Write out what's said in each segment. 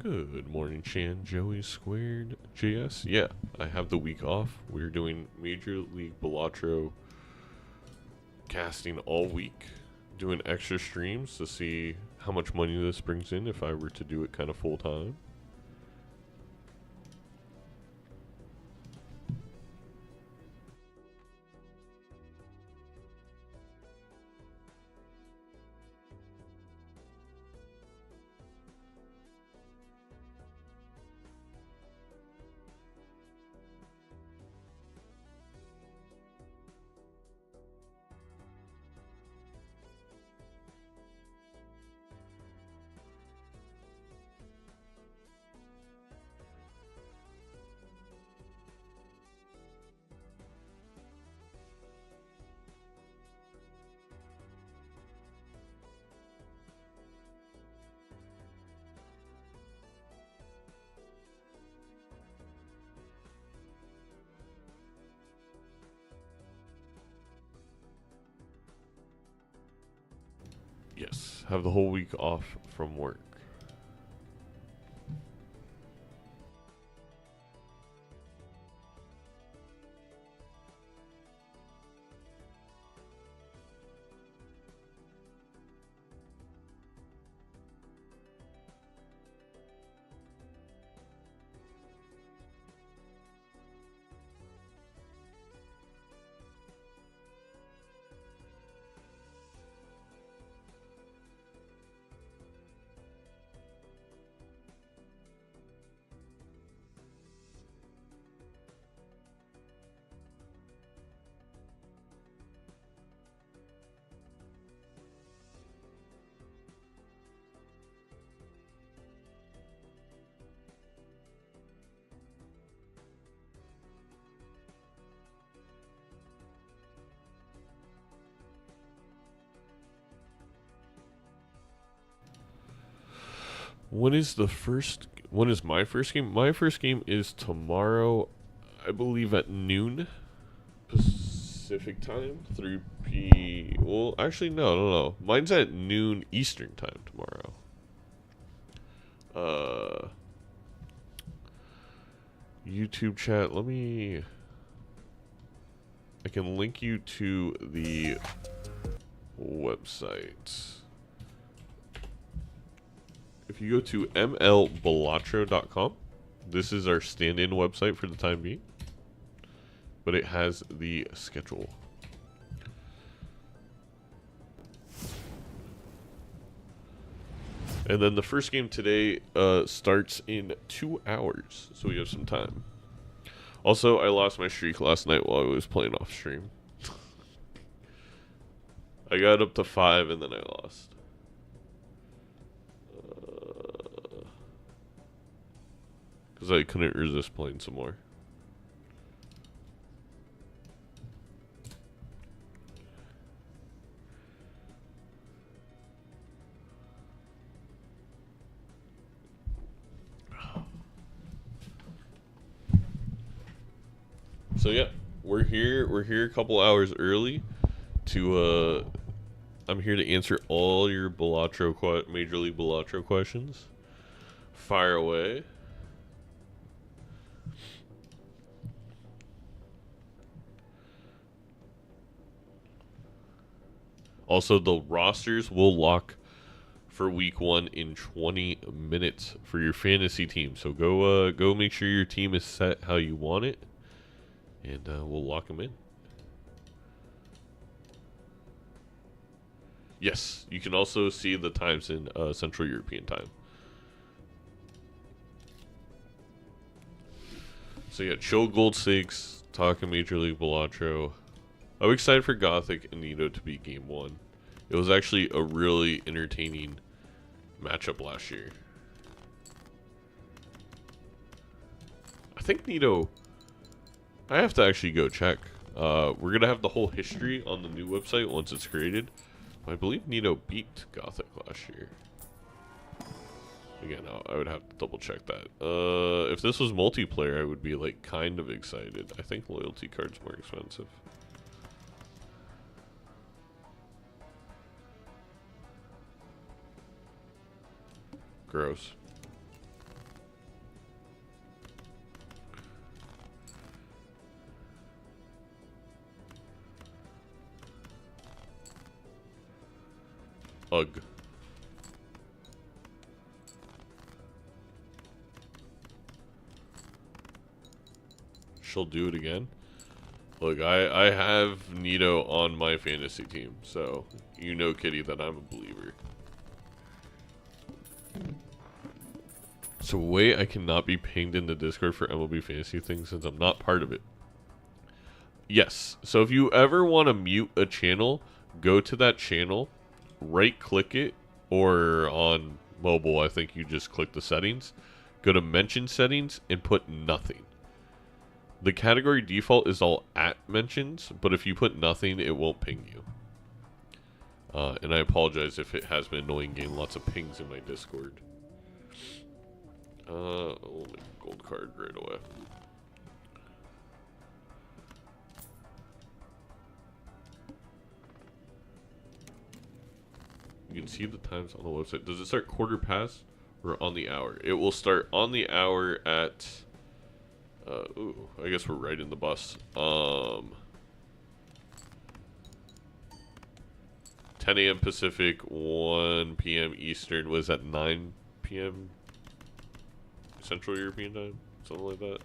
Good morning, Chan. Joey Squared JS. Yeah, I have the week off. We're doing Major League Balatro casting all week, doing extra streams to see how much money this brings in if I were to do it kind of full time. Yes, have the whole week off from work. When is my first game? My first game is tomorrow, I believe at noon Pacific time, 3 p. Well, actually, no. Mine's at noon Eastern time tomorrow. YouTube chat. I can link you to the website. If you go to mlbalatro.com, this is our stand-in website for the time being, but it has the schedule. And then the first game today starts in 2 hours, so we have some time. Also, I lost my streak last night while I was playing off stream. I got up to 5 and then I lost. Because I couldn't resist playing some more. So yeah, we're here a couple hours early to I'm here to answer all your Major League Balatro questions. Fire away. Also, the rosters will lock for week 1 in 20 minutes for your fantasy team. So go make sure your team is set how you want it, and we'll lock them in. Yes, you can also see the times in Central European time. So yeah, chill gold stakes, talking Major League Balatro. I'm excited for Gothic and Neato to be game 1. It was actually a really entertaining matchup last year. I think Neato, I have to actually go check. We're going to have the whole history on the new website once it's created. I believe Neato beat Gothic last year. Again, I would have to double check that. If this was multiplayer, I would be like kind of excited. I think loyalty cards more expensive. Gross. Ugh. She'll do it again. Look, I have Neato on my fantasy team, so you know, Kitty, that I'm a believer. So wait, I cannot be pinged in the Discord for MLB fantasy things since I'm not part of it. Yes, so if you ever want to mute a channel, go to that channel, right-click it, or on mobile, I think you just click the settings, go to mention settings, and put nothing. The category default is all at mentions, but if you put nothing, it won't ping you. And I apologize if it has been annoying getting lots of pings in my Discord. We'll make a gold card right away. You can see the times on the website. Does it start quarter past or on the hour? It will start on the hour at... ooh, I guess we're right in the bus. 10 a.m. Pacific, 1 p.m. Eastern. Was that 9 p.m. Central European time? Something like that.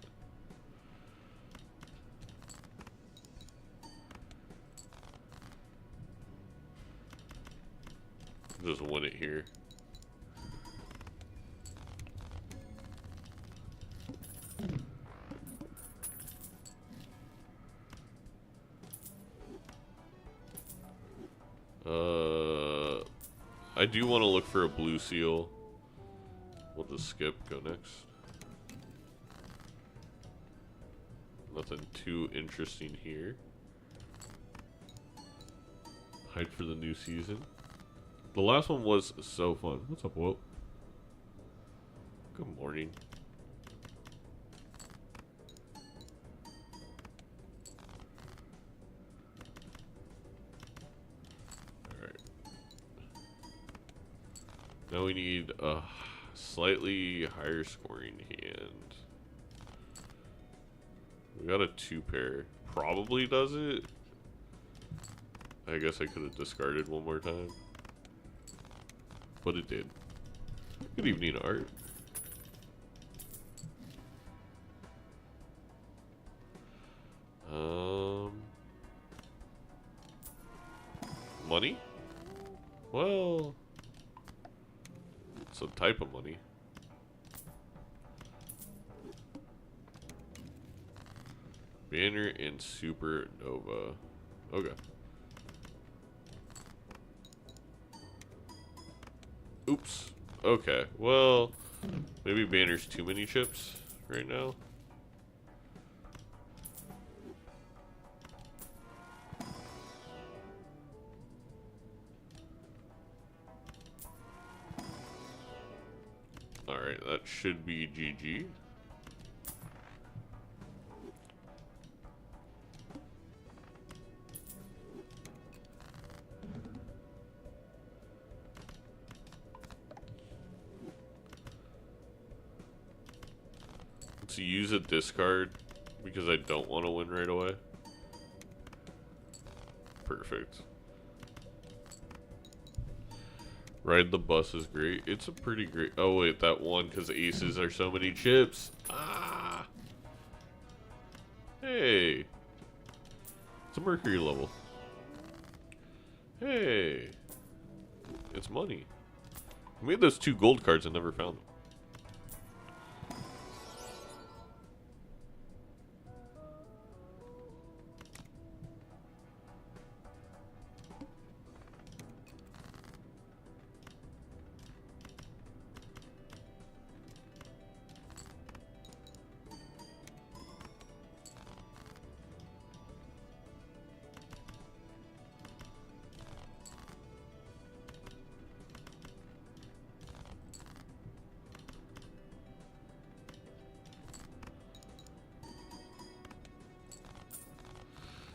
Just win it here. I do want to look for a blue seal. We'll just skip, go next. Nothing too interesting here. Hide for the new season. The last one was so fun. What's up, Whoop? Good morning. Now we need a slightly higher scoring hand. We got a 2-pair. Probably does it. I guess I could have discarded one more time. But it did. Good evening, Art. Money? Well... it's a type of money. Banner and Supernova. Okay. Oops. Okay. Well, maybe Banner's too many chips right now. Alright, that should be GG. Let's use a discard because I don't want to win right away. Perfect. Ride the bus is great. It's a pretty great... oh, wait, that one, because aces are so many chips. Ah! Hey! It's a Mercury level. Hey! It's money. I made those 2 gold cards and never found them.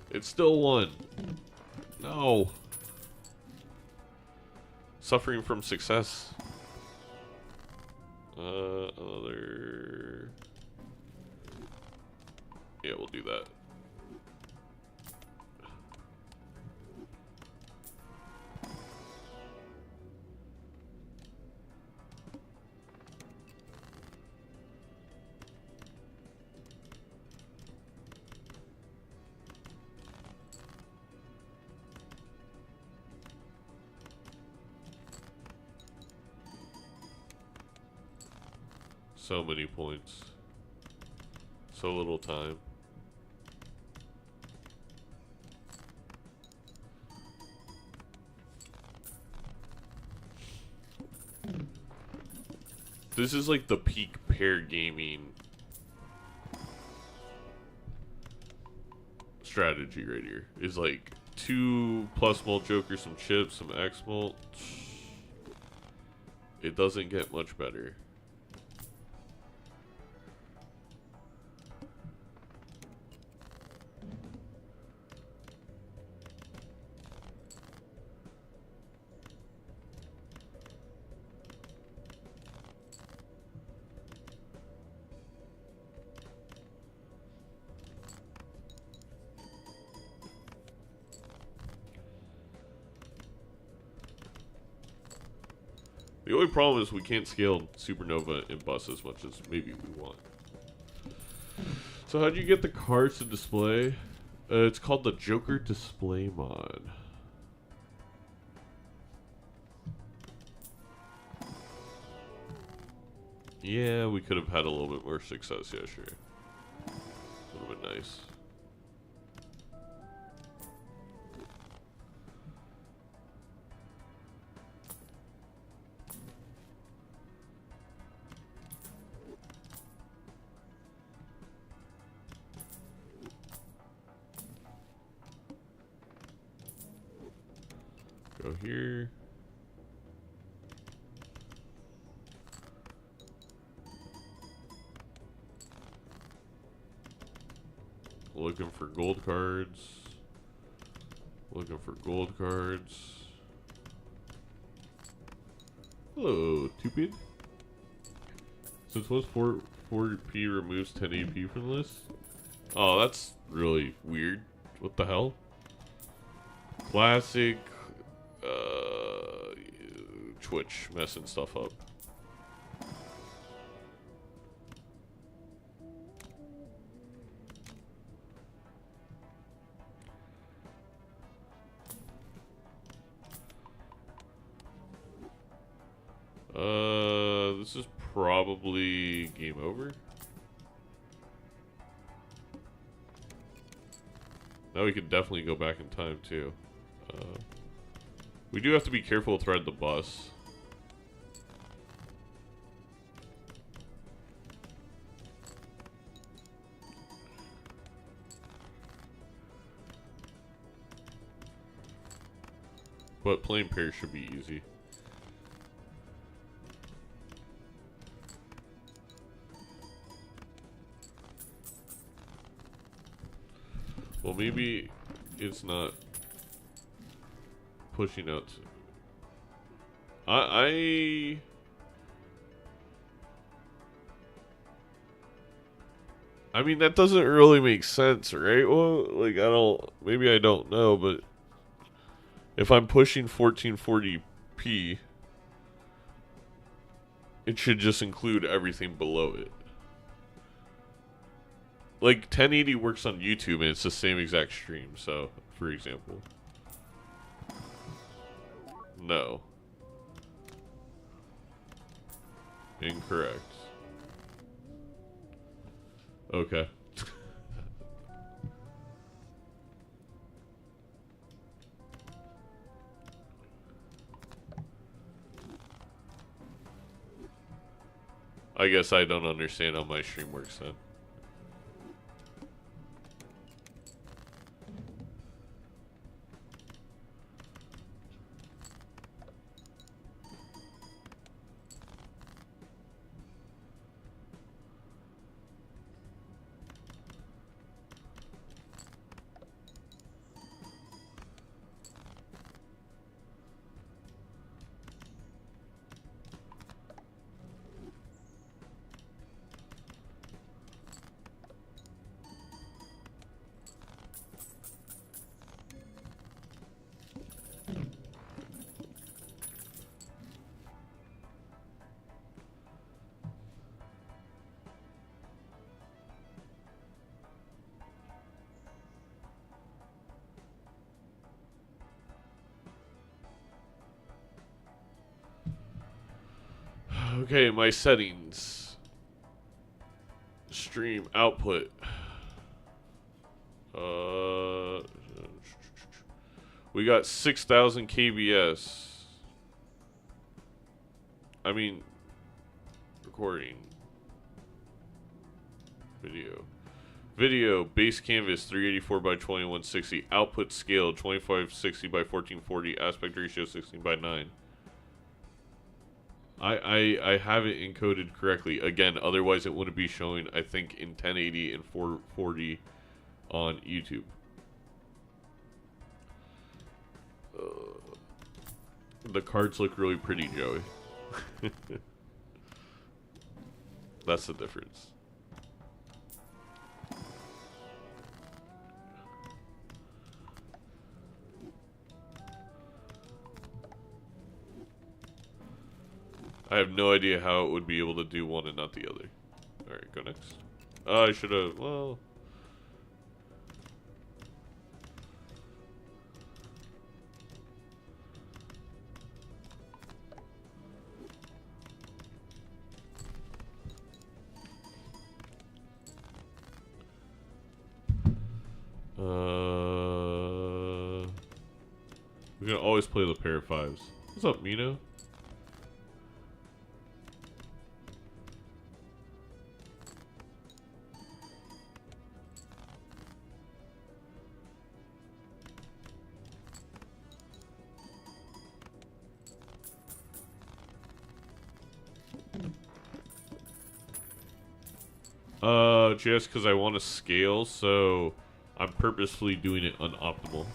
It's still 1. No. Suffering from success. Another... yeah, we'll do that. So many points. So little time. This is like the peak pair gaming strategy right here. Is like 2 plus mult jokers, some chips, some X mult. It doesn't get much better. The only problem is we can't scale Supernova and Bus as much as maybe we want. So how do you get the cards to display? It's called the Joker Display mod. Yeah, we could have had a little bit more success yesterday. Would have been nice. Go here. Looking for gold cards. Looking for gold cards. Hello, Tupid. Since most 4P removes 10 AP from the list. Oh, that's really weird. What the hell? Classic Twitch messing stuff up. This is probably game over. Now we can definitely go back in time too. We do have to be careful to thread the bus. But playing pairs should be easy. Well, maybe it's not pushing out. I mean, that doesn't really make sense, right? Well, like, maybe I don't know, but if I'm pushing 1440p, it should just include everything below it. Like, 1080 works on YouTube, and it's the same exact stream, so, for example. No. Incorrect. Okay. I guess I don't understand how my stream works then. Okay, my settings. Stream output. We got 6,000 KBS. I mean, recording. Video base canvas 384 by 2160. Output scale 2560 by 1440. Aspect ratio 16 by 9. I have it encoded correctly. Again, otherwise it wouldn't be showing, I think, in 1080 and 440 on YouTube. The cards look really pretty, Joey. That's the difference. I have no idea how it would be able to do one and not the other. Alright, go next. I should have, well... we can always play the pair of fives. What's up, Mino? Just because I want to scale, so I'm purposefully doing it unoptimally.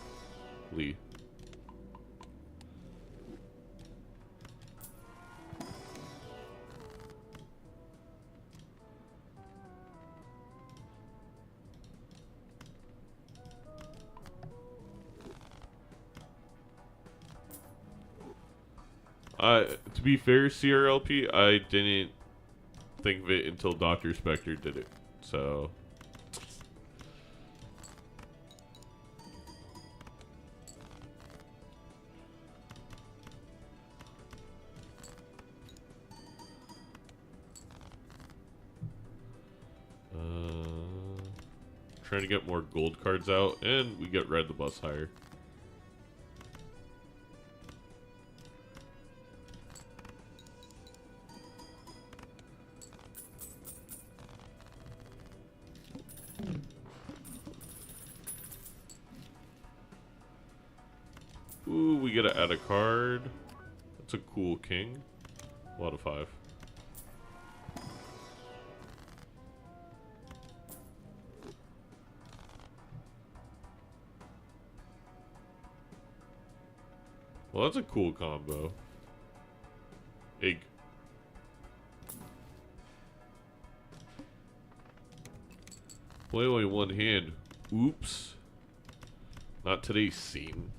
To be fair, CRLP, I didn't think of it until Dr. Spectre did it. So trying to get more gold cards out, and we get Red the Bus higher. Ooh, we gotta add a card. That's a cool king. A lot of 5. Well, that's a cool combo. Egg. Play only one hand. Oops. Not today's scene.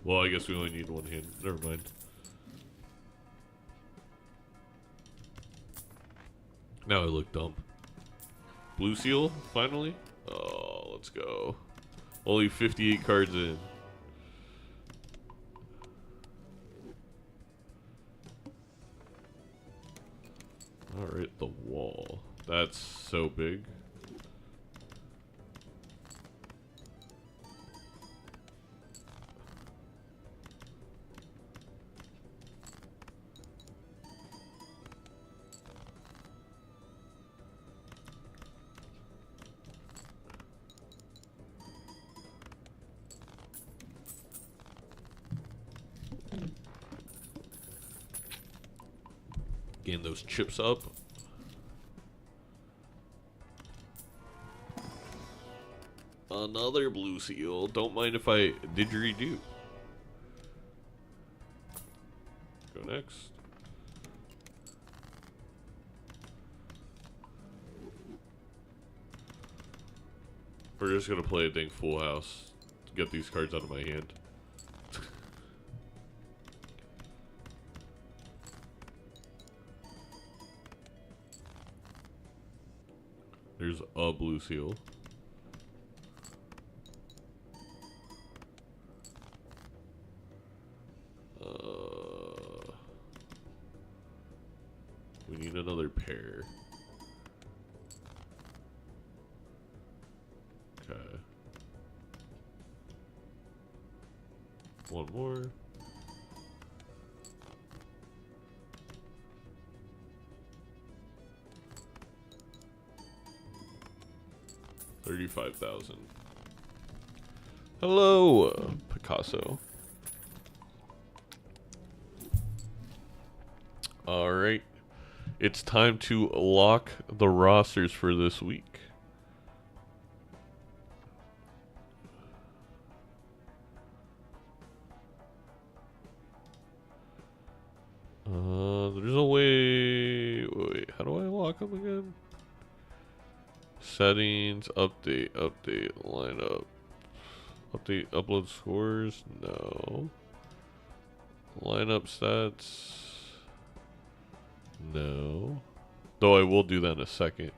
Well, I guess we only need one hand. Never mind. Now I look dumb. Blue seal, finally? Oh, let's go. Only 58 cards in. Alright, the wall. That's so big. Getting those chips up. Another blue seal. Don't mind if I didgeridoo. Go next. We're just gonna play a dang full house to get these cards out of my hand. There's a blue seal. pair. Okay. One more. $35,000. Hello, Picasso. All right, it's time to lock the rosters for this week. There's a way. Wait, how do I lock them again? Settings, update, lineup, update, upload scores. No. Lineup stats. No. Though I will do that in a second.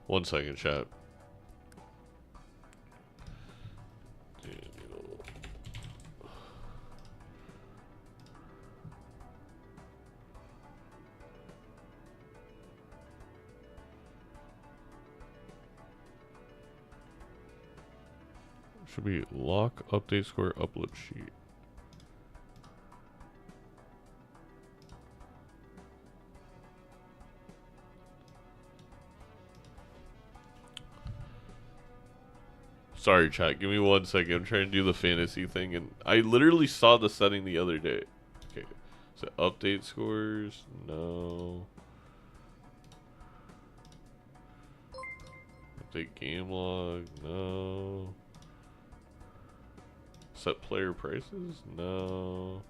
One second, chat. Should be lock, update score, upload sheet. Sorry, chat. Give me 1 second. I'm trying to do the fantasy thing, and I literally saw the setting the other day. Okay. So update scores? No. Update game log? No. Set player prices? No.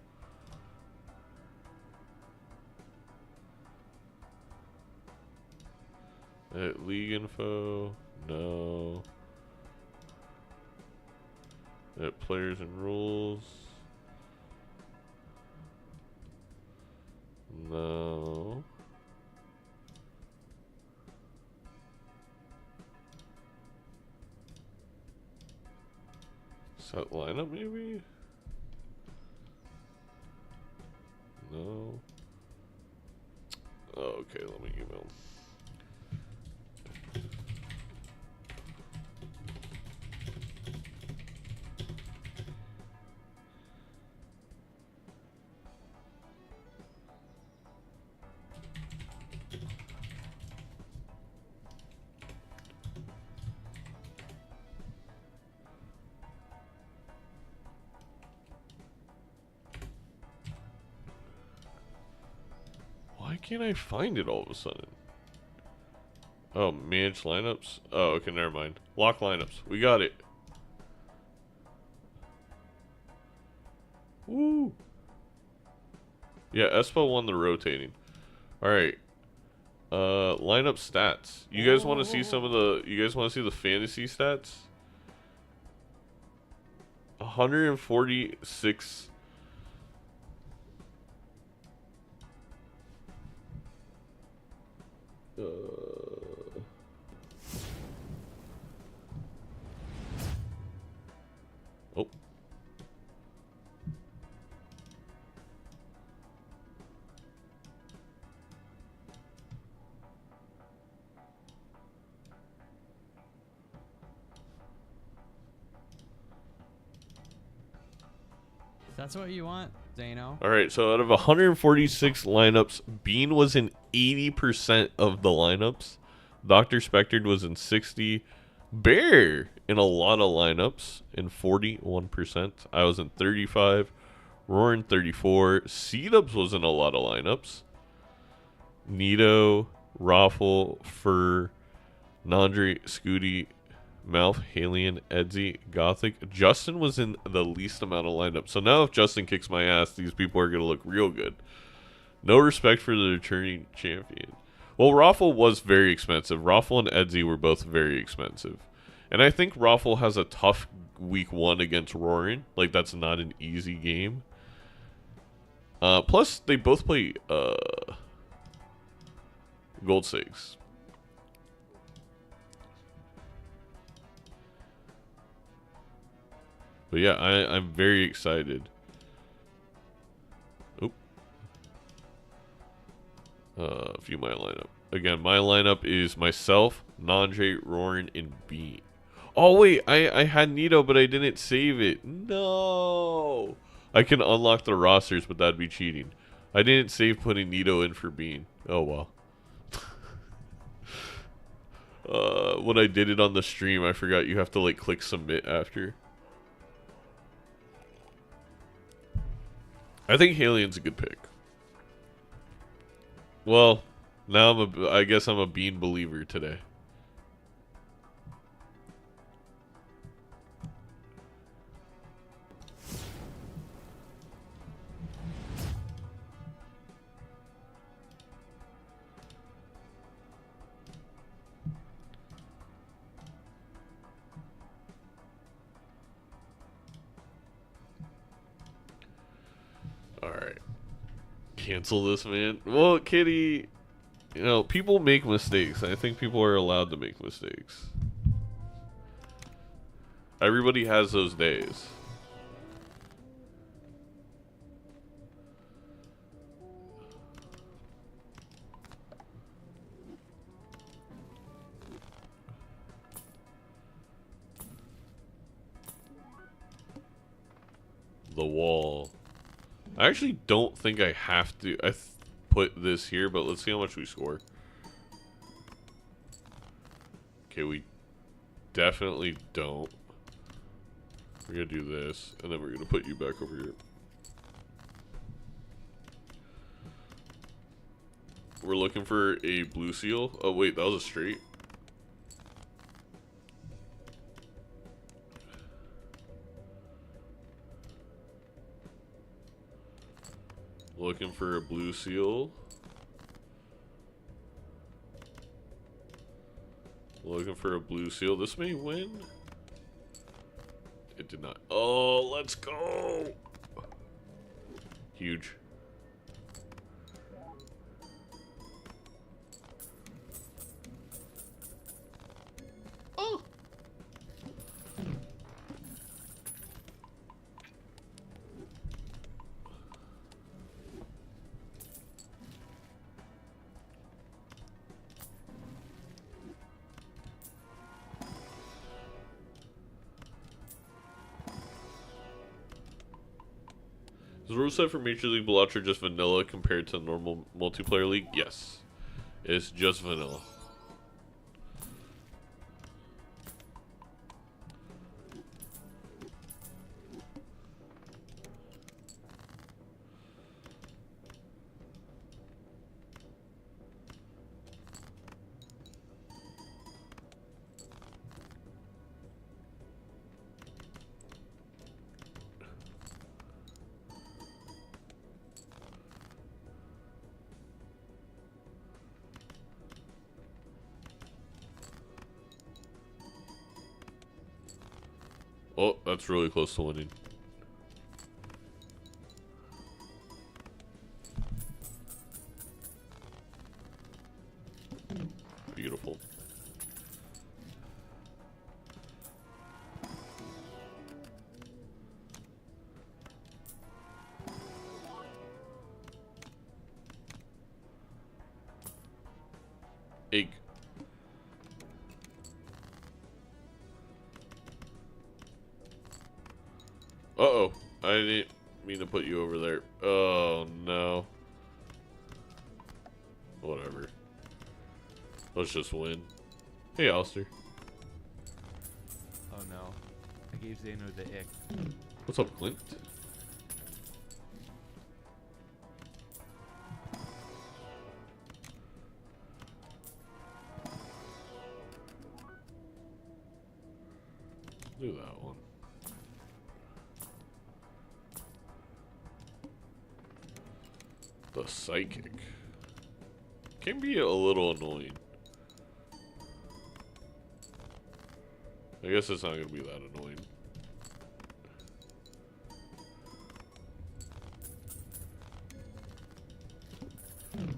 Edit league info? No. Edit players and rules? No. Set lineup maybe? No. Oh, okay, let me email. Why can't I find it all of a sudden? Oh, manage lineups? Oh, okay, never mind. Lock lineups. We got it. Woo! Yeah, Espo won the rotating. Alright. Lineup stats. You guys want to see some of the... You guys want to see the fantasy stats? 146... Oh. That's what you want, Zano. Alright, so out of 146 lineups, Bean was in 80% of the lineups. Dr. Spectred was in 60. Bear in a lot of lineups in 41%. I was in 35. Roarin 34. C-Dubs was in a lot of lineups. Neato, Raffle, Fur, Nandri, Scooty, Mouth, Halion, Edsy, Gothic. Justin was in the least amount of lineups. So now if Justin kicks my ass, these people are going to look real good. No respect for the returning champion. Well, Raffle was very expensive. Raffle and Edsy were both very expensive. And I think Raffle has a tough week 1 against Roaring. Like, that's not an easy game. Plus, they both play Gold 6. But yeah, I'm very excited. Oop. View my lineup. Again, my lineup is myself, Nandre, Roran, and Bean. Oh wait, I had Neato, but I didn't save it. No. I can unlock the rosters, but that'd be cheating. I didn't save putting Neato in for Bean. Oh well. When I did it on the stream, I forgot you have to like click submit after. I think Halien's a good pick. Well, now I guess I'm a Bean believer today. Alright. Cancel this, man. Well, Kitty, you know, people make mistakes. I think people are allowed to make mistakes. Everybody has those days. The wall. I actually don't think I have to put this here, but let's see how much we score. Okay, we definitely don't. We're gonna do this, and then we're gonna put you back over here. We're looking for a blue seal. Oh wait, that was a straight. Looking for a blue seal. Looking for a blue seal. This may win. It did not. Oh, let's go. Huge. Oh. Is the rule set for Major League Balatro just vanilla compared to normal multiplayer league? Yes. It's just vanilla. Oh, that's really close to winning. Beautiful. Egg. Uh-oh. I didn't mean to put you over there. Oh, no. Whatever. Let's just win. Hey, Alistair. Oh no. I gave Zeno the ick. What's up, Clint? Do that one. The psychic can be a little annoying. I guess it's not going to be that annoying.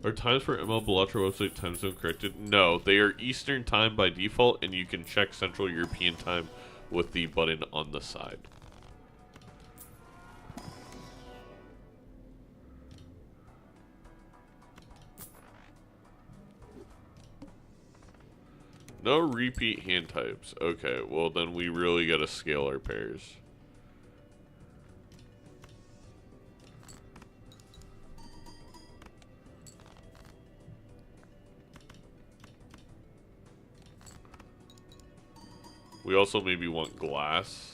Are times for ML Balatro website time zone corrected? No, they are Eastern time by default, and you can check Central European time with the button on the side. No repeat hand types. Okay, well then we really gotta scale our pairs. We also maybe want glass.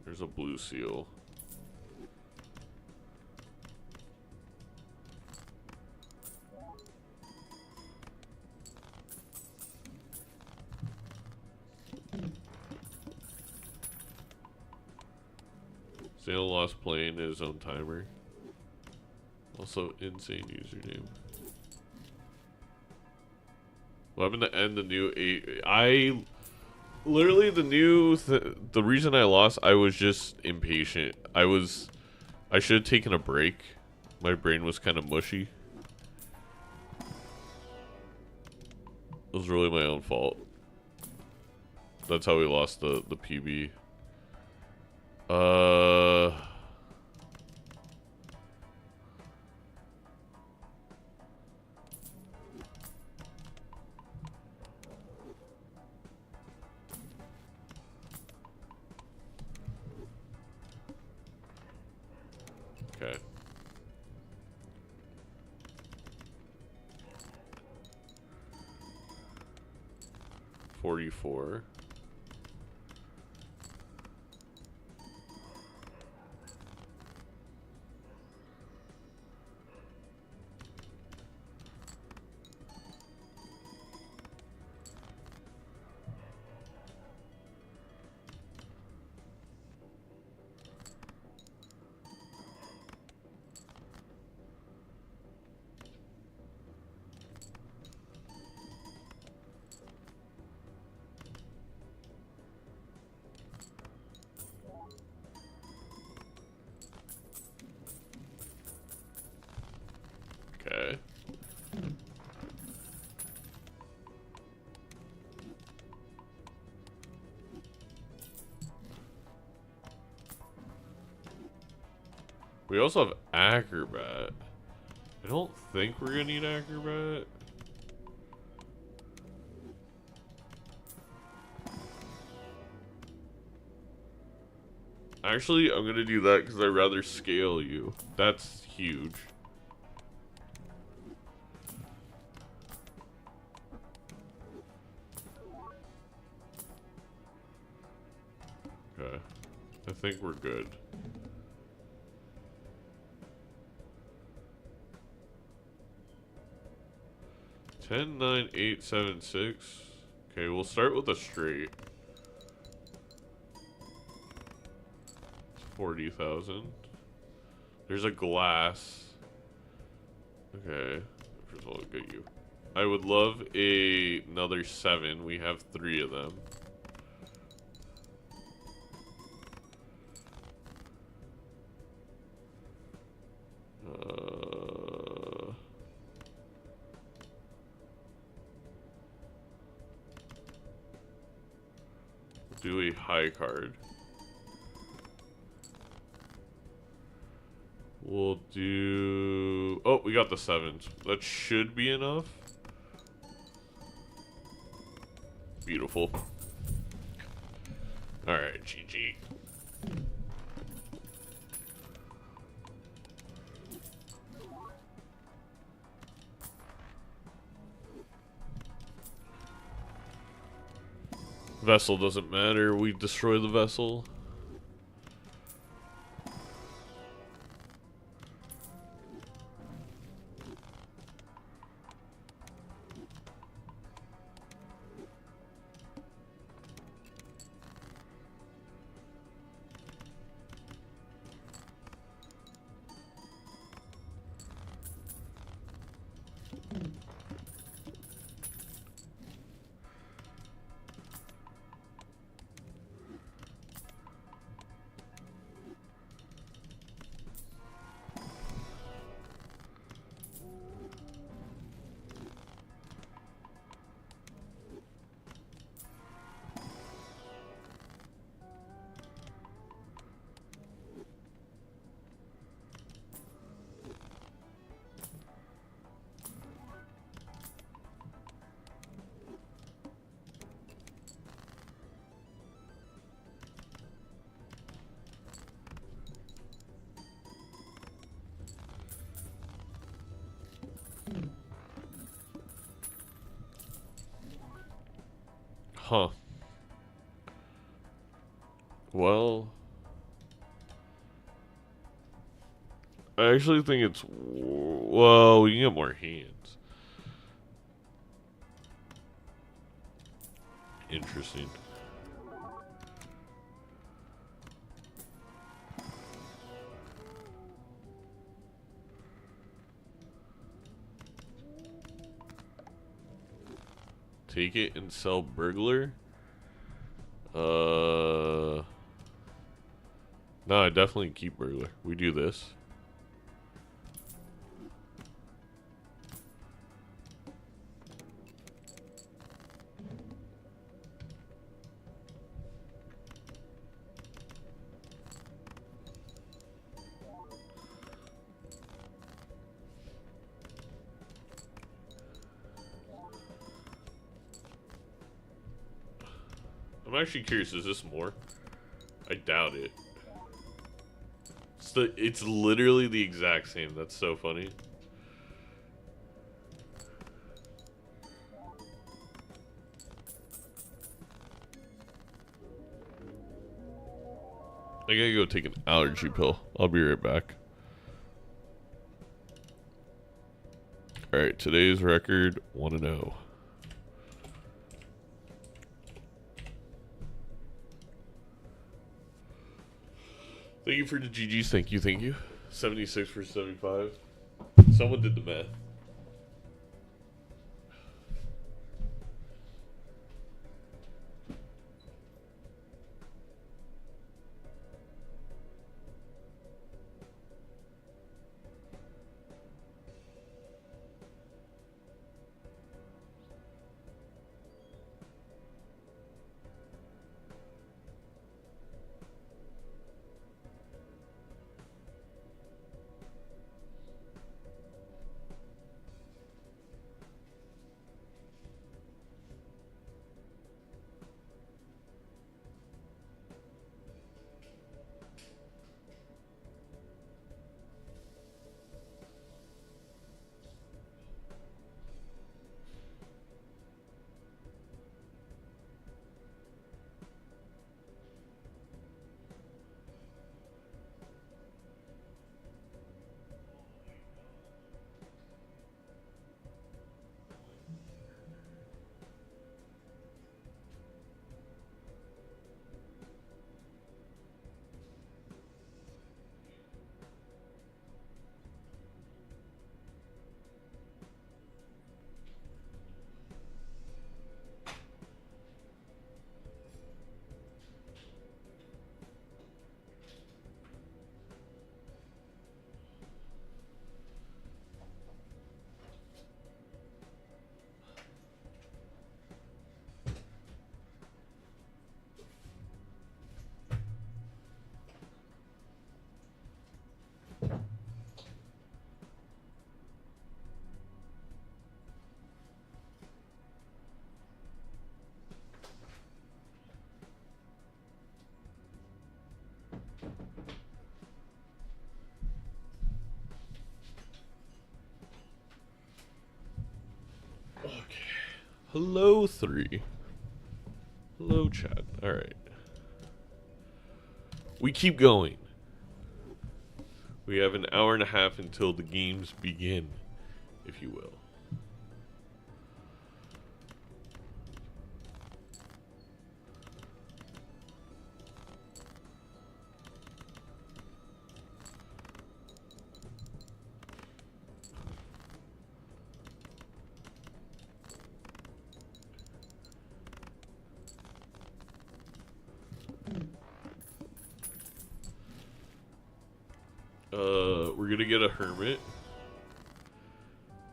There's a blue seal. Sale lost playing his own timer. Also, insane username. What happened to end the new 8? I literally the reason I lost, I was just impatient. I should have taken a break. My brain was kind of mushy. It was really my own fault. That's how we lost the PB. Okay. $44. Okay. We also have Acrobat. I don't think we're gonna need Acrobat. Actually, I'm gonna do that because I'd rather scale you. That's huge. Okay. I think we're good. Ten, 9, 8, 7, 6. Okay, we'll start with a straight. 40,000. There's a glass. Okay. First of all, get you. I would love another 7. We have 3 of them. Do a high card. We'll do... Oh, we got the 7s. That should be enough. Beautiful. Alright, GG. Vessel doesn't matter. We destroy the vessel. Huh. Well, I actually think it's... Well, we can get more hands. Interesting. Take it and sell burglar? No, I definitely keep burglar. We do this. I'm actually curious, is this more? I doubt it. It's literally the exact same. That's so funny. I gotta go take an allergy pill. I'll be right back. Alright, today's record 1-0. Thank you for the GGs. Thank you, thank you. 76 for 75. Someone did the math. Okay. Hello, 3. Hello, chat. Alright. We keep going. We have an hour and a half until the games begin, if you will. We're gonna get a hermit.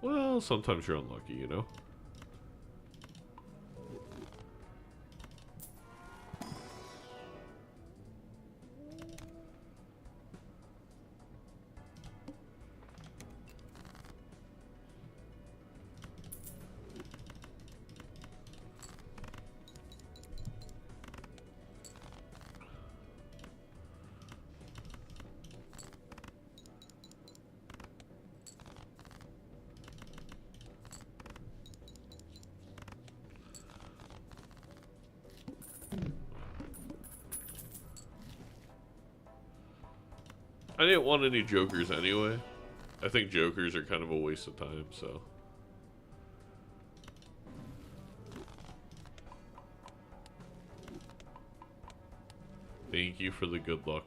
Well, sometimes you're unlucky, you know? I didn't want any jokers anyway. I think jokers are kind of a waste of time, so. Thank you for the good luck.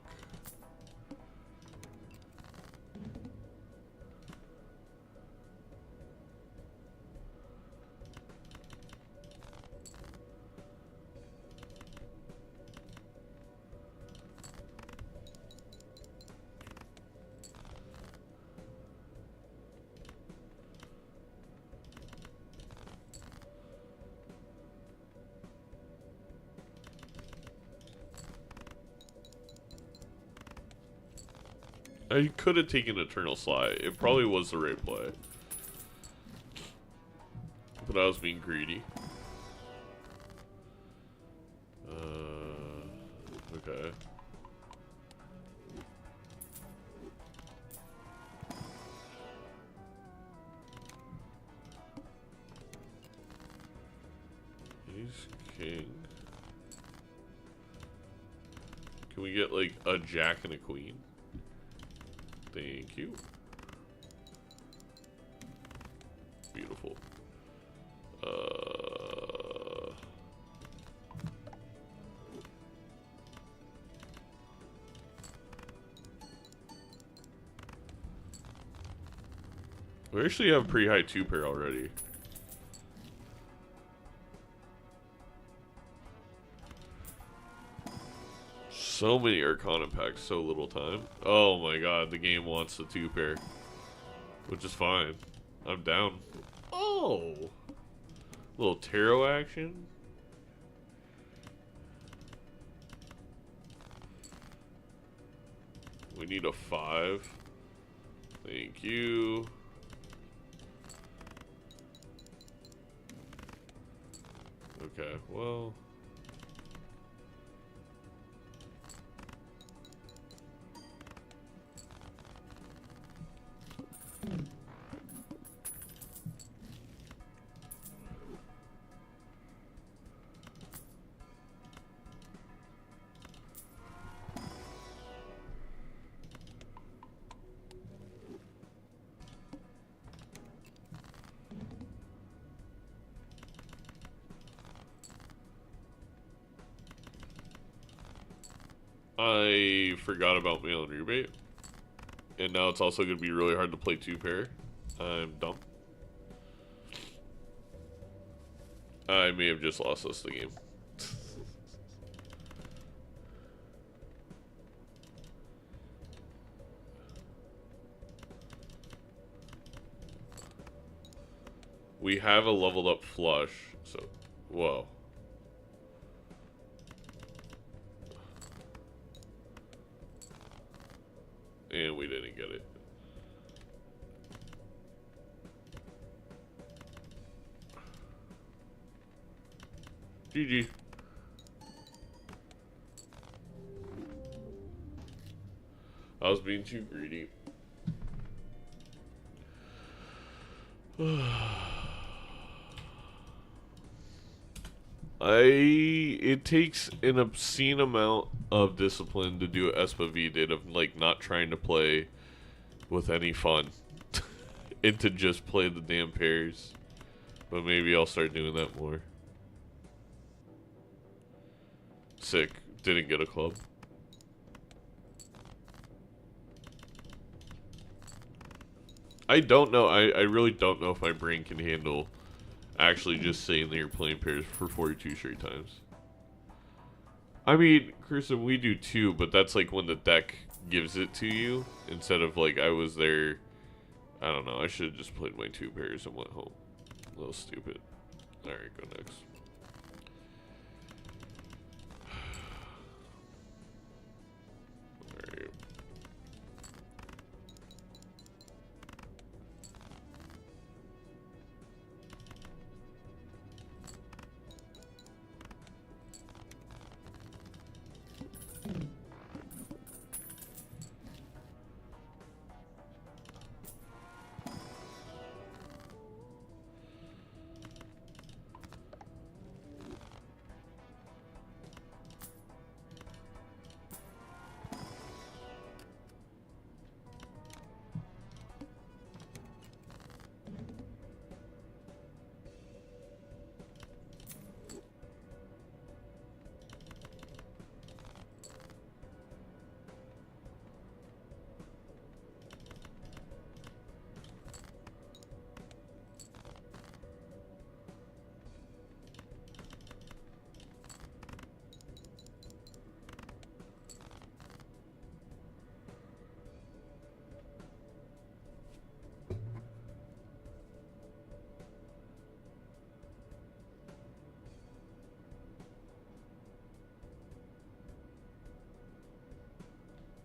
I could have taken Eternal Slide. It probably was the right play. But I was being greedy. Okay. He's king. Can we get like a jack and a queen? Thank you. Beautiful. We actually have pretty high 2-pair already. So many Arcana packs, so little time. Oh my god, the game wants the 2-pair. Which is fine. I'm down. Oh! Little tarot action. We need a 5. Thank you. Okay, well... I forgot about mail and rebate. And now it's also going to be really hard to play 2-pair. I'm dumb. I may have just lost us the game. We have a leveled up flush, so... Whoa. And we didn't get it. GG. I was being too greedy. It takes an obscene amount of discipline to do what Espa V did of like not trying to play with any fun and to just play the damn pairs. But maybe I'll start doing that more. Sick. Didn't get a club. I don't know. I really don't know if my brain can handle actually just saying that you're playing pairs for 42 straight times. I mean, Kirsten, we do too, but that's like when the deck gives it to you instead of like I was there. I don't know. I should have just played my 2 pairs and went home. A little stupid. Alright, go next. Alright.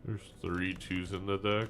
There's 3 2s in the deck.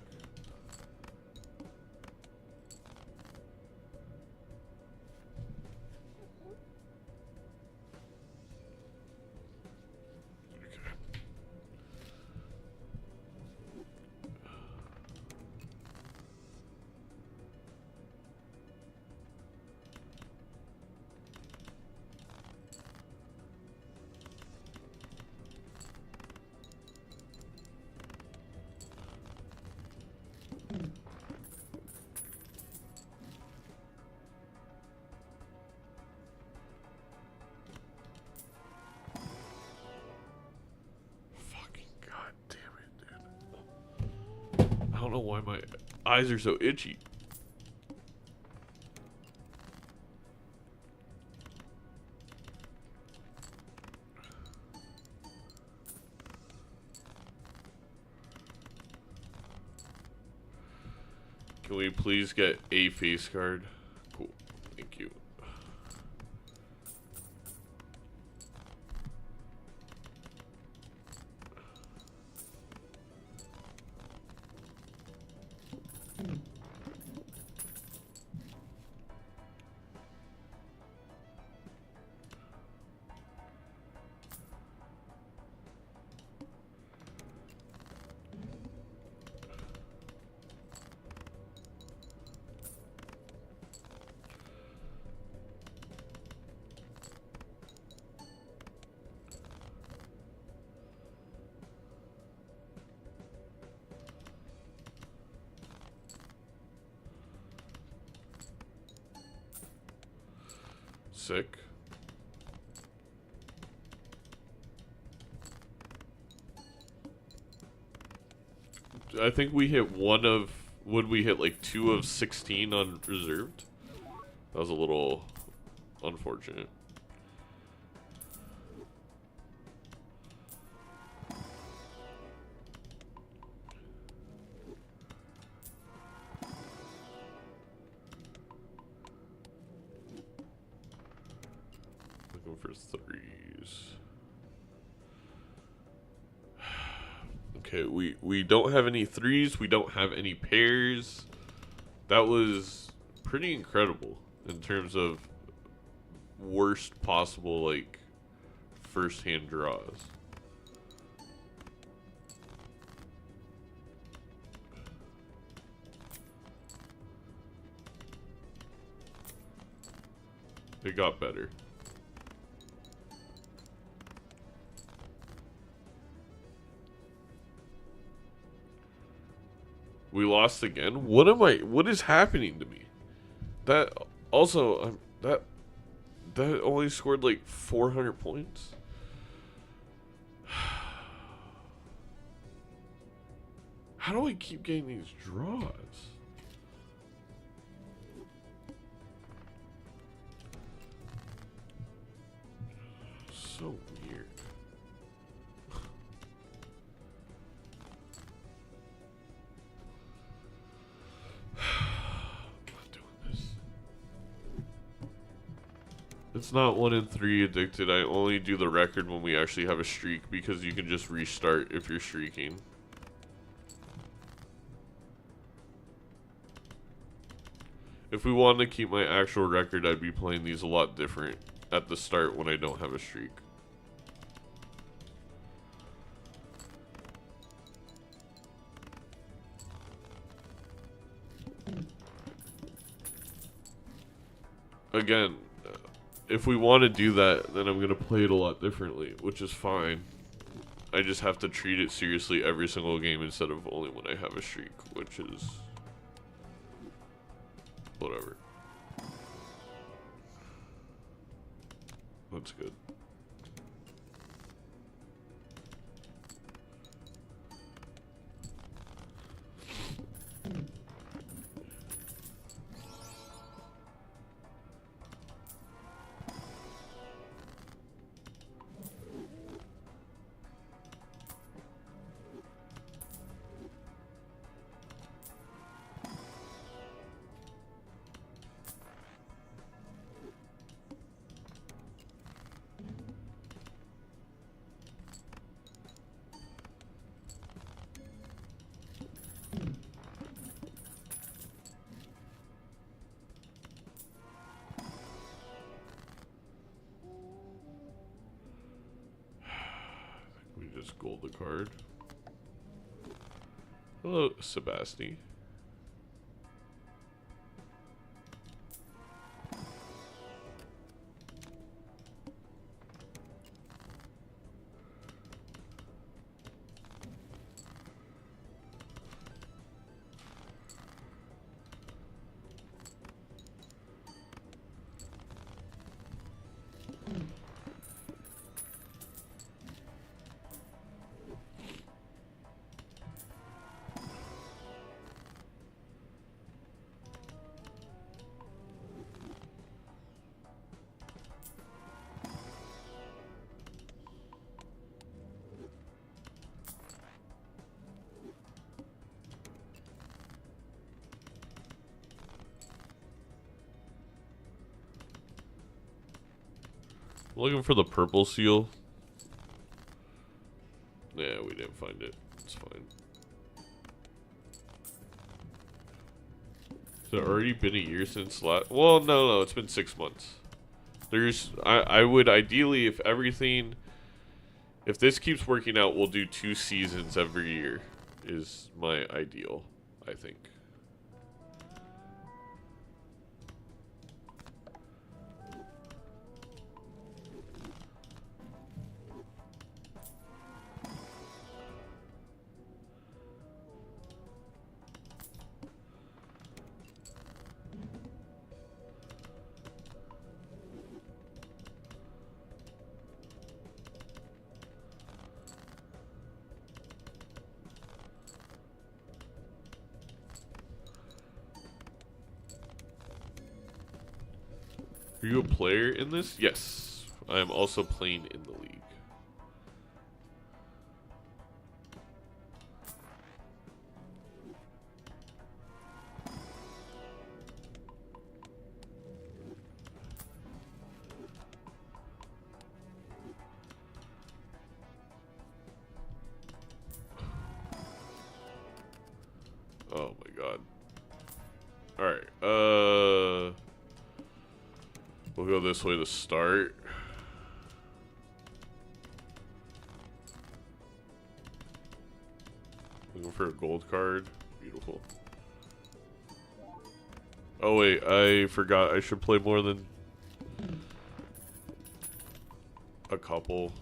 I don't know why my eyes are so itchy. Can we please get a face card? Cool. Thank you. Sick. I think we hit one of, would we hit like 2 of 16 on reserved? That was a little unfortunate. Looking for 3s. Okay, we don't have any 3s. We don't have any pairs. That was pretty incredible in terms of worst possible, like, first-hand draws. It got better. We lost again? What is happening to me? That also that only scored like 400 points. How do I keep getting these draws? So weird. It's not 1 in 3 addicted. I only do the record when we actually have a streak because you can just restart if you're streaking. If we wanted to keep my actual record, I'd be playing these a lot different at the start when I don't have a streak. Again, if we want to do that, then I'm going to play it a lot differently, which is fine. I just have to treat it seriously every single game instead of only when I have a streak, which is whatever. That's good. just gold the card. Hello, Sebasti. Looking for the purple seal. Yeah, we didn't find it. It's fine. Has it already been a year since last? Well, no, it's been 6 months. I would ideally, if this keeps working out, we'll do 2 seasons every year. Is my ideal, I think. Are you a player in this? Yes. I am also playing in the league. Oh my god. Alright, we'll go this way to start. Looking for a gold card. Beautiful. Oh wait, I forgot I should play more than a couple.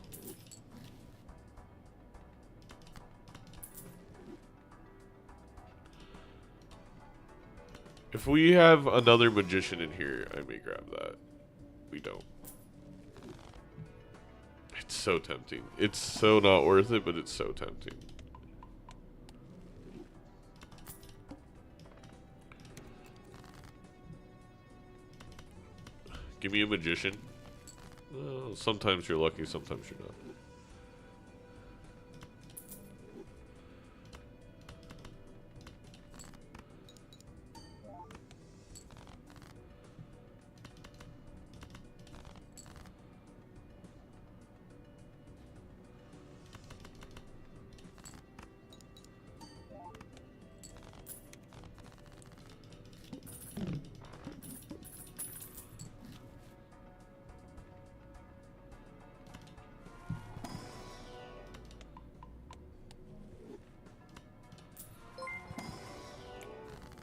If we have another magician in here, I may grab that. We don't. It's so tempting. It's so not worth it, but it's so tempting. Give me a magician. Well, sometimes you're lucky, sometimes you're not.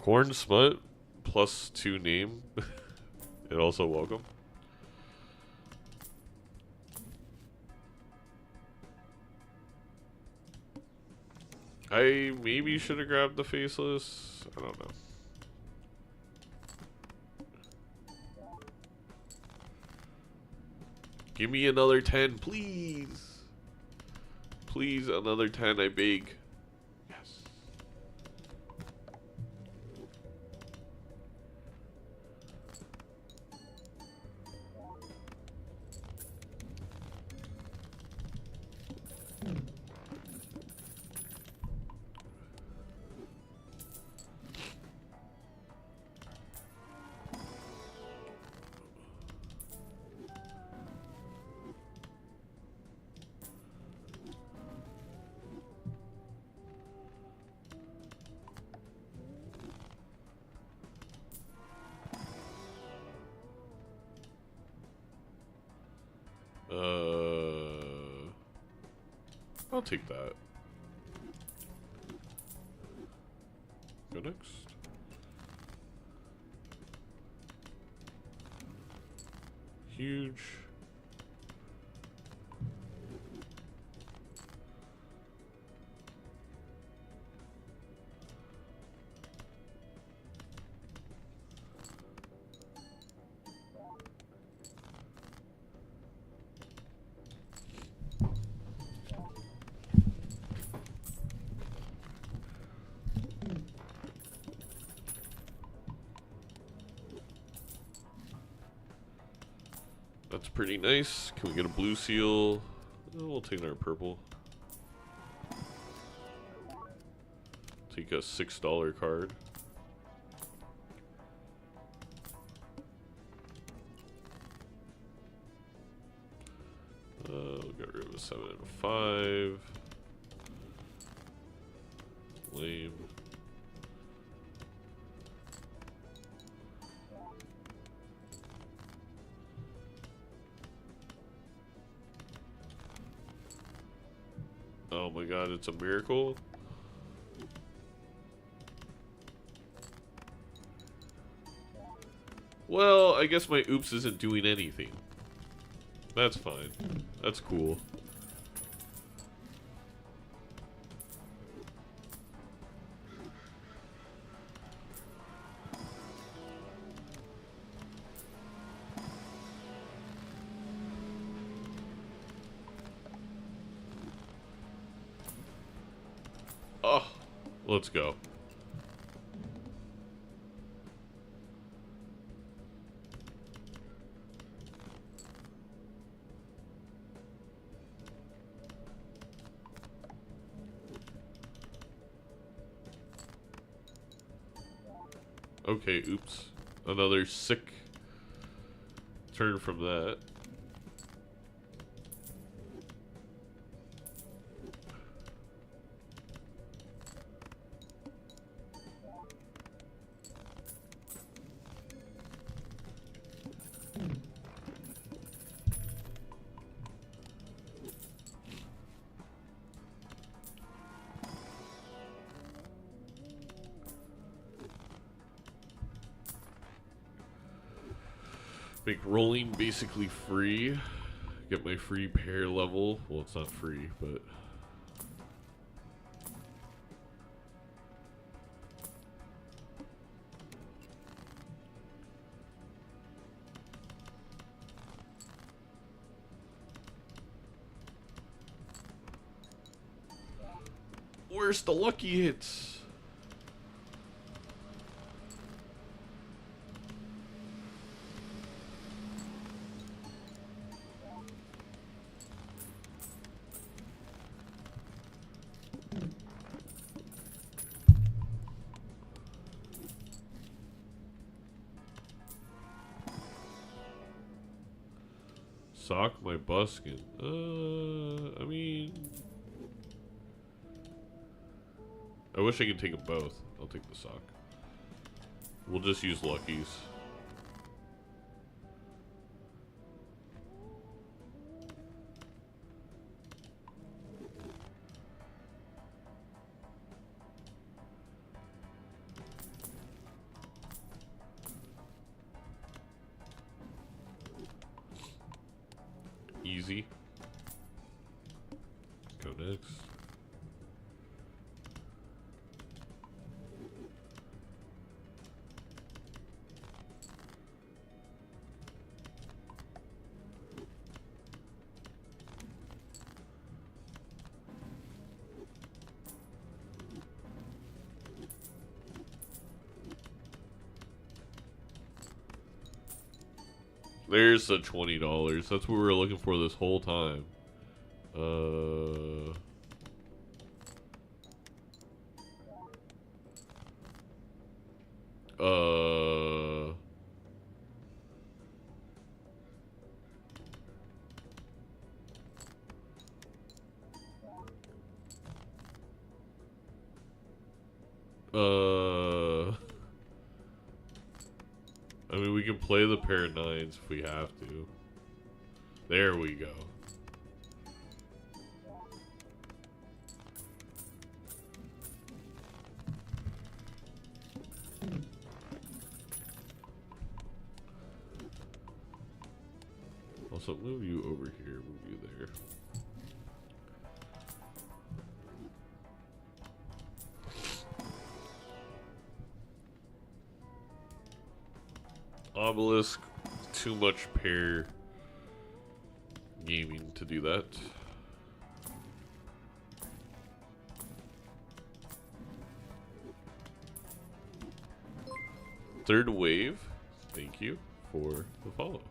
Corn Smut +2 name. And also welcome. I maybe should have grabbed the faceless. I don't know. Give me another 10, please. Please, another 10, I beg. Yes. I'll take that. Go next. Huge. That's pretty nice. Can we get a blue seal? Oh, we'll take our purple. Take a $6 card. We'll get rid of a 7 and a 5. Lame. Oh my god, it's a miracle. Well, I guess my oops isn't doing anything. That's fine. That's cool. Oh, let's go. Okay, oops. Another sick turn from that. Make rolling basically free. Get my free pair level. Well, it's not free, but... Where's the lucky hits? Sock my buskin. I mean... I wish I could take them both. I'll take the sock. We'll just use luckies. Easy. Go next. There's the $20. That's what we were looking for this whole time. I mean, we can play the pair of 9s if we have to. There we go. Also, move you over here, move you there. Obelisk, too much pair gaming to do that. Third wave, thank you for the follow.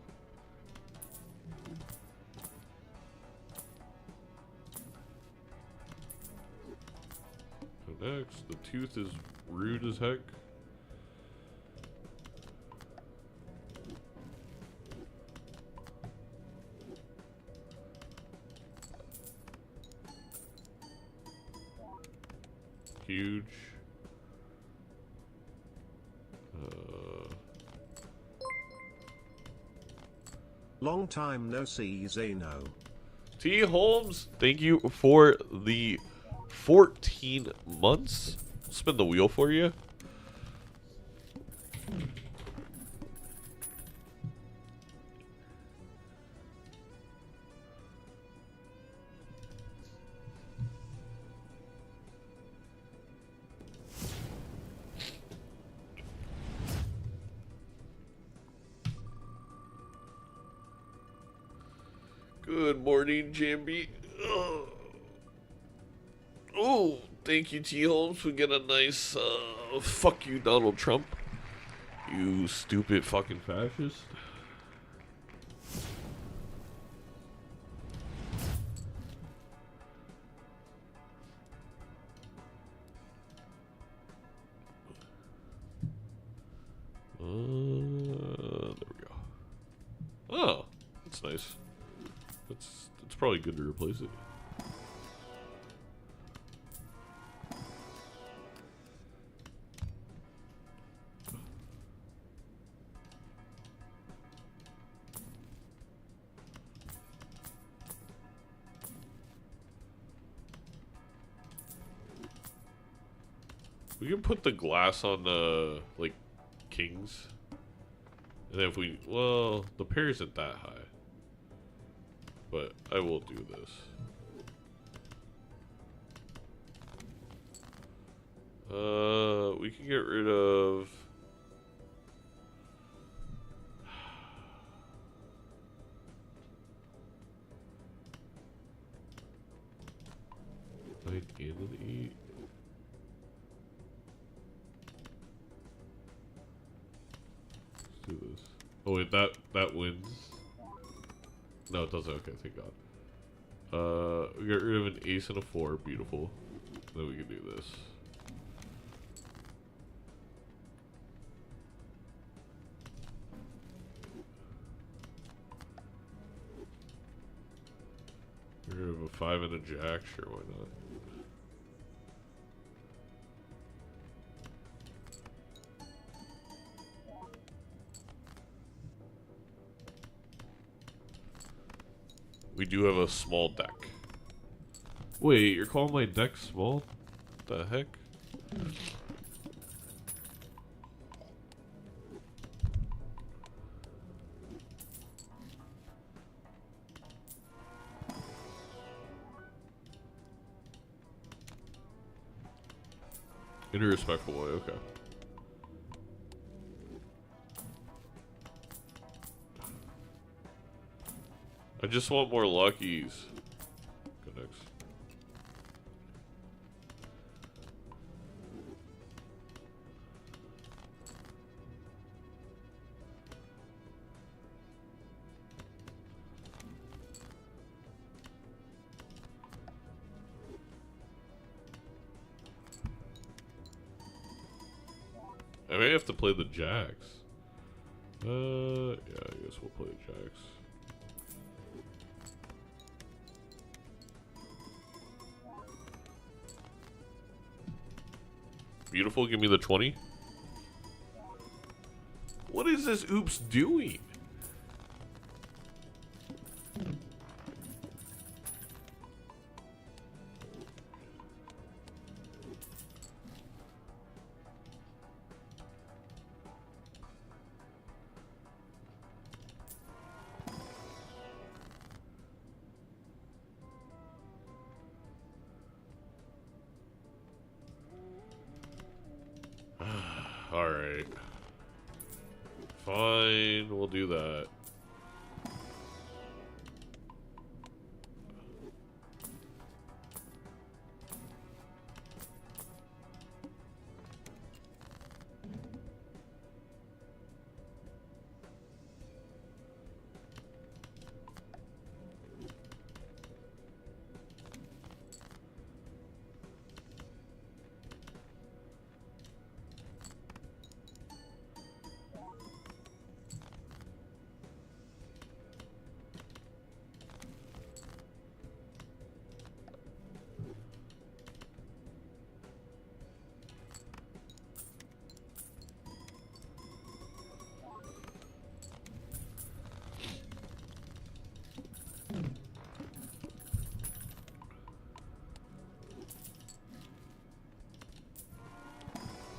So next, the tooth is rude as heck. Huge. Long time no see, Zeno. T. Holmes, thank you for the 14 months. Spin the wheel for you. Good morning, Jambi. Oh, thank you, T. Holmes. We get a nice, fuck you, Donald Trump. You stupid fucking fascist. There we go. Oh, that's nice. It's probably good to replace it. We can put the glass on the like kings, and then if we the pair isn't that high. But I will do this. We can get rid of... Knight and an 8. Let's do this. Oh wait, that wins. No, it doesn't. Okay, thank God. We got rid of an ace and a 4. Beautiful. Then we can do this. Get rid of a 5 and a jack. Sure, why not? We do have a small deck. Wait, you're calling my deck small? The heck? In a respectful way, okay. I just want more luckies. Go next. I may have to play the jacks. Yeah, I guess we'll play the jacks. Beautiful, give me the 20. What is this oops doing? fine. We'll do that.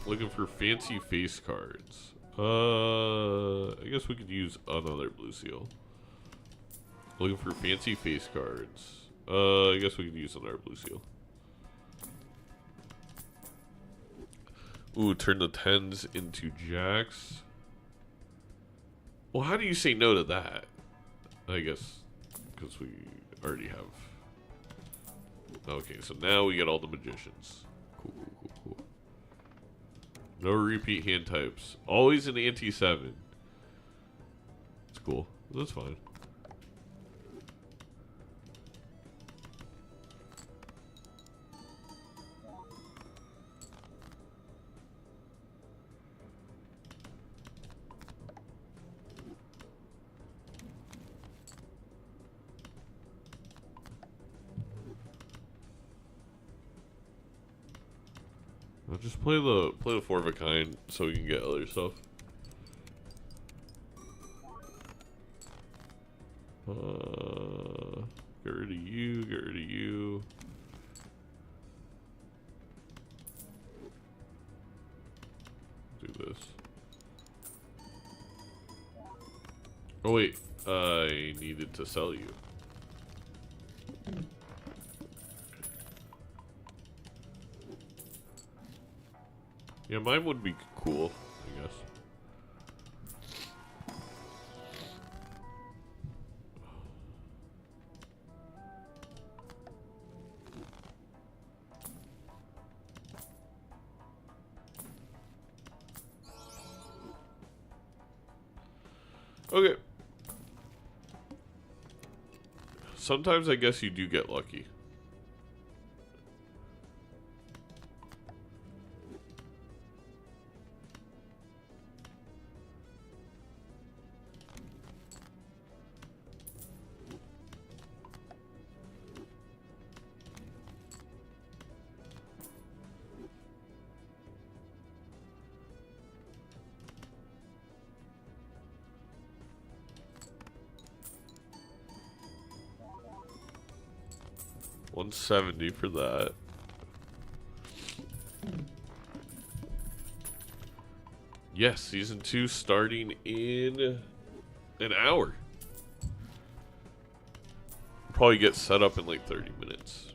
Looking for fancy face cards. I guess we could use another blue seal. Looking for fancy face cards. I guess we could use another blue seal. Ooh, turn the 10s into jacks. Well, how do you say no to that? I guess because we already have. Okay, so now we get all the magicians. Cool, cool, cool, cool. No repeat hand types. Always an anti-7. It's cool. That's fine. I'll just play the 4 of a kind so we can get other stuff. Get rid of you, get rid of you. Do this. Oh wait, I needed to sell you. Yeah, mine would be cool, I guess. Okay. Sometimes I guess you do get lucky. $170 for that. Yes, season 2 starting in an hour. Probably get set up in like 30 minutes.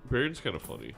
Baron's kind of funny.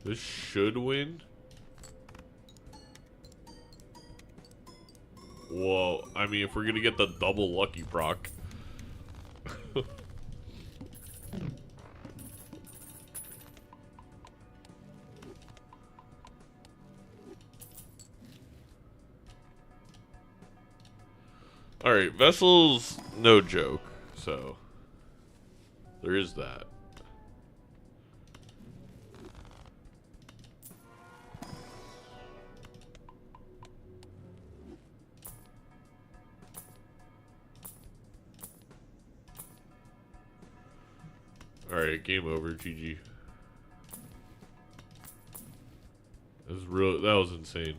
This should win. Whoa, I mean, if we're gonna get the double lucky proc. Alright, Vessel's no joke, so there is that. Alright, game over, GG. That was insane.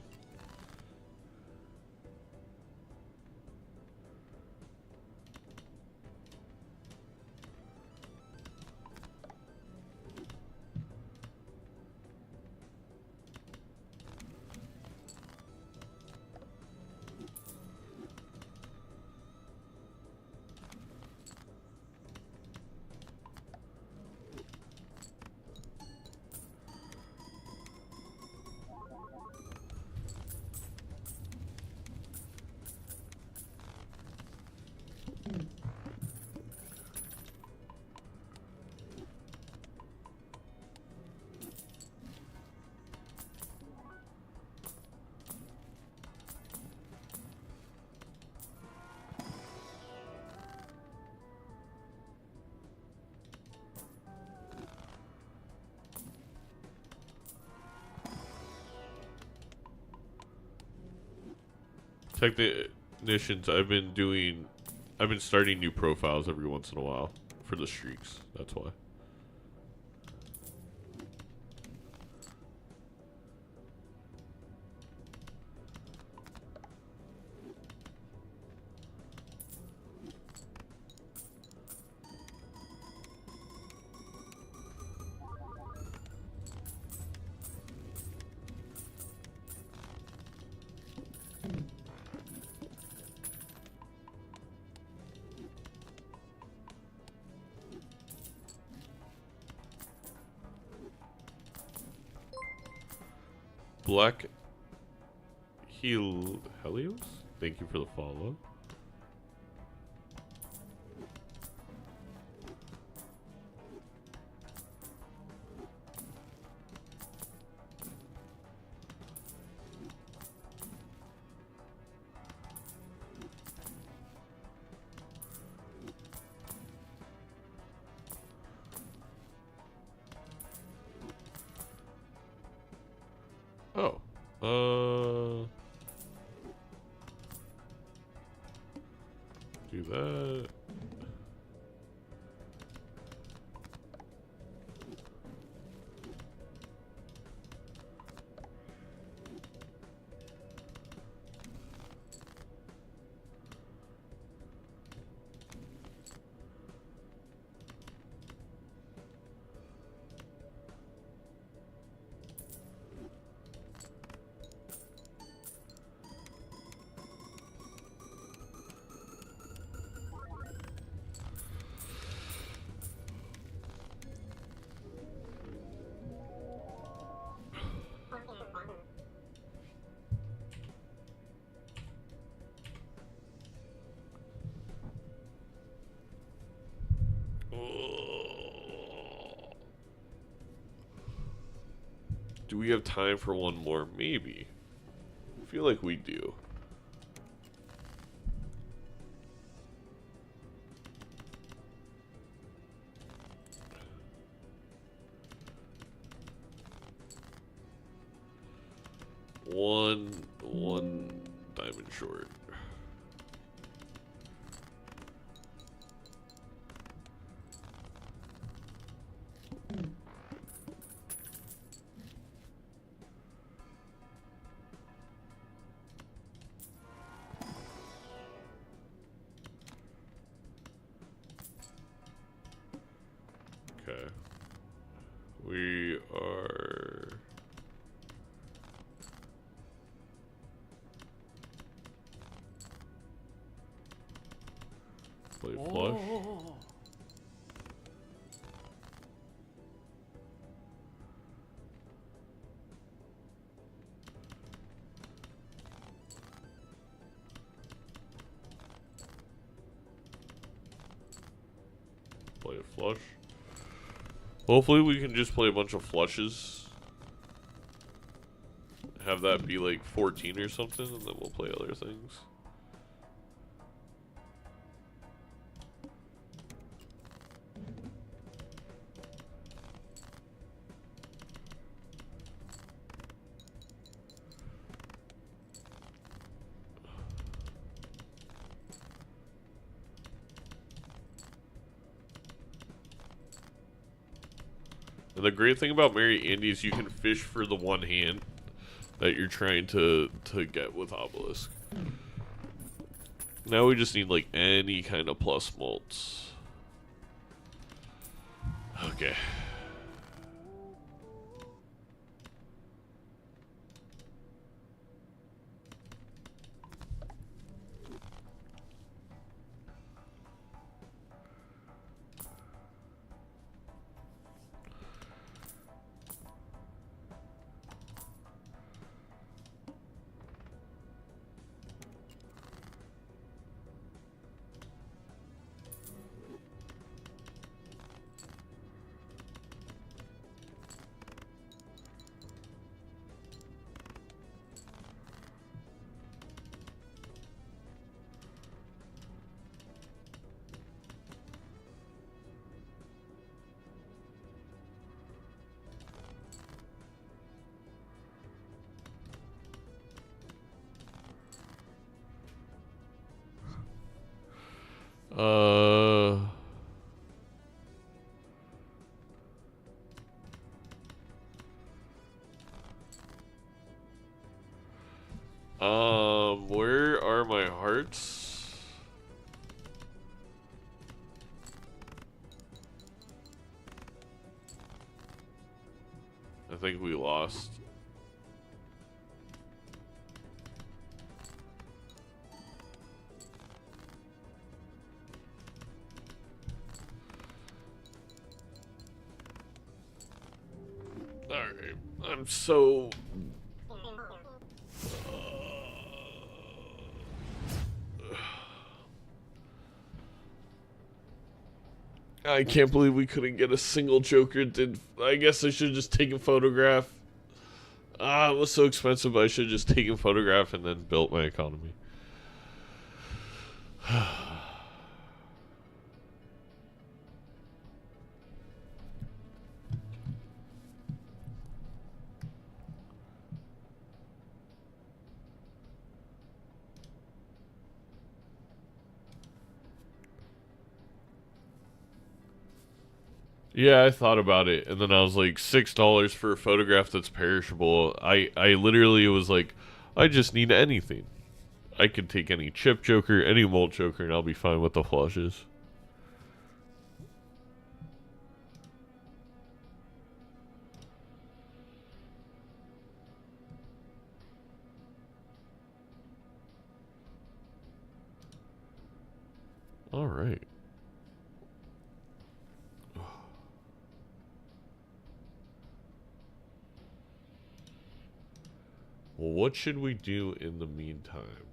Technicians, I've been starting new profiles every once in a while for the streaks. That's why. Black Helios, thank you for the follow. Oh, do that. Do we have time for one more? Maybe. I feel like we do. One diamond short. Okay. We are... Play flush. Play a flush. Hopefully we can just play a bunch of flushes. Have that be like 14 or something, and then we'll play other things. And the great thing about Mary Andy is you can fish for the one hand that you're trying to get with Obelisk. Now we just need like any kind of plus mults. Okay. Where are my hearts? I think we lost. Alright, I'm so... I can't believe we couldn't get a single Joker. I guess I should have just taken a photograph. It was so expensive, but I should have just taken a photograph and then built my economy. Yeah, I thought about it, and then I was like, $6 for a photograph that's perishable. I literally was like, I just need anything. I could take any chip Joker, any mold Joker, and I'll be fine with the flushes. All right. Well, what should we do in the meantime?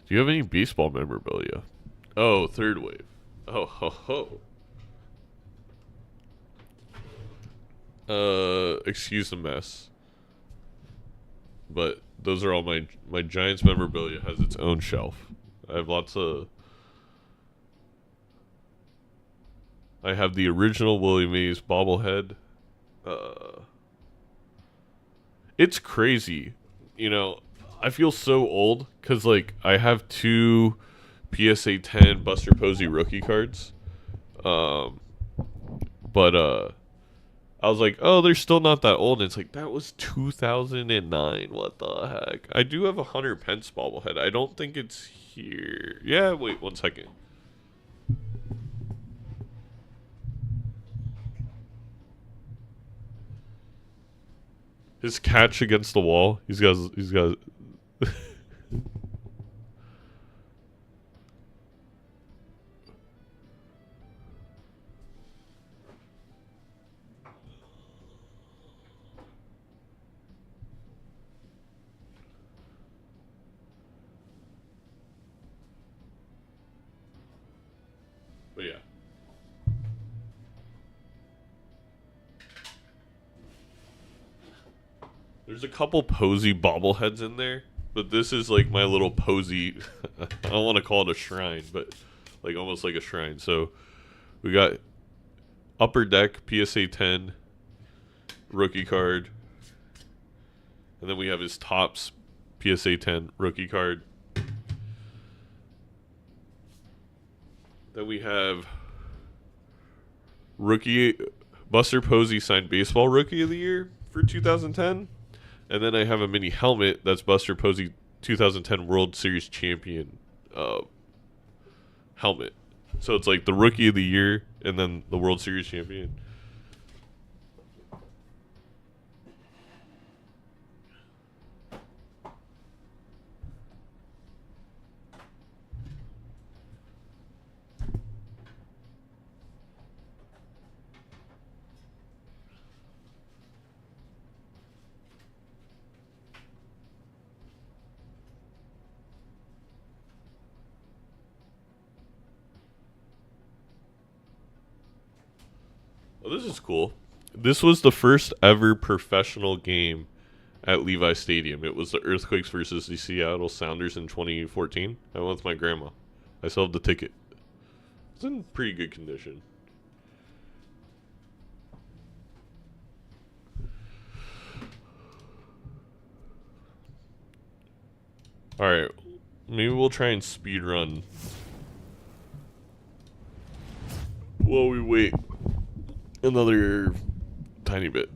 Do you have any baseball memorabilia? Oh, third wave. Oh, ho, ho. Excuse the mess. But those are all my Giants memorabilia has its own shelf. I have lots of... I have the original Willie Mays bobblehead. It's crazy. You know, I feel so old because, like, I have 2 PSA 10 Buster Posey rookie cards. But I was like, oh, they're still not that old. And it's like, that was 2009. What the heck? I do have a Hunter Pence bobblehead. I don't think it's here. Yeah, wait 1 second. His catch against the wall. He's got. But yeah. There's a couple posy bobbleheads in there, but this is like my little posy. I don't want to call it a shrine, but like almost like a shrine. So we got Upper Deck PSA 10 rookie card, and then we have his Tops PSA 10 rookie card. Then we have rookie Buster Posey signed baseball rookie of the year for 2010. And then I have a mini helmet that's Buster Posey 2010 World Series champion helmet. So it's like the rookie of the year and then the World Series champion. Oh, this is cool. This was the first ever professional game at Levi Stadium. It was the Earthquakes versus the Seattle Sounders in 2014. I went with my grandma. I still have the ticket. It's in pretty good condition. Alright, maybe we'll try and speed run while we wait another tiny bit.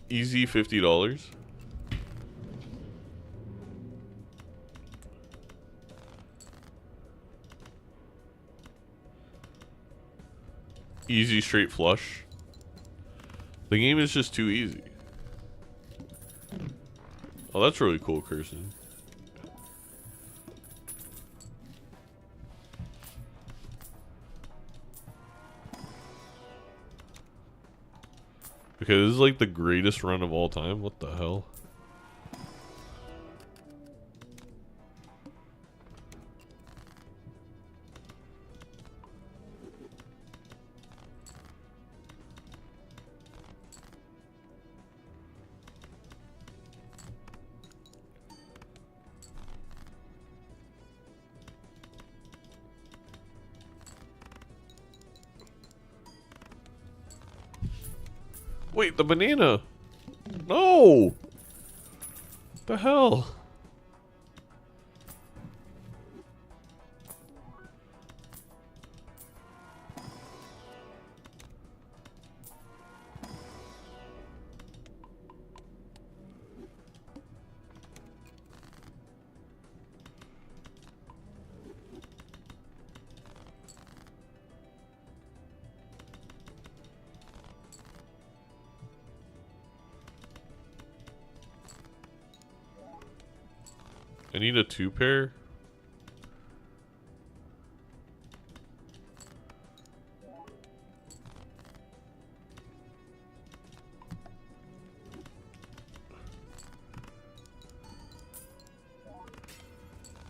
Easy $50. Easy straight flush. The game is just too easy. Oh, that's really cool, Kirsten. Okay, this is like the greatest run of all time. What the hell? Wait, the banana! No! The hell? I need a 2-pair.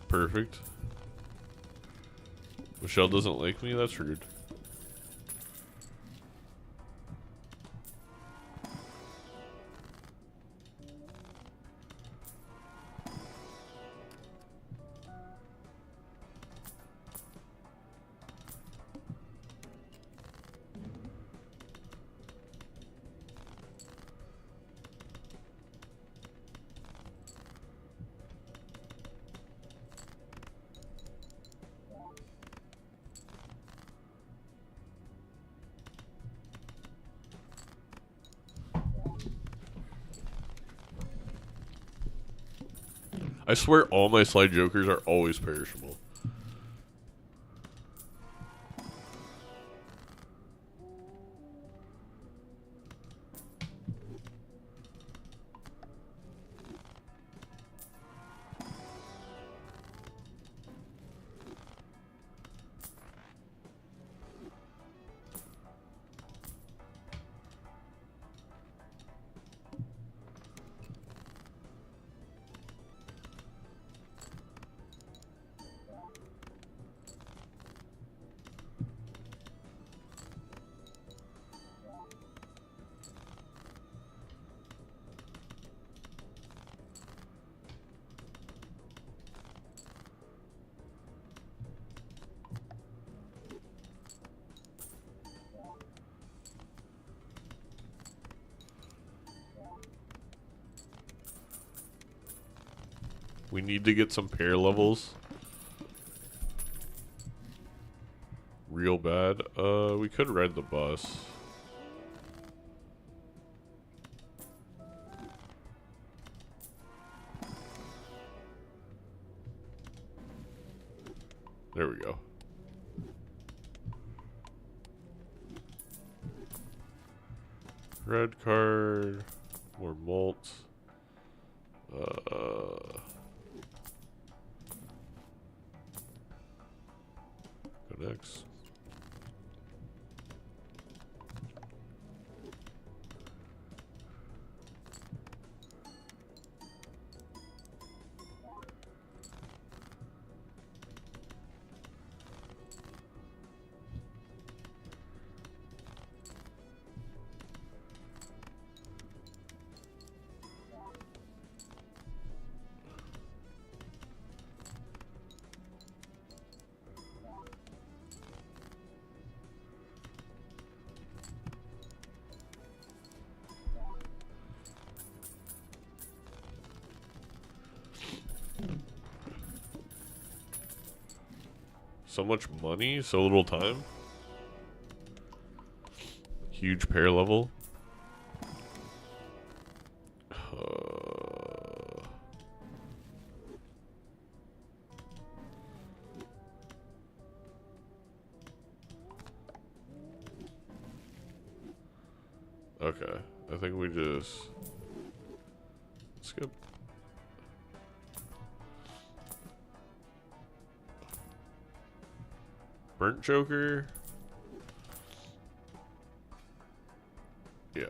Perfect. Michelle doesn't like me? That's rude. I swear all my slide jokers are always perishable. We need to get some pair levels. Real bad. We could ride the bus. There we go. Red card. More malt. Go next. So much money, so little time. Huge pair level. Okay, I think we just skip. Burnt Joker. Yeah.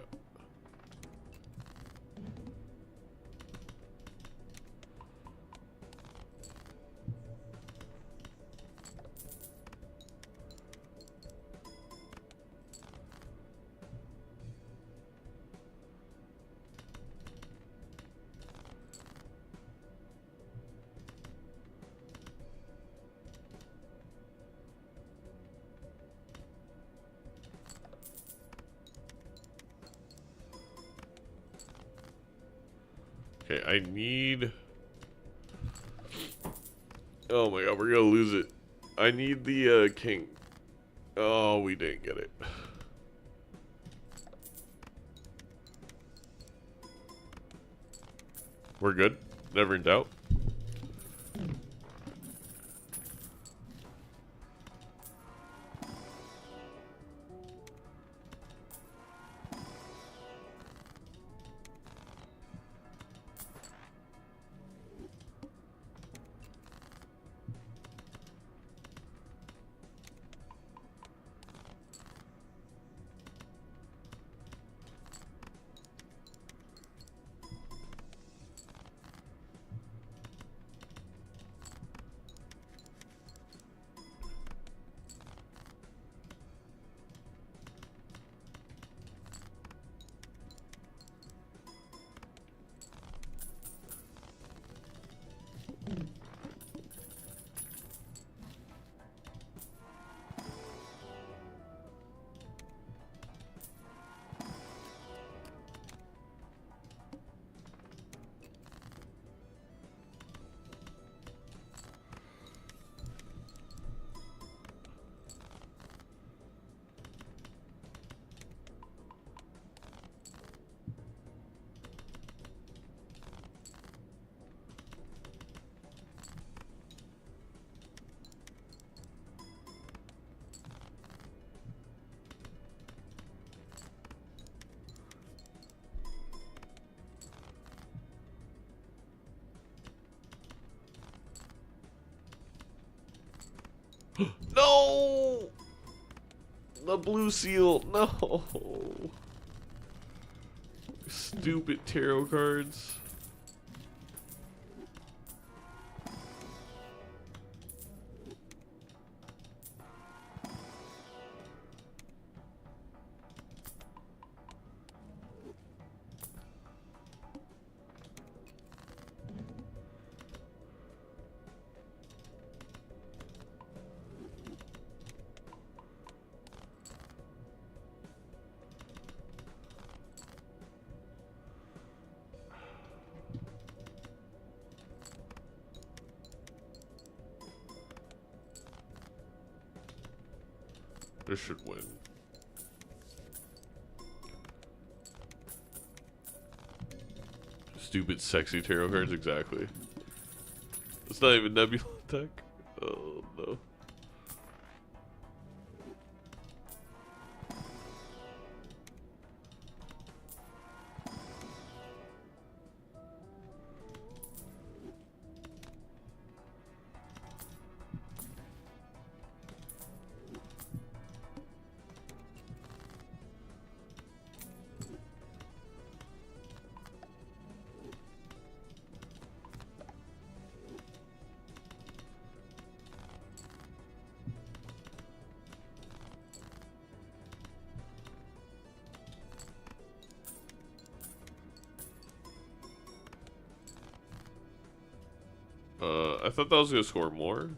Okay, I need... Oh my god, we're gonna lose it. I need the king. Oh, we didn't get it. We're good? Never in doubt? No! The blue seal, no! Stupid tarot cards. This should win. Stupid sexy tarot cards, exactly. It's not even Nebula deck. Oh no. I thought that was gonna score more.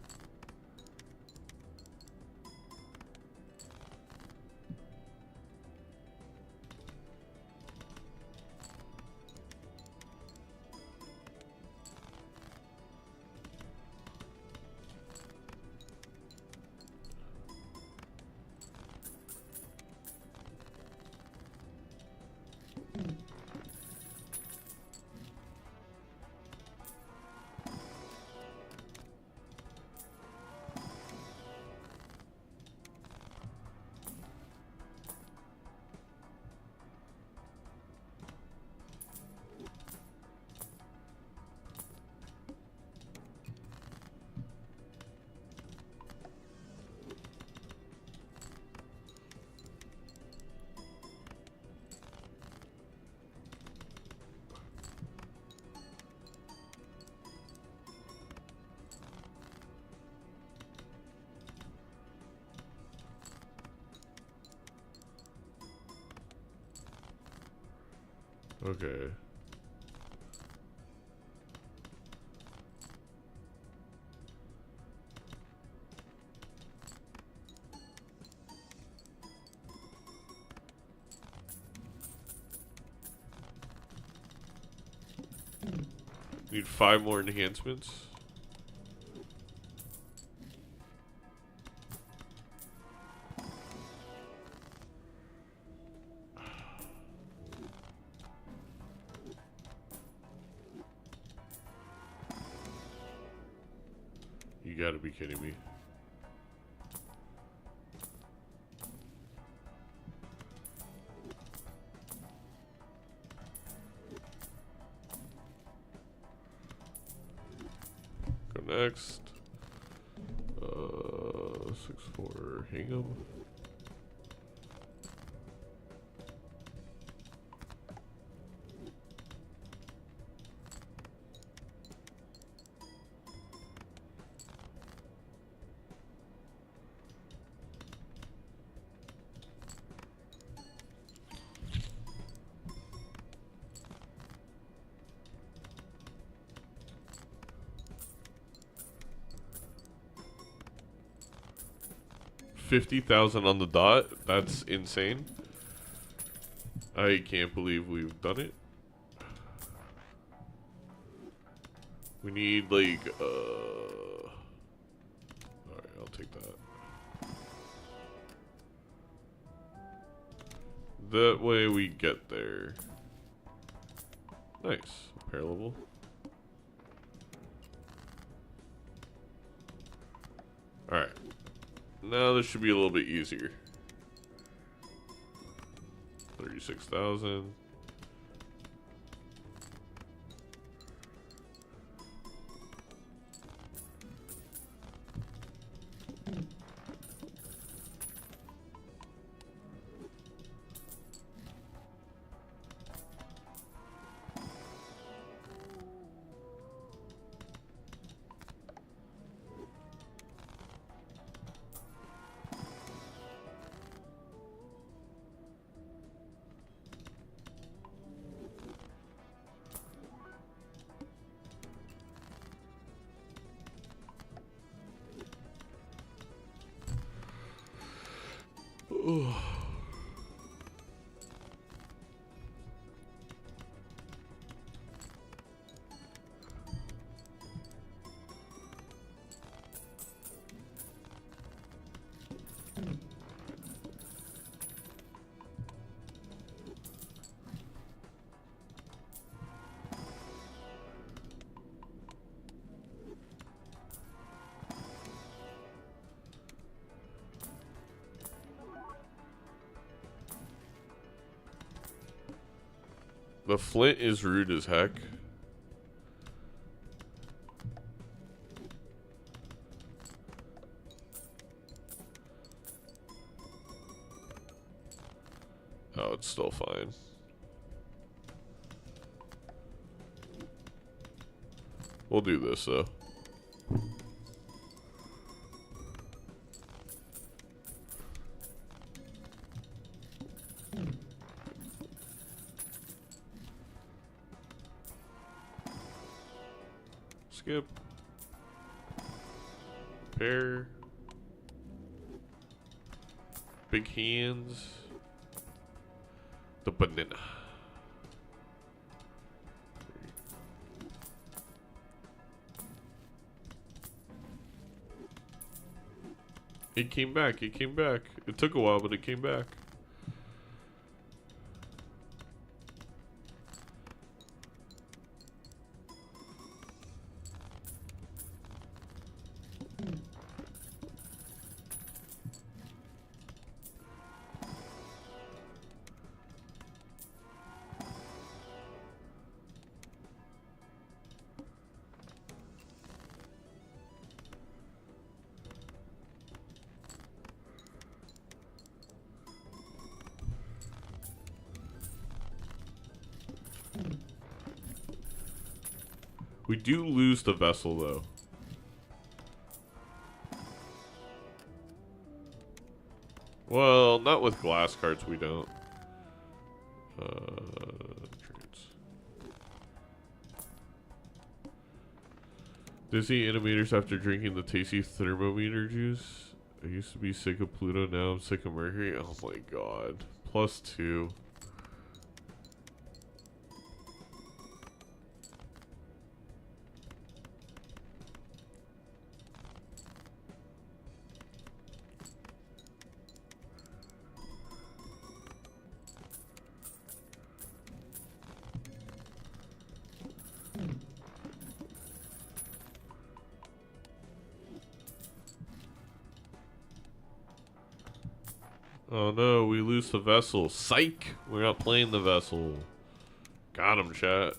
Okay. Need 5 more enhancements. You gotta be kidding me. Go next. 6-4 Hingham. $50,000 on the dot. That's insane. I can't believe we've done it. We need like alright, I'll take that. That way we get there. Nice. Parallel. Alright. Now this should be a little bit easier. 36,000. The flint is rude as heck. Oh, it's still fine. We'll do this though. Skip. Pair. Big hands. The banana. It came back. It came back. It took a while, but it came back. We do lose the vessel, though. Well, not with glass cards, we don't. Dizzy animators after drinking the tasty thermometer juice. I used to be sick of Pluto, now I'm sick of Mercury. Oh my god. +2. Oh no, we lose the vessel. Psych! We're not playing the vessel. Got him, chat.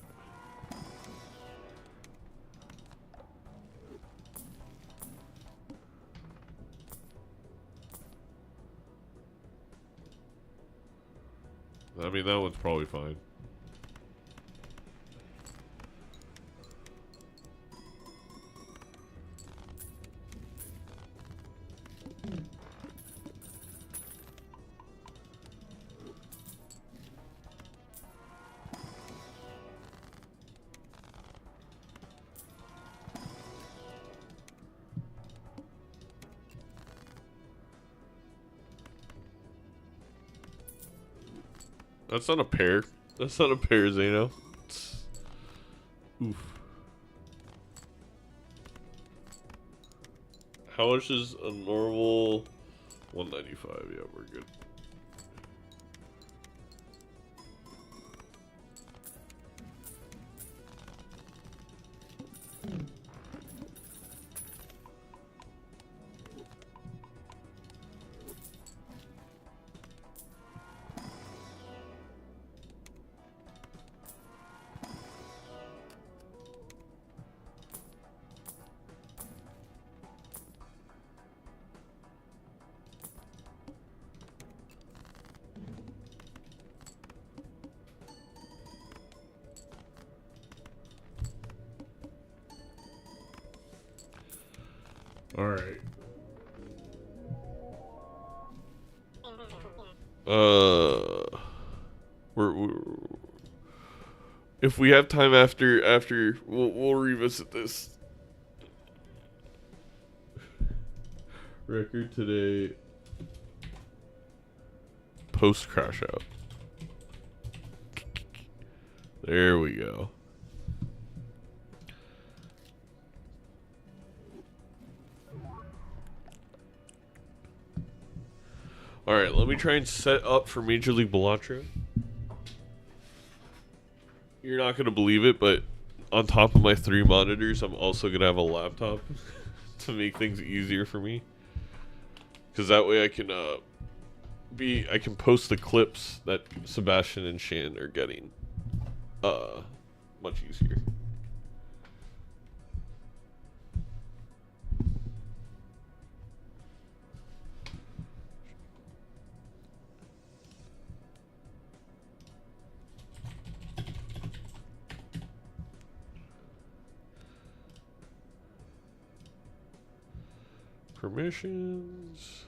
I mean, that one's probably fine. That's not a pair. That's not a pair, Zeno. Oof. How much is a normal 195? Yeah, we're good. All right. We're if we have time after we'll revisit this. Record today. Post crash out. There we go. Alright, let me try and set up for Major League Balatro. You're not going to believe it, but on top of my 3 monitors, I'm also going to have a laptop to make things easier for me. Because that way I can I can post the clips that Sebastian and Shan are getting. much easier. Permissions.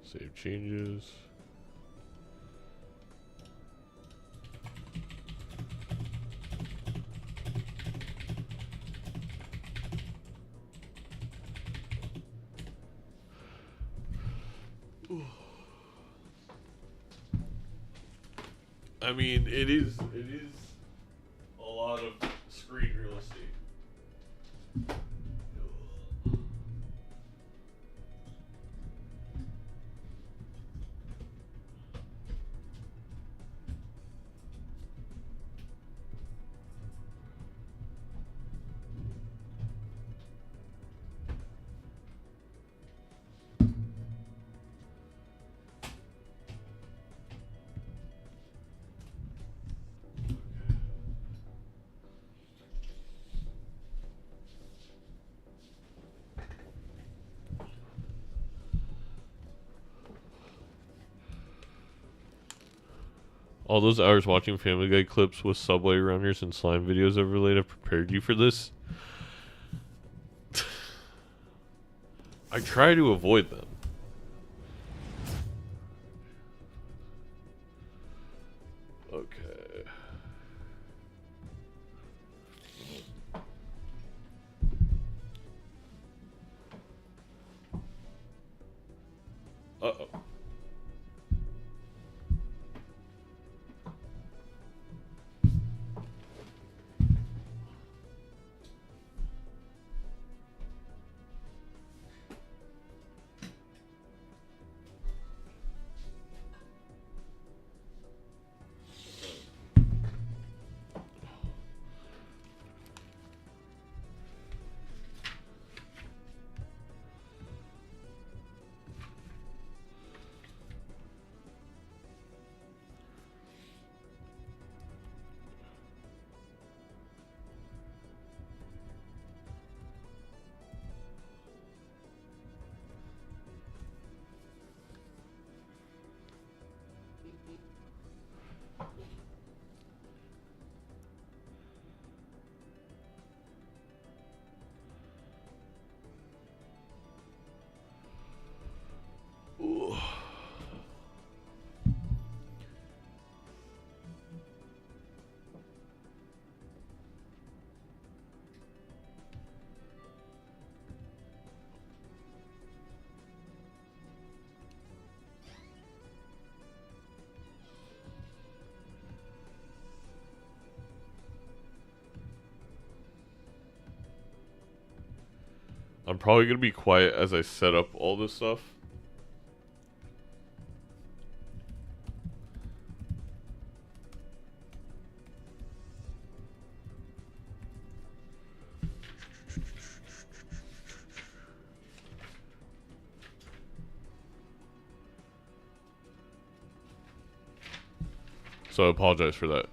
Save changes. I mean, it is a lot of screen real estate. All those hours watching Family Guy clips with subway runners and slime videos overlaid have prepared you for this? I try to avoid them. Okay. Uh-oh. Ooh. I'm probably going to be quiet as I set up all this stuff. So I apologize for that.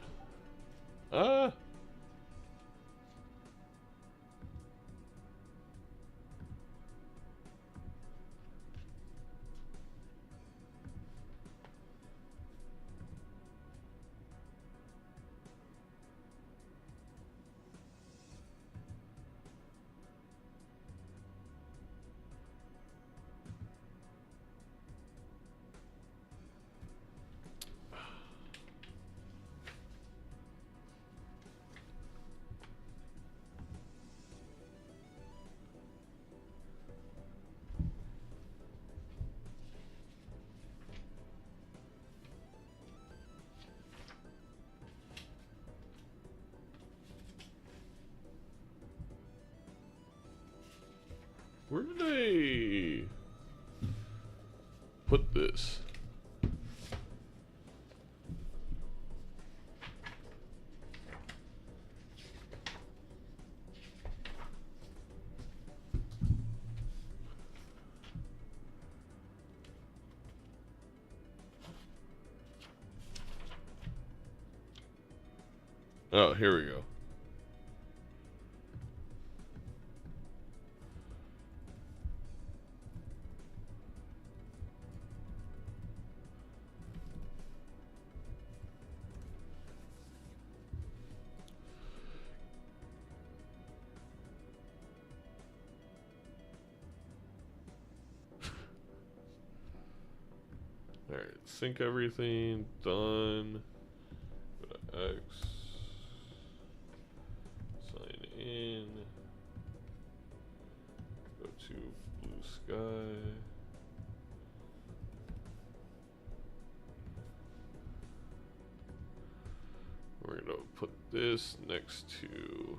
Where did I put this? Oh, here we go. Alright, sync everything, done. Go to X. Sign in. Go to Blue Sky. We're gonna put this next to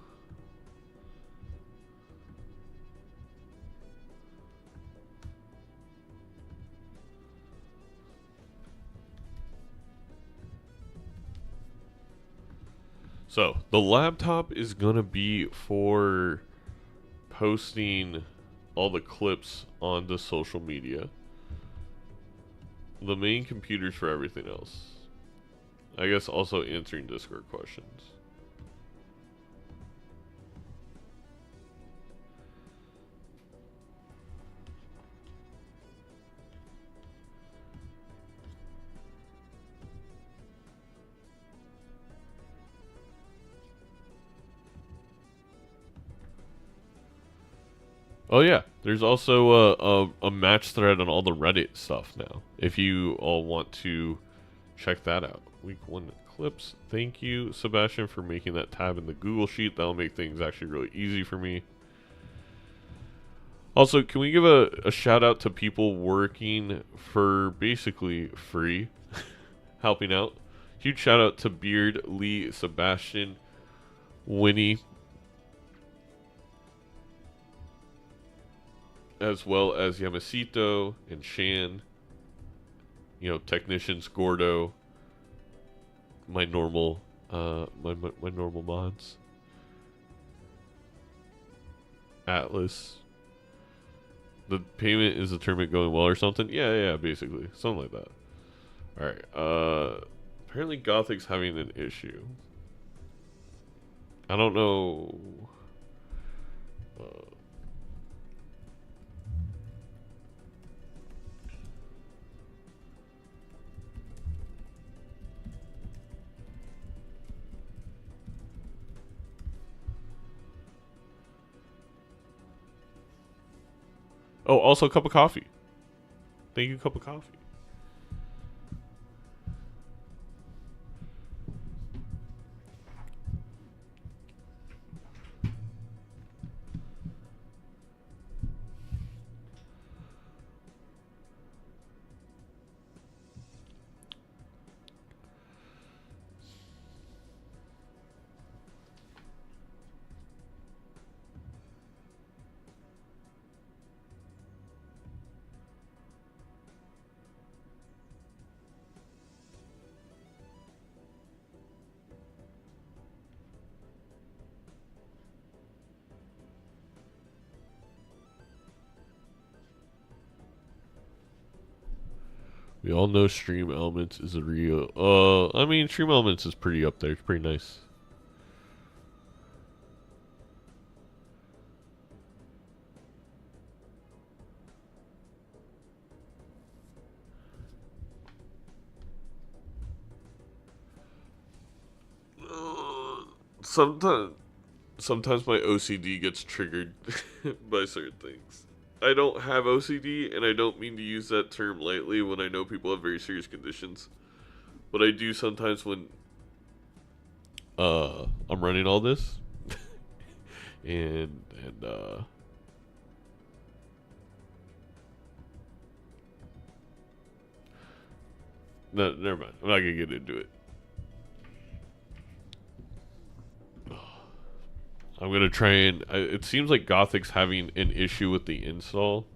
So, the laptop is gonna be for posting all the clips onto social media. The main computer's for everything else. I guess also answering Discord questions. Oh yeah, there's also a match thread on all the Reddit stuff now. If you all want to check that out. Week 1 clips. Thank you, Sebastian, for making that tab in the Google Sheet. That'll make things actually really easy for me. Also, can we give a shout out to people working for basically free, helping out? Huge shout out to Beard, Lee, Sebastian, Winnie, as well as Yamasito and Shan. You know, technicians, Gordo, my normal, my normal mods, Atlas. The payment is the tournament going well or something? Yeah, basically. Something like that. Alright, apparently Gothic's having an issue. I don't know. Oh, also a cup of coffee. Thank you, cup of coffee. We all know Stream Elements is a real. I mean, Stream Elements is pretty up there. It's pretty nice. Sometimes my OCD gets triggered by certain things. I don't have OCD, and I don't mean to use that term lightly when I know people have very serious conditions. But I do sometimes when I'm running all this, and no, never mind. I'm not gonna get into it. I'm gonna try and. It seems like Gothic's having an issue with the install.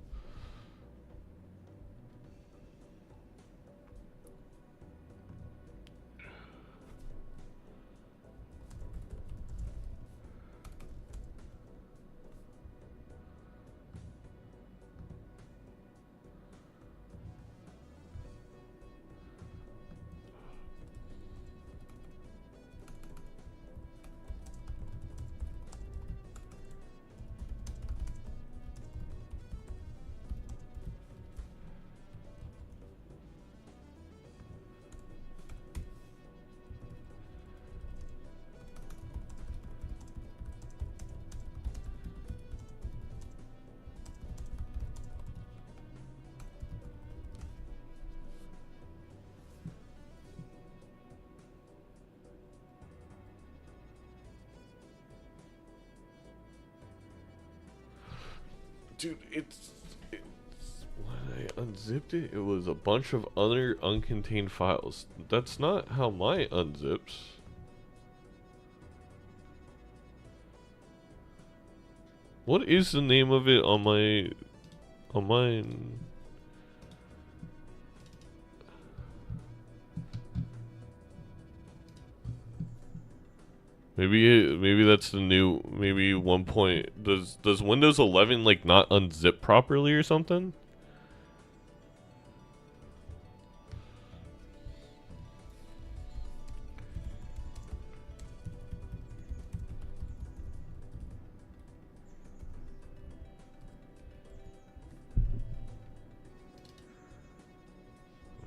Dude, it's when I unzipped it, it was a bunch of other uncontained files. That's not how my unzips. What is the name of it on mine? Maybe that's the new, maybe 1 point. Does Windows 11 like not unzip properly or something?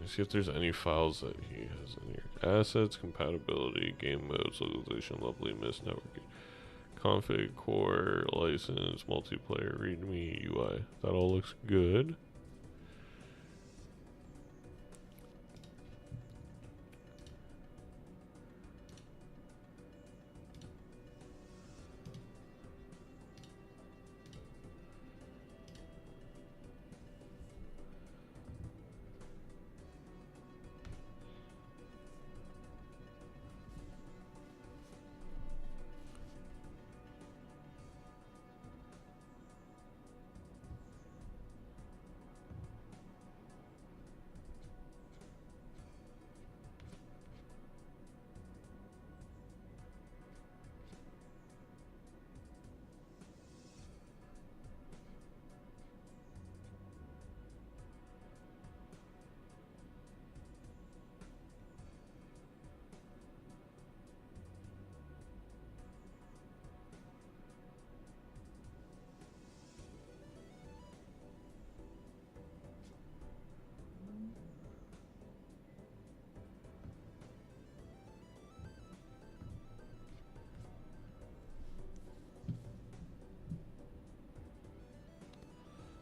See if there's any files that he has in here. Assets, compatibility, game modes, localization, loveliness, networking, config, core, license, multiplayer, readme, UI. That all looks good.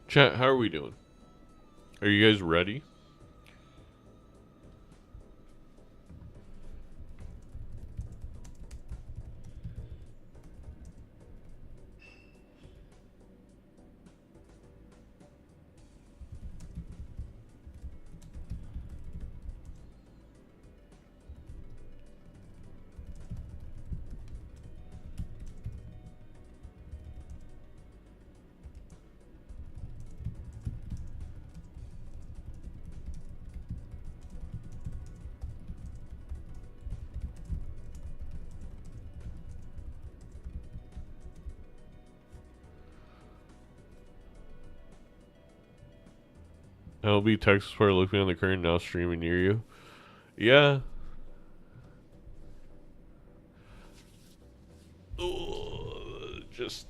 Chat, how are we doing? Are you guys ready? LB Texas Part looking on the current now streaming near you. Yeah. Just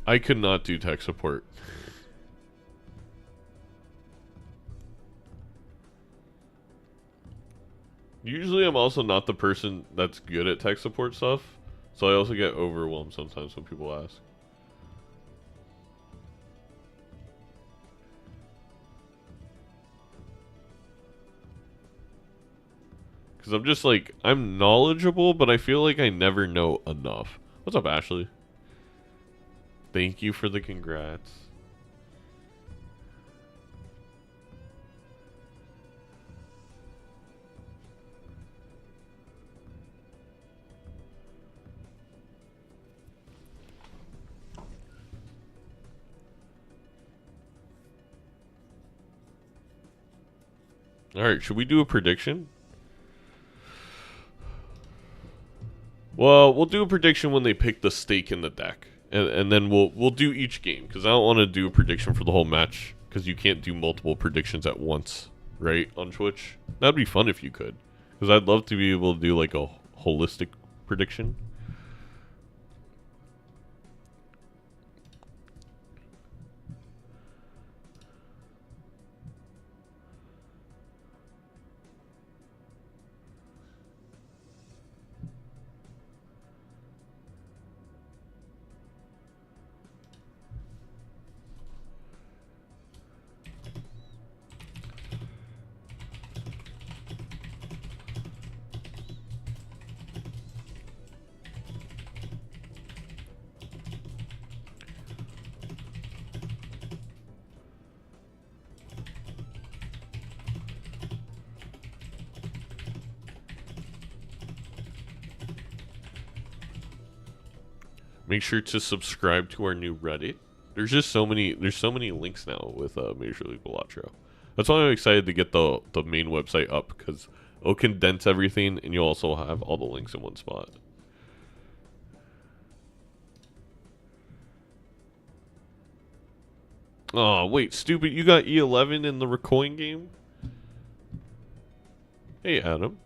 I could not do tech support. Usually I'm also not the person that's good at tech support stuff, so I also get overwhelmed sometimes when people ask. Because I'm just like, I'm knowledgeable, but I feel like I never know enough. What's up, Ashley? Thank you for the congrats. Alright, should we do a prediction? Well, we'll do a prediction when they pick the stake in the deck. And then we'll do each game. Because I don't want to do a prediction for the whole match. Because you can't do multiple predictions at once. Right? On Twitch. That'd be fun if you could. Because I'd love to be able to do like a holistic prediction. Make sure to subscribe to our new Reddit. There's so many links now with Major League Balatro. That's why I'm excited to get the main website up, because it'll condense everything and you'll also have all the links in one spot. Oh, wait, stupid, you got E11 in the Recoin game? Hey, Adam.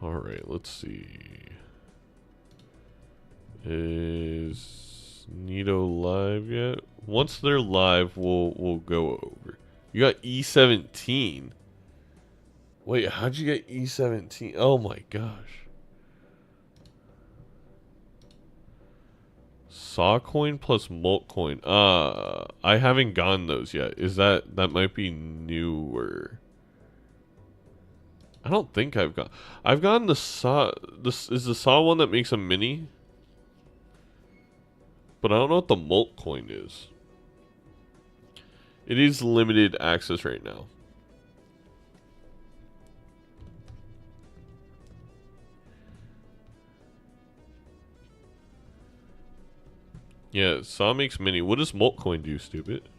Alright, let's see. Is Neato live yet? Once they're live, we'll go over. You got E17. Wait, how'd you get E17? Oh my gosh. Saw coin plus molt coin. I haven't gotten those yet. Is that might be newer? I don't think I've gotten the saw. This is the saw one that makes a mini. But I don't know what the molt coin is. It is limited access right now. Yeah, saw makes mini. What does molt coin do, stupid?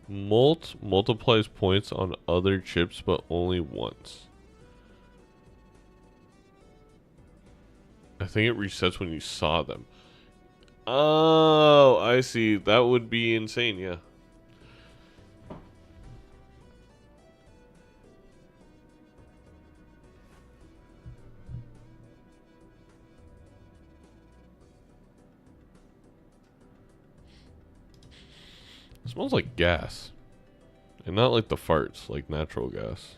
Molt multiplies points on other chips, but only once. I think it resets when you saw them. Oh, I see. That would be insane, yeah. It smells like gas. And not like the farts, like natural gas.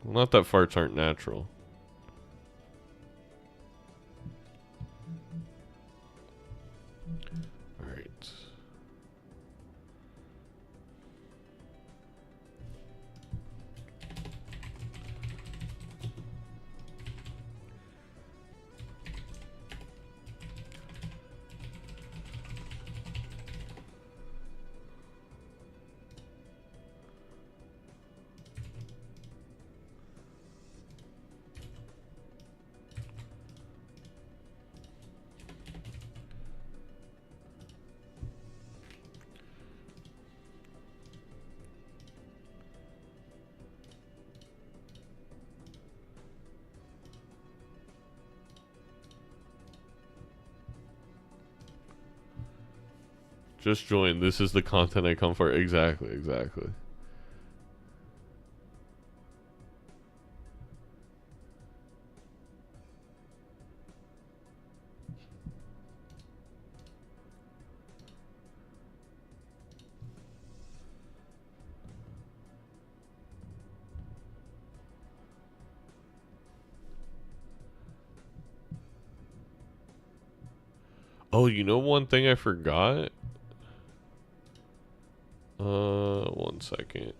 Well, not that farts aren't natural. Alright. Just join. This is the content I come for. Exactly, exactly. Oh, you know one thing I forgot? One second.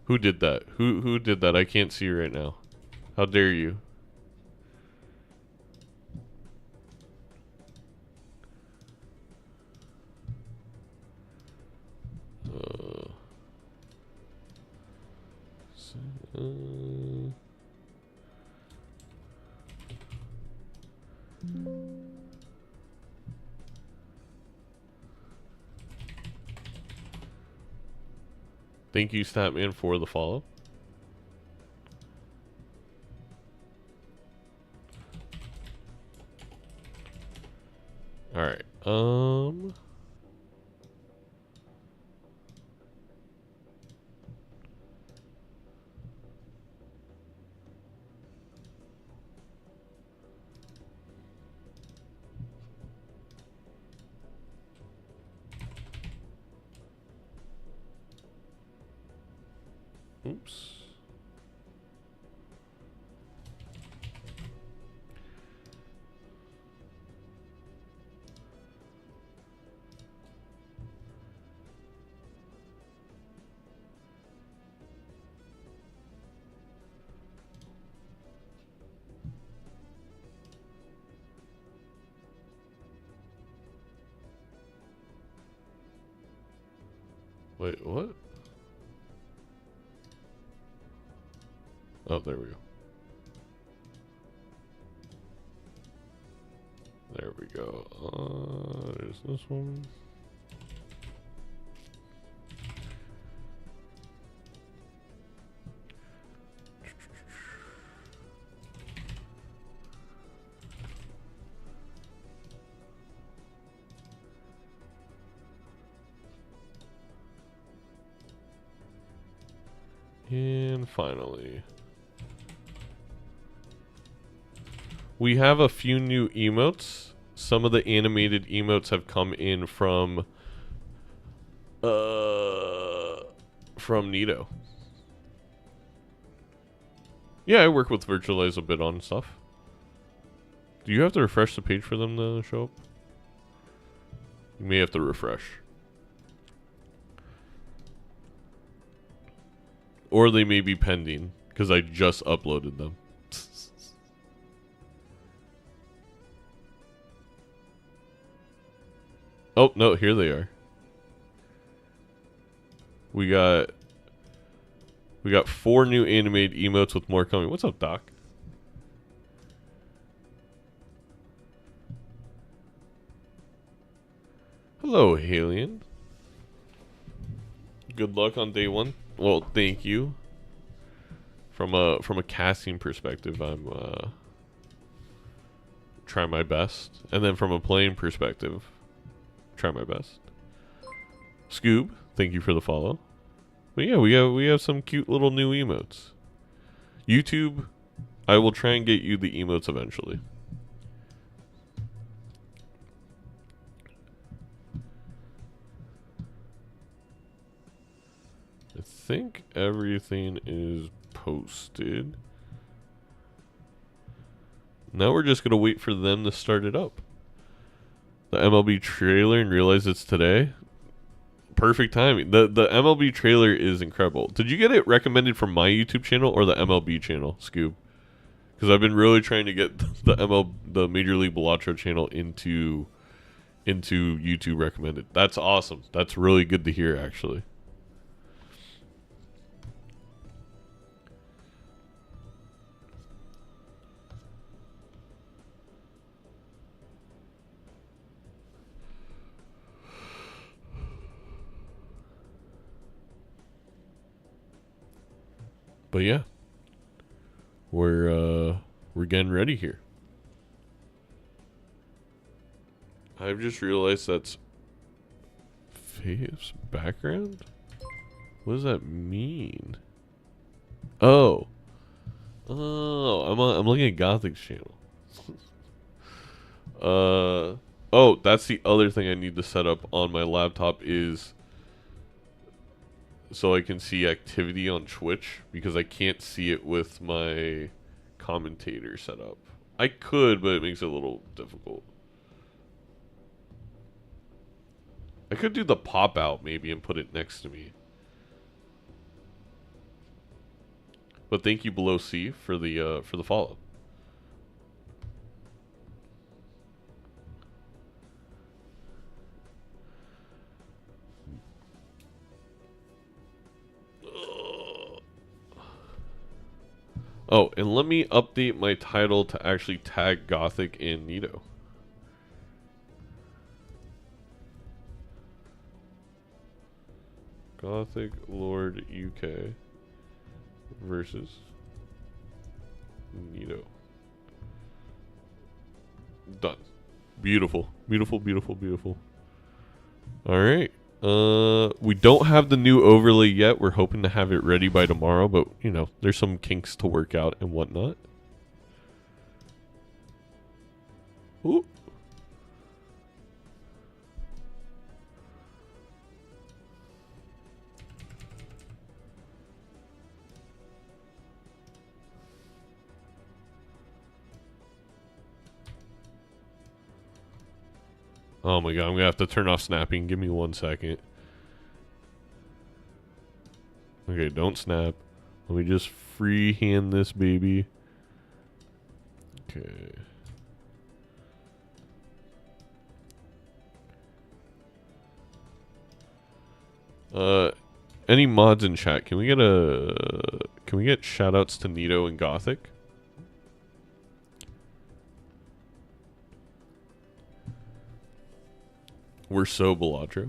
Who did that? Who did that? I can't see right now. How dare you? Thank you, Statman, for the follow. All right. Oops. Wait, what? Oh, there we go. There we go. There's this one. And finally, we have a few new emotes. Some of the animated emotes have come in from Neato. Yeah, I work with Virtualize a bit on stuff. Do you have to refresh the page for them to show up? You may have to refresh. Or they may be pending, because I just uploaded them. Oh, no, here they are. We got 4 new animated emotes with more coming. What's up, Doc? Hello, Halion. Good luck on day 1. Well, thank you. From a casting perspective, I'm trying my best, and then from a playing perspective, try my best. Scoob, thank you for the follow. But yeah, we have some cute little new emotes. YouTube, I will try and get you the emotes eventually. I think everything is posted. Now we're just gonna wait for them to start it up. The MLB trailer and realize it's today. Perfect timing. The MLB trailer is incredible. Did you get it recommended from my YouTube channel or the MLB channel, Scoob? Because I've been really trying to get the Major League Balatro channel into YouTube recommended. That's awesome. That's really good to hear, actually. But yeah, we're getting ready here. I've just realized that's Fave's background. What does that mean? Oh, I'm looking at Gothic's channel. Oh, that's the other thing I need to set up on my laptop is so I can see activity on Twitch, because I can't see it with my commentator set up. I could, but it makes it a little difficult. I could do the pop out maybe and put it next to me. But thank you below C for the follow. Oh, and let me update my title to actually tag Gothic and Neato. Gothic Lord UK versus Neato. Done. Beautiful. Beautiful, beautiful, beautiful. Alright. We don't have the new overlay yet. We're hoping to have it ready by tomorrow, but you know, there's some kinks to work out and whatnot. Ooh. Oh my god, I'm gonna have to turn off snapping. Give me 1 second. Okay, don't snap. Let me just freehand this baby. Okay. Any mods in chat? Can we get shoutouts to Neato and Gothic? We're so Balatro.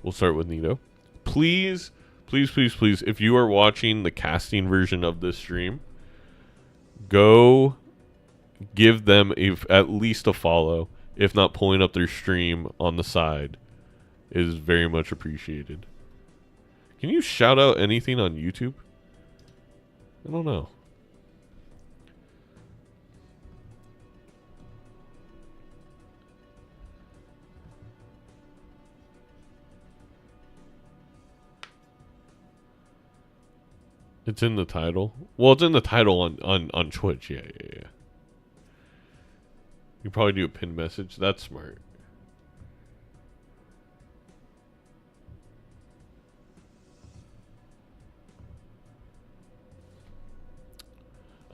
We'll start with Neato. Please, please, please, please, if you are watching the casting version of this stream, go give them at least a follow. If not, pulling up their stream on the side is very much appreciated. Can you shout out anything on YouTube? I don't know. It's in the title. Well, it's in the title on Twitch. Yeah. You probably do a pinned message. That's smart.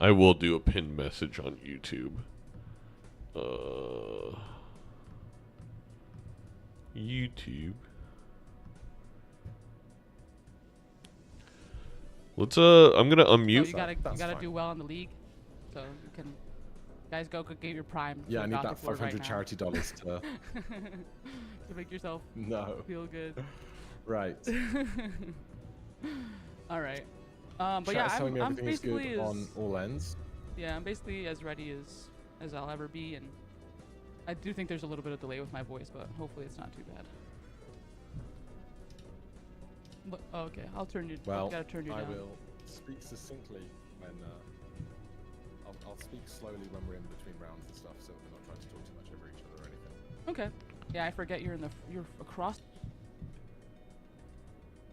I will do a pinned message on YouTube. YouTube. Let's I'm gonna unmute. So you gotta do well in the league, so you can guys go get your prime. Yeah, I need that Gothic $500 charity dollars to to make yourself feel good. Right. All right. But yeah, telling me I'm everything is basically good on all ends. Yeah, I'm basically as ready as I'll ever be, and I do think there's a little bit of delay with my voice, but hopefully it's not too bad. But okay, I'll turn you. Well, gotta turn you I down. will speak succinctly when I'll speak slowly when we're in between rounds and stuff, so we're not trying to talk too much over each other or anything. Okay. Yeah, I forget you're across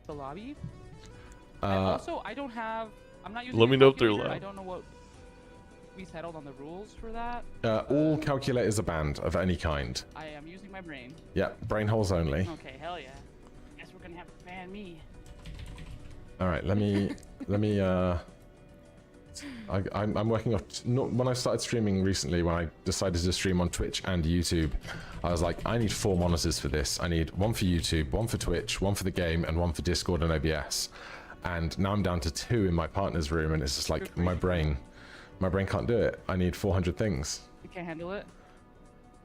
the lobby. Also, I don't have. I'm not using. Let me know if they're calculator. loud. I don't know what we settled on the rules for that. All calculators are banned of any kind. I am using my brain. Yeah, brain holes only. Okay, hell yeah. Guess we're gonna have to ban me. All right, let me. I'm working off. When I started streaming recently, when I decided to stream on Twitch and YouTube, I was like, I need 4 monitors for this. I need one for YouTube, one for Twitch, one for the game, and one for Discord and OBS. And now I'm down to 2 in my partner's room, and it's just like my brain can't do it. I need 400 things. You can't handle it.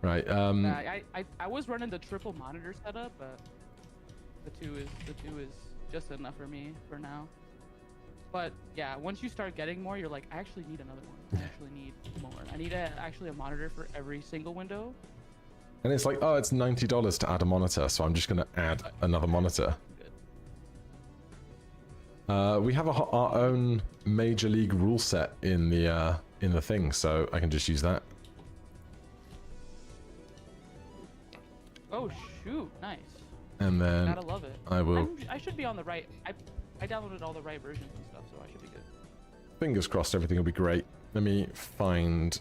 Right. I was running the triple monitor setup, but the two is just enough for me for now. But yeah, once you start getting more, you're like, I actually need another one. I actually need more. I need actually a monitor for every single window. And it's like, oh, it's $90 to add a monitor, so I'm just gonna add another monitor. We have our own Major League rule set in the thing, so I can just use that. Oh shoot, nice. And then Gotta love it. I should be on the right. I downloaded all the right versions and stuff, so I should be good. Fingers crossed, everything will be great. Let me find.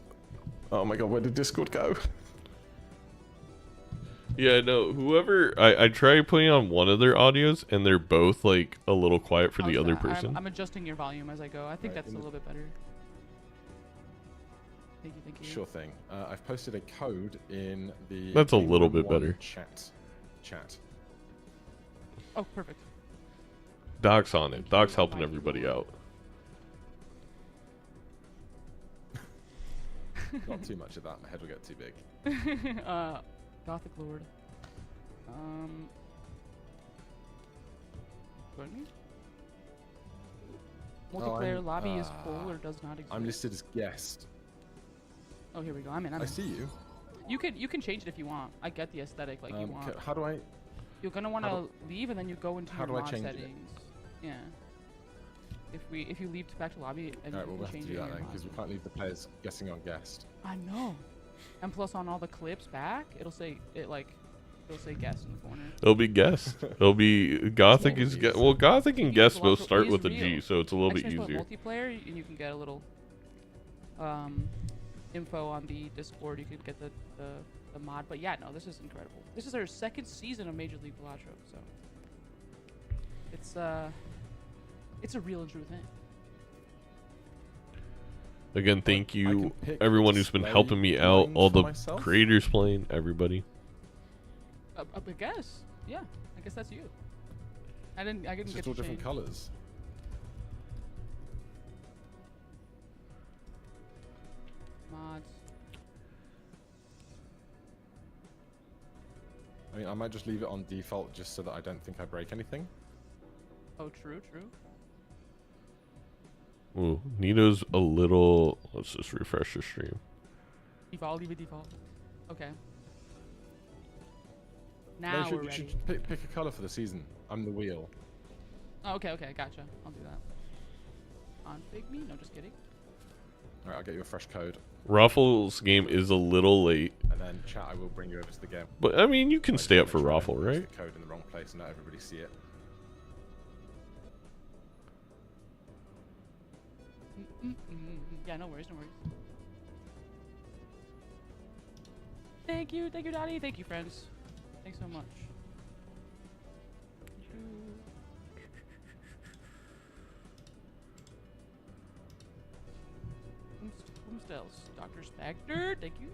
Oh my god, where did Discord go? Yeah, no. Whoever I tried putting on one of their audios, and they're both like a little quiet for the How's other that? person. I'm adjusting your volume as I go. I think Right, that's a little bit better. Thank you, thank you. Sure thing. I've posted a code in the. That's a Game little Room bit 1 better. Chat. Oh, perfect. Doc's on it. Doc's helping everybody out. Not too much of that. My head will get too big. Gothic Lord. Join me? Multiplayer lobby is full or does not exist. I'm listed as guest. Oh, here we go. I'm in. I see you. You can change it if you want. I get the aesthetic like you want. How do I? You're gonna want to leave and then you go into how your do I mod change it? settings. Yeah. If you leave back to lobby and Alright, you we'll can have to change do it in that your then, because we mod. can't leave the players guessing on guest. I know. And plus on all the clips back, it'll say guest in the corner. It'll be guest. It'll be Gothic is well. Gothic and guest both start with a G, so it's a little bit Actually, easier. Multiplayer, and you can get a little info on the Discord. You can get the mod. But yeah, no, this is incredible. This is our second season of Major League Balatro, so it's a real and true thing. Again, thank I you can pick everyone who's been display helping me out, line all for the myself. creators playing, everybody. I guess, yeah. I guess that's you. I didn't It's get just to all different change. colours. Mods. I mean, I might just leave it on default just so that I don't think I break anything. Oh, true. Ooh, Neato's a little. Let's just refresh the stream. Default, leave it default. Okay. No, Now you we're should, ready. pick a colour for the season. I'm the wheel. Oh, okay, gotcha. I'll do that. Config me? No, just kidding. Alright, I'll get you a fresh code. Raffle's game is a little late, And then, chat, I will bring you over to the game. but I mean, you can I just stay wanna up for make sure I Raffle, don't post right? the code in the wrong place and not everybody see it. Yeah, no worries. Thank you, Dottie. Thank you, friends. Thanks so much. Homesteads, Dr. Spectre. Thank you.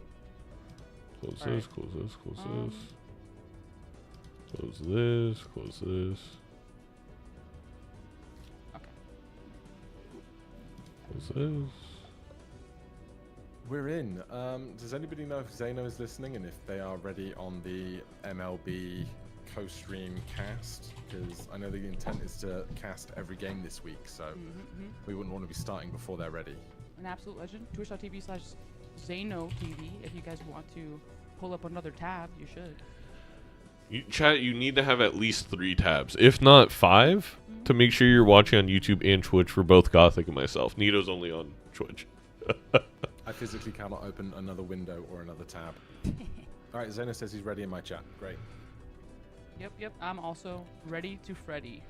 Close Alright. this, close this, close this. Close this, close this. Okay. Close this. We're in. Does anybody know if Zeno is listening and if they are ready on the MLB co-stream cast? Because I know the intent is to cast every game this week, so we wouldn't want to be starting before they're ready. An absolute legend. Twitch.tv/ZenoTV. If you guys want to pull up another tab, you should. Chat, you need to have at least 3 tabs, if not 5, to make sure you're watching on YouTube and Twitch for both Gothic and myself. Neato's only on Twitch. I physically cannot open another window or another tab. Alright, Zeno says he's ready in my chat. Great. Yep. I'm also ready to Freddy.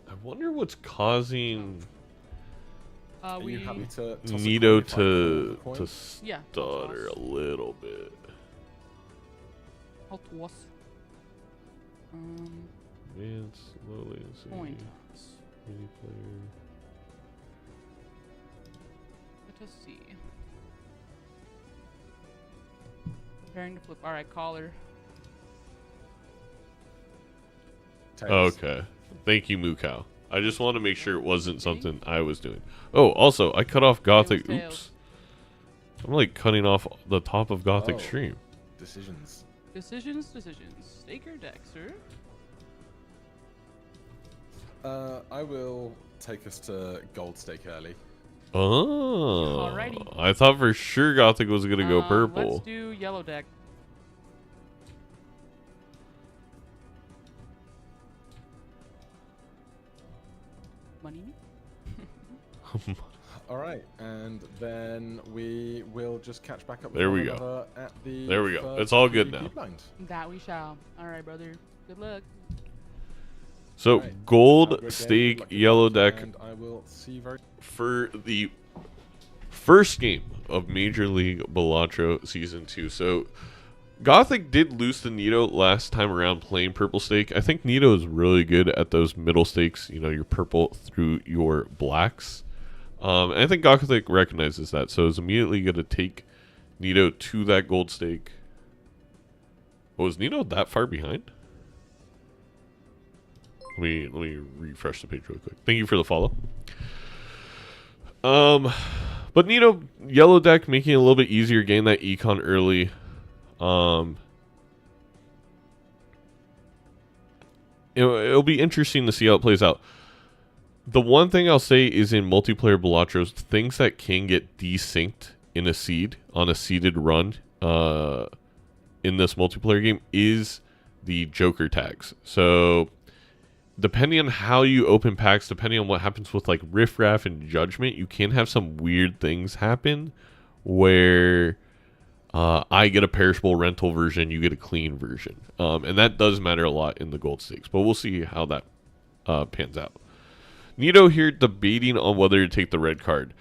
I wonder what's causing Are We you happy to toss a Neato coin if I call the coin? to Yeah, stutter a little bit. I'll toss. Advanced, low latency, Coin mini toss. player. Let us see. Preparing to flip. All right, caller. Tails. Okay. Thank you, Mukau. I just want to make sure it wasn't something I was doing. Oh, also, I cut off Gothic. Tails. Oops. I'm like cutting off the top of Gothic Oh. stream. Decisions. Decisions. Staker Dexter. I will take us to gold stake early. Oh. Alrighty. I thought for sure Gothic was going to go purple. Let's do yellow deck. Money. All right, and then we will just catch back up. There with we one go. another At the There we go. first It's all good PvP now. blind. That we shall. All right, brother. Good luck. So, Alright, have a gold, great game, stake, lucky yellow luck, deck and I will see you very. for the First game of Major League Balatro Season 2. So, Gothic did lose to Neato last time around playing Purple Stake. I think Neato is really good at those middle stakes, you know, your purple through your blacks. And I think Gothic recognizes that, so is immediately going to take Neato to that gold stake. Oh, is Neato that far behind? Let me refresh the page real quick. Thank you for the follow. But Neato, yellow deck, making it a little bit easier, getting that econ early. It'll be interesting to see how it plays out. The one thing I'll say is in multiplayer Balatros, things that can get desynced in a seed, on a seeded run, in this multiplayer game is the Joker tags. So, depending on how you open packs, depending on what happens with like Riffraff and Judgment, you can have some weird things happen where I get a perishable rental version, you get a clean version. And that does matter a lot in the gold stakes, but we'll see how that pans out. Neato here debating on whether to take the red card.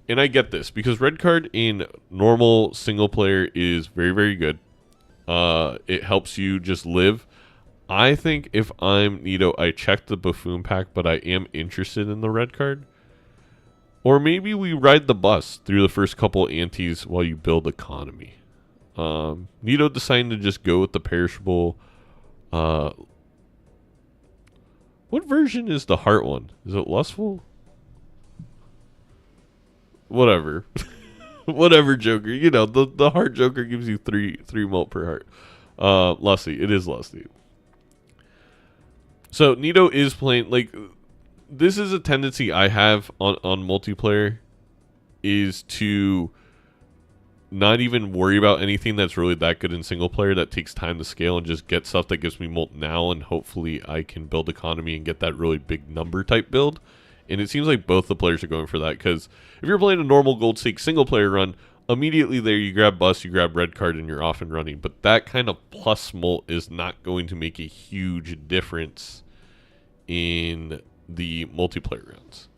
And I get this, because red card in normal single player is very, very good. It helps you just live. I think if I'm Neato, I check the Buffoon pack, but I am interested in the red card. Or maybe we ride the bus through the first couple antes while you build economy. Neato deciding to just go with the perishable. What version is the heart one? Is it lustful? Whatever. Whatever, Joker. You know, the heart Joker gives you three mult per heart. Lusty. It is lusty. So, Neato is playing, like, this is a tendency I have on multiplayer, is to not even worry about anything that's really that good in single player that takes time to scale, and just get stuff that gives me mult now, and hopefully I can build economy and get that really big number type build. And it seems like both the players are going for that, because if you're playing a normal gold stake single player run, immediately there you grab bus, you grab red card, and you're off and running. But that kind of plus mult is not going to make a huge difference in the multiplayer rounds.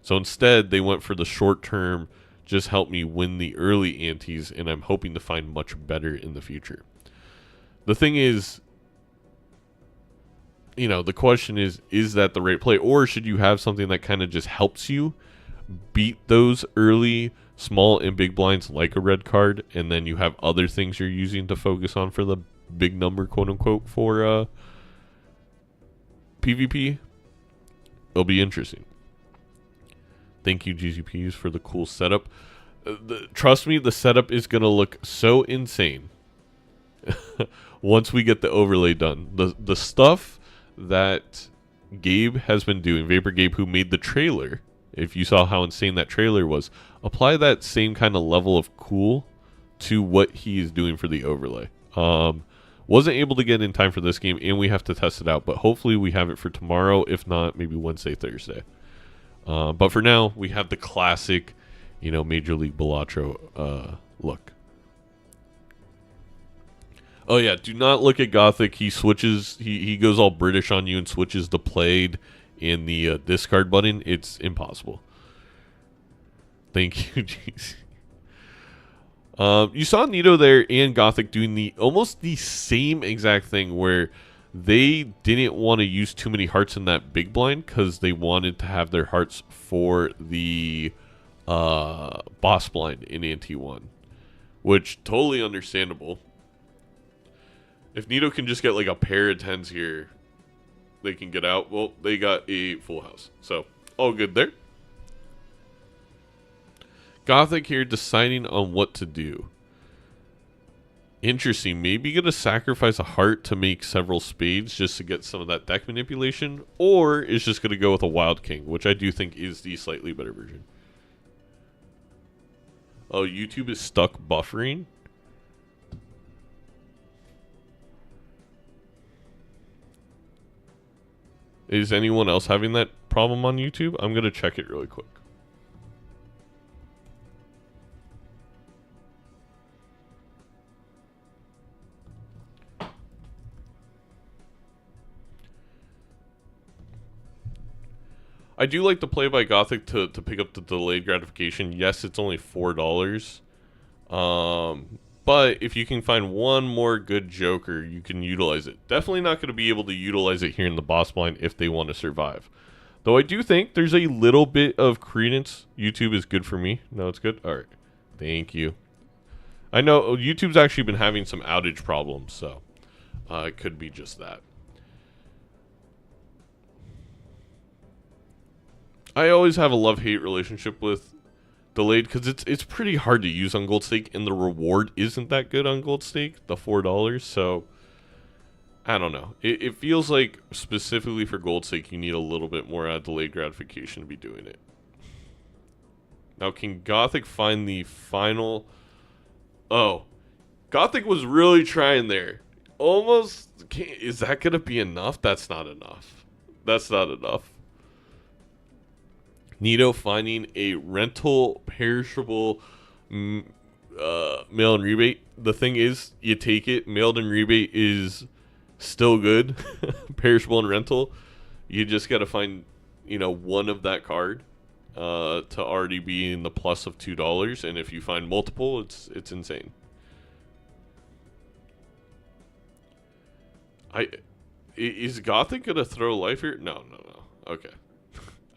So instead, they went for the short term, just help me win the early antes, and I'm hoping to find much better in the future. The thing is, you know, the question is that the right play? Or should you have something that kind of just helps you beat those early small and big blinds like a red card, and then you have other things you're using to focus on for the big number, quote unquote, for PvP? It'll be interesting. Thank you, GGPs, for the cool setup. Trust me, the setup is going to look so insane once we get the overlay done. The stuff that Gabe has been doing, Vapor Gabe, who made the trailer, if you saw how insane that trailer was, apply that same kind of level of cool to what he is doing for the overlay. Wasn't able to get in time for this game, and we have to test it out, but hopefully we have it for tomorrow, if not, maybe Wednesday, Thursday. But for now, we have the classic, you know, Major League Balatro look. Oh yeah, do not look at Gothic. He switches, he goes all British on you and switches the played in the discard button. It's impossible. Thank you, jeez. You saw Neato there and Gothic doing almost the same exact thing, where they didn't want to use too many hearts in that big blind because they wanted to have their hearts for the boss blind in Ante 1, which totally understandable. If Neato can just get like a pair of 10s here, they can get out. Well, they got a full house, so all good there. Gothic here deciding on what to do. Interesting. Maybe going to sacrifice a heart to make several spades just to get some of that deck manipulation, or is just going to go with a Wild King, which I do think is the slightly better version. Oh, YouTube is stuck buffering? Is anyone else having that problem on YouTube? I'm going to check it really quick. I do like to play by Gothic to pick up the delayed gratification. Yes, it's only $4. But if you can find one more good Joker, you can utilize it. Definitely not going to be able to utilize it here in the boss blind if they want to survive. Though I do think there's a little bit of credence. YouTube is good for me. No, it's good? Alright. Thank you. I know YouTube's actually been having some outage problems, so it could be just that. I always have a love-hate relationship with delayed because it's pretty hard to use on Gold Stake, and the reward isn't that good on Gold Stake, the $4. So I don't know. It feels like specifically for Gold Stake, you need a little bit more delayed gratification to be doing it. Now, can Gothic find the final? Oh, Gothic was really trying there. Almost. Is that gonna be enough? That's not enough. That's not enough. Neato finding a rental perishable mail and rebate. The thing is, you take it. Mailed and rebate is still good. Perishable and rental. You just got to find, one of that card to already be in the plus of $2. And if you find multiple, it's insane. Is Gothic gonna throw life here? No. Okay.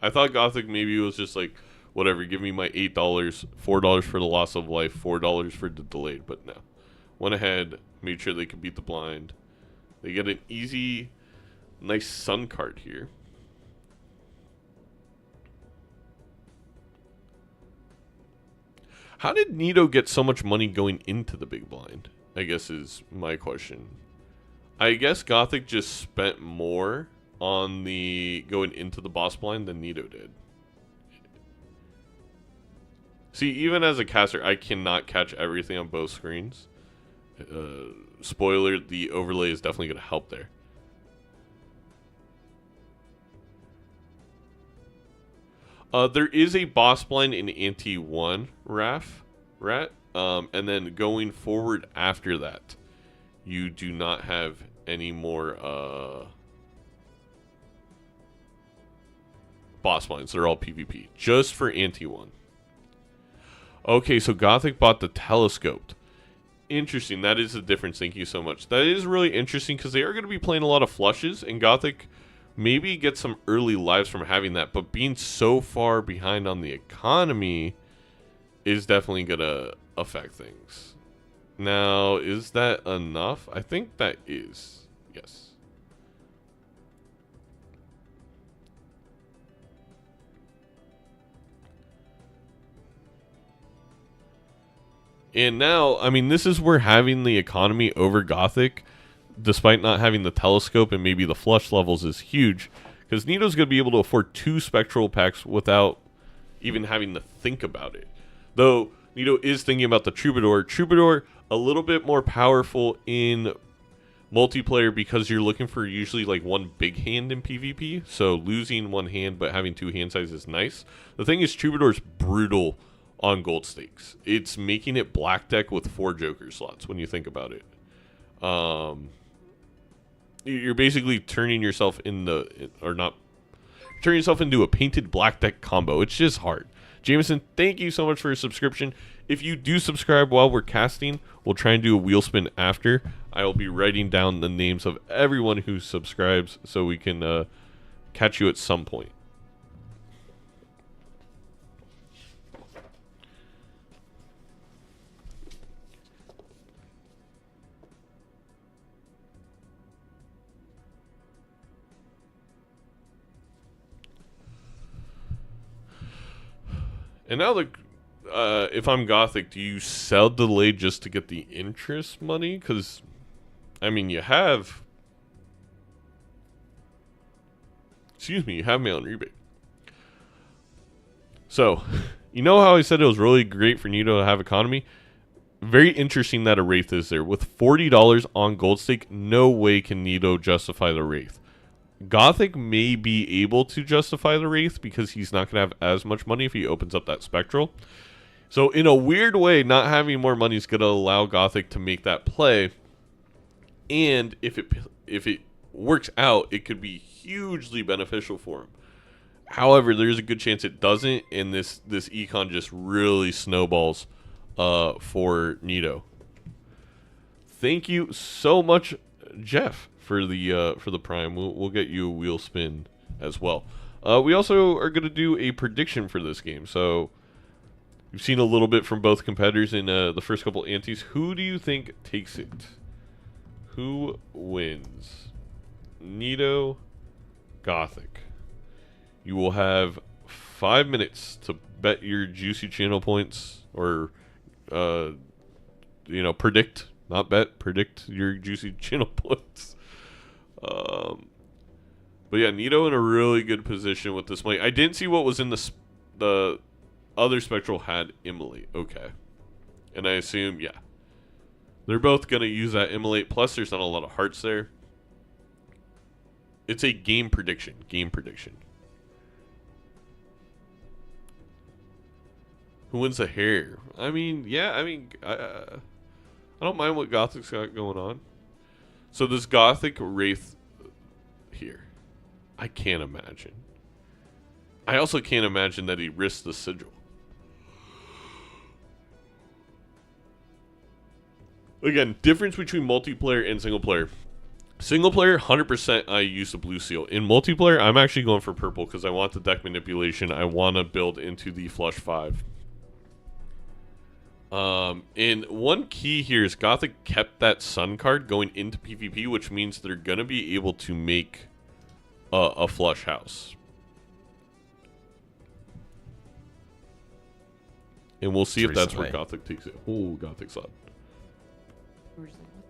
I thought Gothic maybe was just like, whatever, give me my $8, $4 for the loss of life, $4 for the delayed, but no. Went ahead, made sure they could beat the blind. They get an easy, nice sun card here. How did Neato get so much money going into the big blind? I guess is my question. I guess Gothic just spent more on the going into the boss blind than Neato did. See, even as a caster, I cannot catch everything on both screens. Spoiler, the overlay is definitely going to help there. There is a boss blind in Ante 1, Rat. And then going forward after that, you do not have any more boss blinds. They're all PvP. Just for Ante 1. Okay, so Gothic bought the telescoped. Interesting. That is the difference. Thank you so much. That is really interesting because they are going to be playing a lot of flushes, and Gothic maybe get some early lives from having that, but being so far behind on the economy is definitely going to affect things. Now, is that enough? I think that is. Yes. And now, I mean, this is where having the economy over Gothic, despite not having the telescope and maybe the flush levels, is huge. Because Neato's going to be able to afford 2 spectral packs without even having to think about it. Though, Neato is thinking about the Troubadour. Troubadour, a little bit more powerful in multiplayer because you're looking for usually like one big hand in PvP. So losing one hand but having 2 hand sizes is nice. The thing is, Troubadour's brutal on Gold Stakes. It's making it black deck with 4 Joker slots when you think about it. You're basically turning yourself into a painted black deck combo. It's just hard. Jameson, thank you so much for your subscription. If you do subscribe while we're casting, we'll try and do a wheel spin after. I will be writing down the names of everyone who subscribes so we can catch you at some point. And now, if I'm Gothic, do you sell delay just to get the interest money? Because, I mean, you have... Excuse me, you have mail and rebate. So, you know how I said it was really great for Neato to have economy? Very interesting that a Wraith is there. With $40 on Gold Stake, no way can Neato justify the Wraith. Gothic may be able to justify the Wraith because he's not going to have as much money if he opens up that Spectral. So in a weird way, not having more money is going to allow Gothic to make that play. And if it works out, it could be hugely beneficial for him. However, there's a good chance it doesn't, and this econ just really snowballs for Neato. Thank you so much, Jeff, for the prime. We'll get you a wheel spin as well. We also are going to do a prediction for this game. So we've seen a little bit from both competitors in the first couple antes. Who do you think takes it? Who wins? Neato, Gothic. You will have 5 minutes to bet your juicy channel points, or predict, not bet, predict your juicy channel points. But yeah, Neato in a really good position with this money. I didn't see what was in the other Spectral had Immolate. Okay. And I assume, yeah. They're both going to use that Immolate. Plus, there's not a lot of hearts there. It's a game prediction. Game prediction. Who wins the hair? I mean, yeah, I don't mind what Gothic's got going on. So this Gothic Wraith here, I can't imagine. I also can't imagine that he risks the sigil. Again, difference between multiplayer and single player. Single player, 100% I use the blue seal. In multiplayer, I'm actually going for purple because I want the deck manipulation. I want to build into the flush 5. And one key here is Gothic kept that sun card going into PvP, which means they're going to be able to make a flush house. And we'll see if that's where Gothic takes it. Oh, Gothic's on. We were just like, what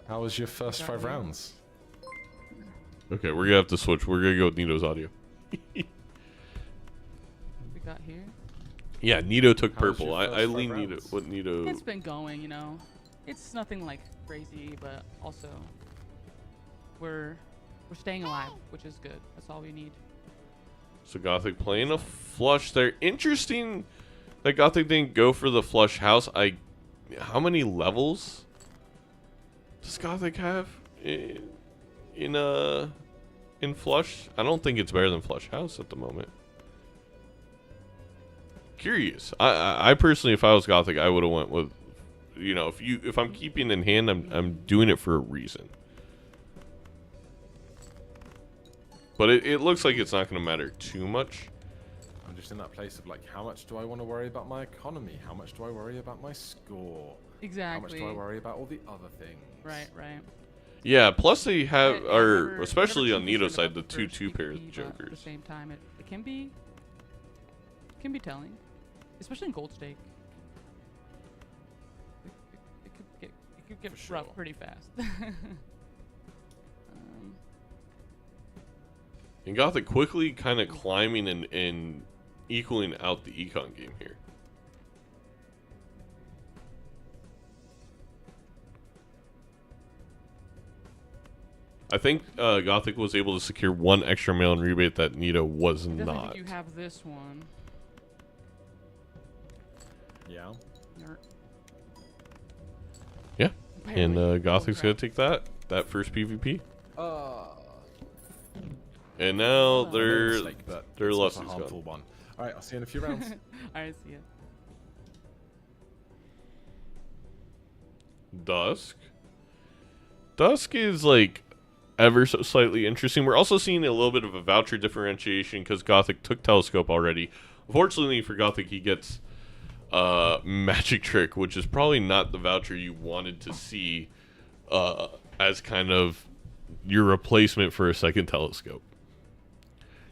the? How was your first 5 rounds? Okay, we're going to have to switch. We're going to go with Neato's audio. We got here. Yeah, Neato took How was purple. your I first lean 5 Neato. rounds? What Neato? It's been going, you know. It's nothing like crazy, but also we're staying alive, which is good. That's all we need. So Gothic playing a flush there. Interesting that Gothic didn't go for the flush house. How many levels does Gothic have in flush? I don't think it's better than flush house at the moment. Curious. I personally, if I was Gothic, I would have went with, if I'm keeping in hand, I'm doing it for a reason. But it looks like it's not going to matter too much. I'm just in that place of like, how much do I want to worry about my economy? How much do I worry about my score? Exactly. How much do I worry about all the other things? Right, right. Yeah, plus they have, Whenever especially on choosing Neato's certain side, the about the 2 first pair of PvP, but At jokers. the same time, it can be telling, especially in Gold Stake. It could get For rough sure. pretty fast. And Gothic quickly kind of climbing and equaling out the econ game here. I think Gothic was able to secure 1 extra mail-in rebate that Neato was I definitely not. think you have this one. Yeah. Nerd. Yeah. And Barely. Gothic's Oh, going crap. to take that first PvP. And now their loss is harmful gone. one. All right, I'll see you in a few rounds. Alright, see ya. Dusk. Dusk is like ever so slightly interesting. We're also seeing a little bit of a voucher differentiation because Gothic took Telescope already. Unfortunately for Gothic, he gets Magic Trick, which is probably not the voucher you wanted to see as kind of your replacement for a second Telescope.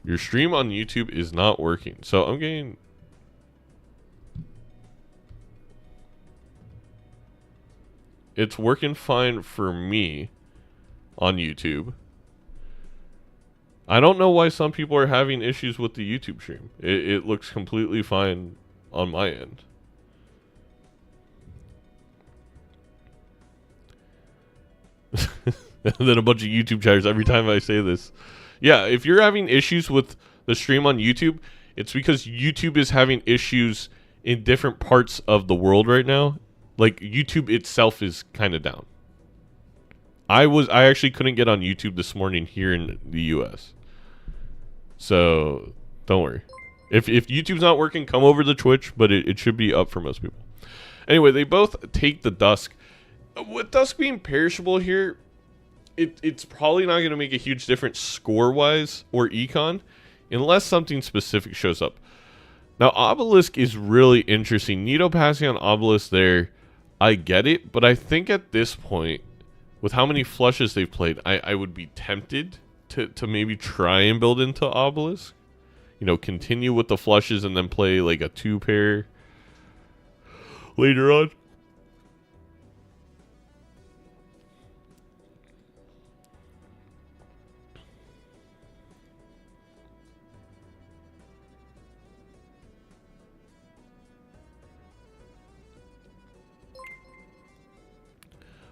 Your stream on YouTube is not working, so I'm getting... It's working fine for me on YouTube. I don't know why some people are having issues with the YouTube stream. It looks completely fine on my end. And then a bunch of YouTube chatters every time I say this. Yeah, if you're having issues with the stream on YouTube, it's because YouTube is having issues in different parts of the world right now. Like, YouTube itself is kind of down. I actually couldn't get on YouTube this morning here in the US. So don't worry. If YouTube's not working, come over to Twitch, but it should be up for most people. Anyway, they both take the Dusk. With Dusk being perishable here, it's probably not going to make a huge difference score-wise or econ unless something specific shows up. Now, Obelisk is really interesting. Neato passing on Obelisk there, I get it, but I think at this point, with how many flushes they've played, I would be tempted to maybe try and build into Obelisk. You know, continue with the flushes and then play like a 2-pair later on.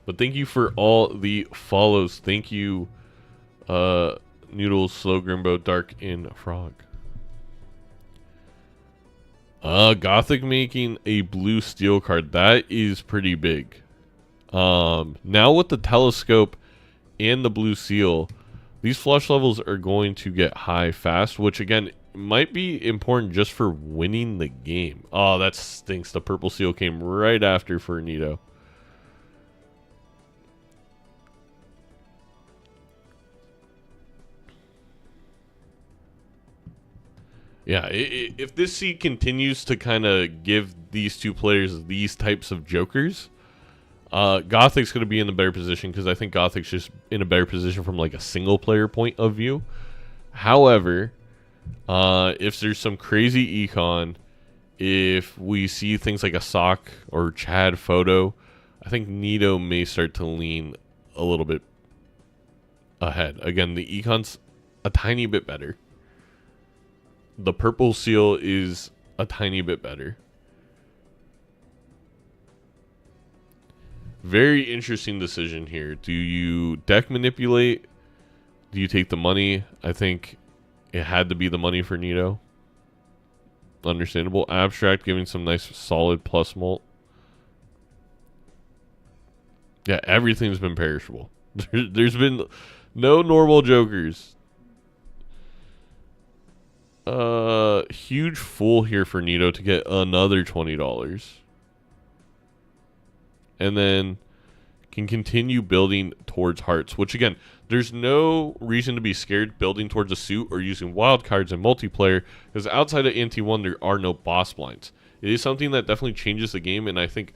But thank you for all the follows. Thank you, Noodles, Slow Grimbo, Dark, and Frog. Gothic making a blue steel card. That is pretty big. Now with the telescope and the blue seal, these flush levels are going to get high fast, which again might be important just for winning the game. Oh, that stinks. The purple seal came right after for Neato. Yeah, if this seed continues to kind of give these two players these types of jokers, Gothic's going to be in a better position because I think Gothic's just in a better position from like a single player point of view. However, if there's some crazy econ, if we see things like a Sock or Chad photo, I think Neato may start to lean a little bit ahead. Again, the econ's a tiny bit better. The purple seal is a tiny bit better. Very interesting decision here. Do you deck manipulate? Do you take the money? I think it had to be the money for Neato. Understandable. Abstract giving some nice solid plus mult. Yeah, everything's been perishable. There's been no normal jokers. Huge fool here for Neato to get another $20. And then can continue building towards hearts, which again, there's no reason to be scared building towards a suit or using wild cards in multiplayer, because outside of Anti-1, there are no boss blinds. It is something that definitely changes the game, and I think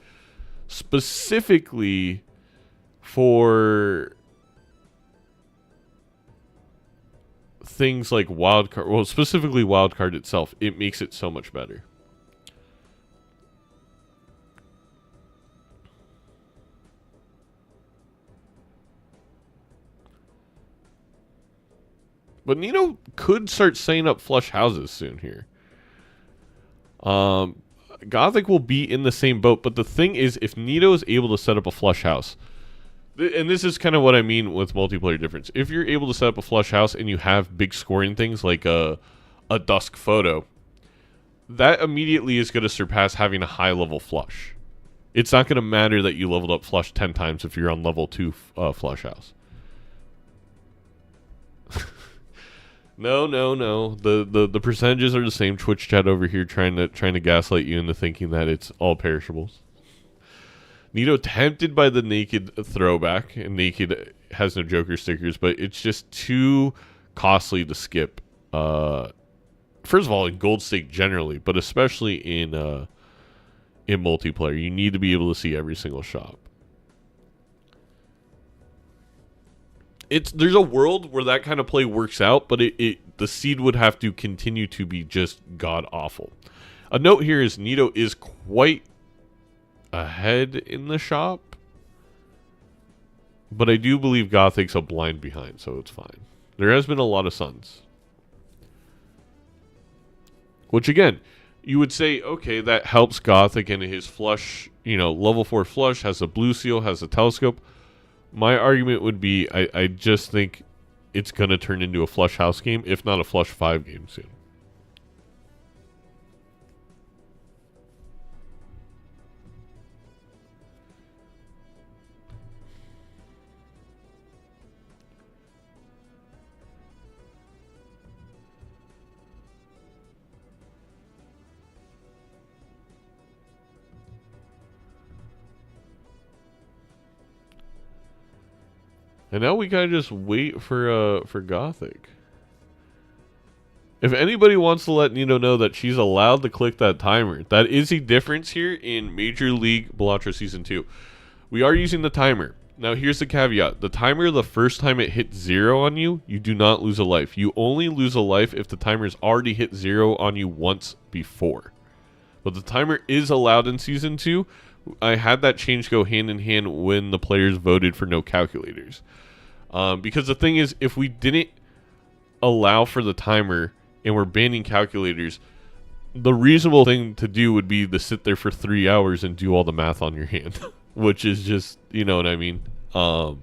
specifically for things like wildcard, well, specifically wildcard itself, it makes it so much better. But Neato could start setting up flush houses soon here. Gothic will be in the same boat, but the thing is, if Neato is able to set up a flush house, and this is kind of what I mean with multiplayer difference. If you're able to set up a flush house and you have big scoring things like a Dusk photo, that immediately is going to surpass having a high level flush. It's not going to matter that you leveled up flush 10 times if you're on level 2 flush house. No. The percentages are the same. Twitch chat over here trying to gaslight you into thinking that it's all perishables. Neato tempted by the naked throwback, and naked has no Joker stickers, but it's just too costly to skip. First of all, in gold stake generally, but especially in multiplayer, you need to be able to see every single shop. There's a world where that kind of play works out, but the seed would have to continue to be just god awful. A note here is Neato is quite ahead in the shop, but I do believe Gothic's a blind behind, so it's fine. There has been a lot of suns, which again, you would say, okay, that helps Gothic and his flush, level 4 flush, has a blue seal, has a telescope. My argument would be, I just think it's going to turn into a flush house game, if not a flush 5 game soon. And now we gotta just wait for Gothic. If anybody wants to let Neato know that she's allowed to click that timer, that is the difference here in Major League Balatro Season 2. We are using the timer. Now here's the caveat. The timer, the first time it hits 0 on you, you do not lose a life. You only lose a life if the timer's already hit 0 on you once before. But the timer is allowed in Season 2. I had that change go hand in hand when the players voted for no calculators. Because the thing is, if we didn't allow for the timer and we're banning calculators, the reasonable thing to do would be to sit there for 3 hours and do all the math on your hand. Which is just, you know what I mean? I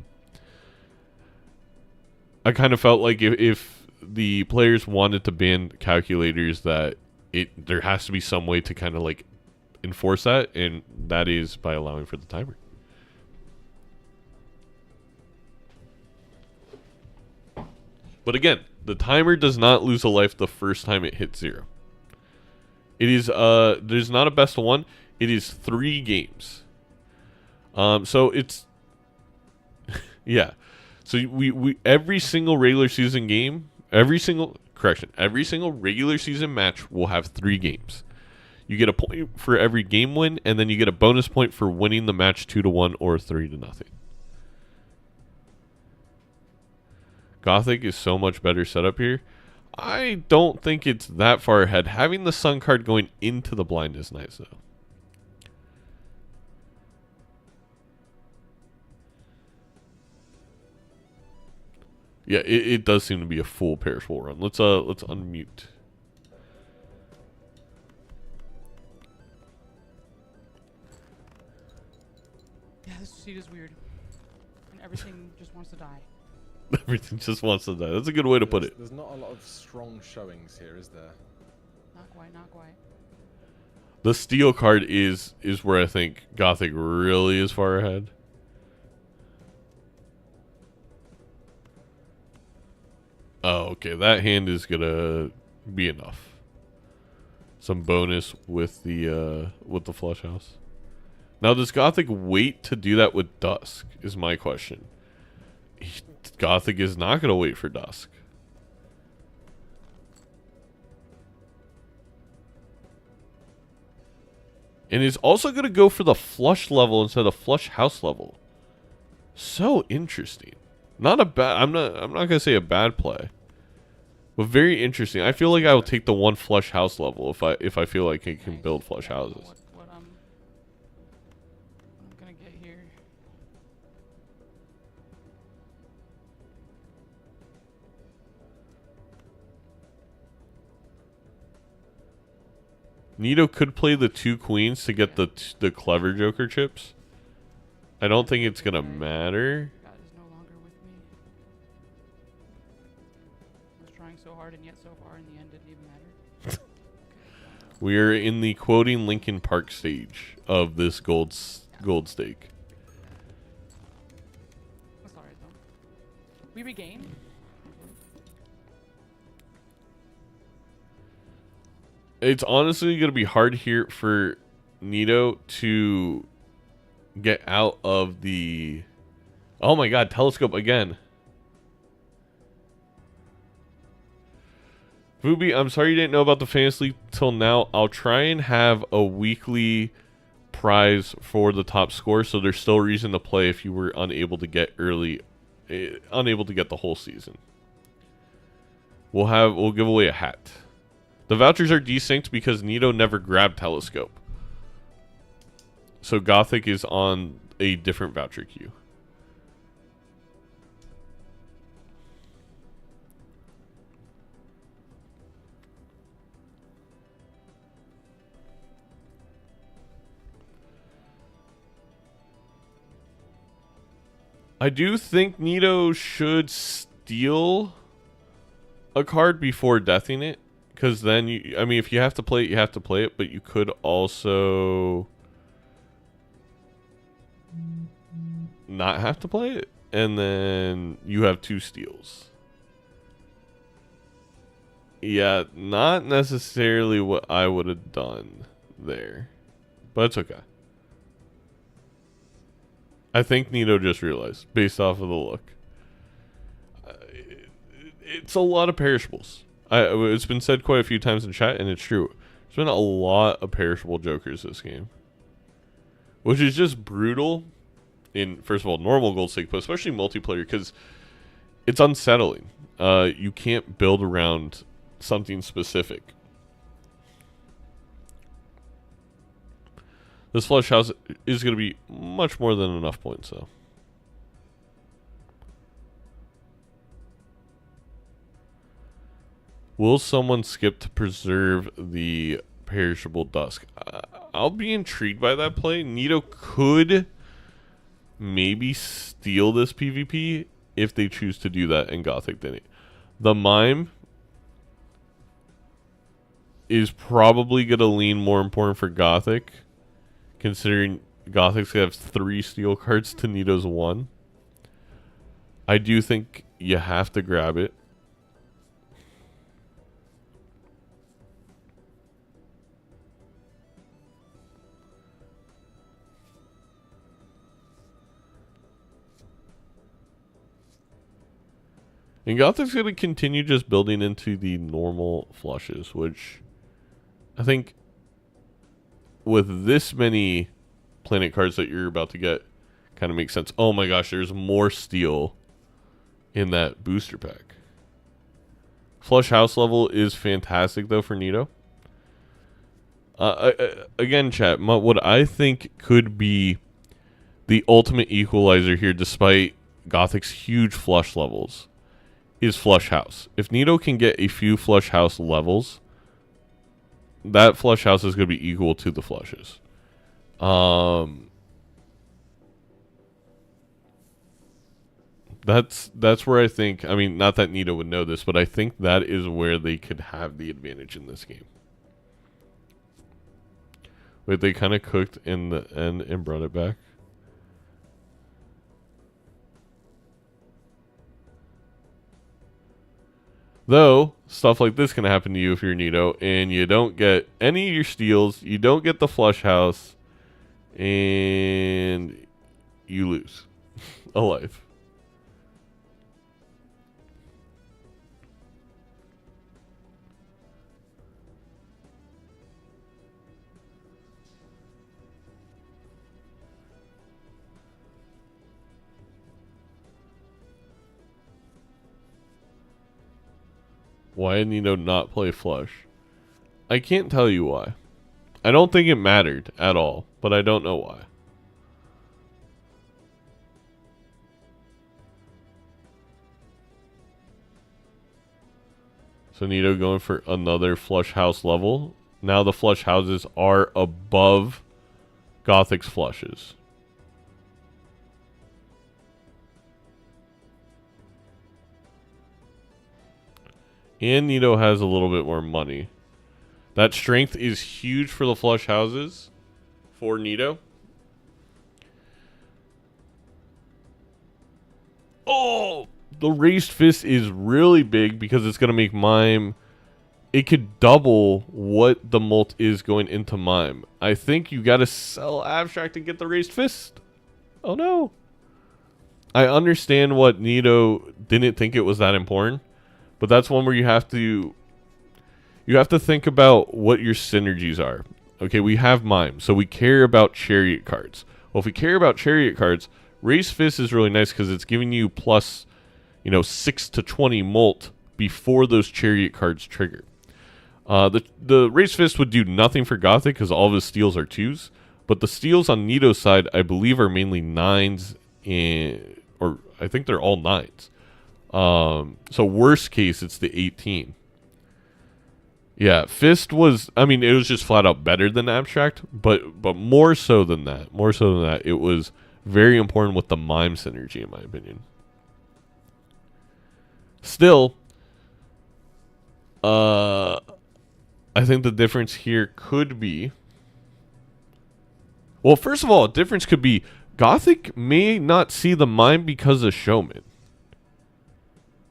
kind of felt like if the players wanted to ban calculators, that there has to be some way to kind of like enforce that, and that is by allowing for the timer. But again, the timer does not lose a life the first time it hits 0. It is there's not a best of 1. It is 3 games. So it's yeah. So we every single regular season game, every single regular season match will have 3 games. You get a point for every game win, and then you get a bonus point for winning the match 2-1 or 3-0. Gothic is so much better setup here. I don't think it's that far ahead. Having the sun card going into the blind is nice though. Yeah, it does seem to be a full perishable run. Let's unmute. Yeah, this seat is weird. And everything just wants to die. Everything just wants to die. That's a good way to put it. There's not a lot of strong showings here, is there? Not quite, not quite. The steel card is where I think Gothic really is far ahead. Oh, okay. That hand is gonna be enough. Some bonus with the flush house. Now, does Gothic wait to do that with Dusk? Is my question. Gothic is not gonna wait for Dusk. And is also gonna go for the flush level instead of flush house level. So interesting. Not a bad. I'm not gonna say a bad play, but very interesting. I feel like I will take the 1 flush house level if I feel like I can build flush houses. What I'm gonna get here. Neato could play the 2 queens to get the clever Joker chips. I don't think it's gonna matter. God is no longer with me. I was trying so hard and yet so far in the end didn't even matter. We are in the quoting Linkin Park stage of this gold stake. That's alright though. We regained. It's honestly going to be hard here for Neato to get out of the... Oh my god, telescope again. Vubi, I'm sorry you didn't know about the Fantasy League till now. I'll try and have a weekly prize for the top score, so there's still reason to play if you were unable to get unable to get the whole season. We'll give away a hat. The vouchers are desynced because Neato never grabbed telescope. So Gothic is on a different voucher queue. I do think Neato should steal a card before deathing it. Because then, I mean, if you have to play it, you have to play it. But you could also not have to play it. And then you have 2 steals. Yeah, not necessarily what I would have done there. But it's okay. I think Neato just realized, based off of the look. it's a lot of perishables. It's been said quite a few times in chat, and it's true. There's been a lot of perishable jokers this game, which is just brutal in, first of all, normal Gothic, but especially multiplayer, because it's unsettling. You can't build around something specific. This flush house is going to be much more than enough points, though. Will someone skip to preserve the perishable dusk? I'll be intrigued by that play. Neato could maybe steal this PvP if they choose to do that in Gothic Denny. The Mime is probably going to lean more important for Gothic, considering Gothic's going to have 3 steel cards to Neato's 1. I do think you have to grab it. And Gothic's going to continue just building into the normal flushes, which I think with this many planet cards that you're about to get kind of makes sense. Oh my gosh, there's more steel in that booster pack. Flush house level is fantastic though for Neato. Again, chat, what I think could be the ultimate equalizer here, despite Gothic's huge flush levels, is flush house. If Neato can get a few flush house levels, that flush house is going to be equal to the flushes. That's where I think, I mean, not that Neato would know this, but I think that is where they could have the advantage in this game. Wait, they kind of cooked in the end and brought it back. Though, stuff like this can happen to you if you're Neato, and you don't get any of your steals, you don't get the flush house, and you lose a life. Why did Neato not play flush? I can't tell you why. I don't think it mattered at all, but I don't know why. So Neato going for another flush house level. Now the flush houses are above Gothic's flushes. And Neato has a little bit more money. That strength is huge for the flush houses for Neato. Oh, the raised fist is really big because it's going to make Mime. It could double what the mult is going into Mime. I think you got to sell Abstract to get the raised fist. Oh no. I understand what Neato didn't think it was that important. But that's one where you have to think about what your synergies are. Okay, we have Mime, so we care about Chariot cards. Well, if we care about Chariot cards, Raised Fist is really nice because it's giving you plus, 6 to 20 mult before those Chariot cards trigger. The Raised Fist would do nothing for Gothic because all of his steals are 2s. But the steals on Neato's side, I believe, are mainly 9s, or I think they're all 9s. So worst case, it's the 18. Yeah, Fist was, it was just flat out better than Abstract, but more so than that. More so than that, it was very important with the Mime synergy, in my opinion. Still, I think the difference here could be, well, first of all, a difference could be Gothic may not see the Mime because of Showman.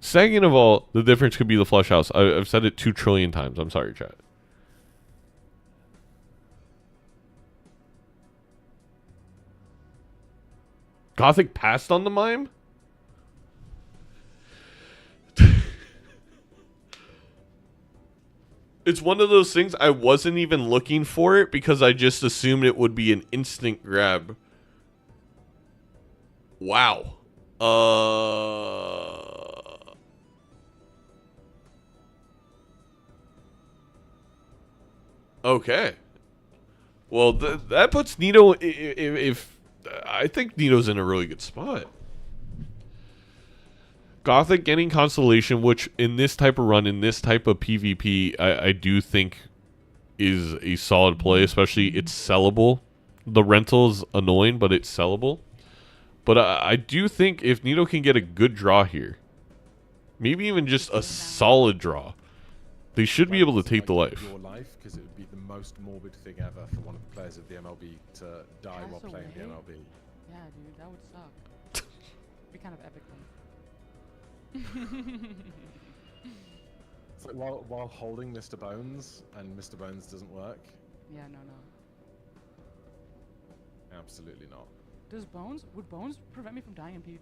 Second of all, the difference could be the flush house. I've said it 2 trillion times. I'm sorry, chat. Gothic passed on the Mime? It's one of those things I wasn't even looking for it because I just assumed it would be an instant grab. Wow. Okay. Well, that puts Neato. If I think Neato's in a really good spot. Gothic getting Constellation, which in this type of run, in this type of PvP, I do think is a solid play, especially it's sellable. The rental's annoying, but it's sellable. But I do think if Neato can get a good draw here, maybe even just a solid draw, they should be able to take the life. Your life, because it would be the most morbid thing ever for one of the players of the MLB to die while playing the MLB. Yeah, dude, that would suck. It'd be kind of epic, though. It's like while holding Mr. Bones, and Mr. Bones doesn't work. Yeah, no. Absolutely not. Would Bones prevent me from dying in PvP?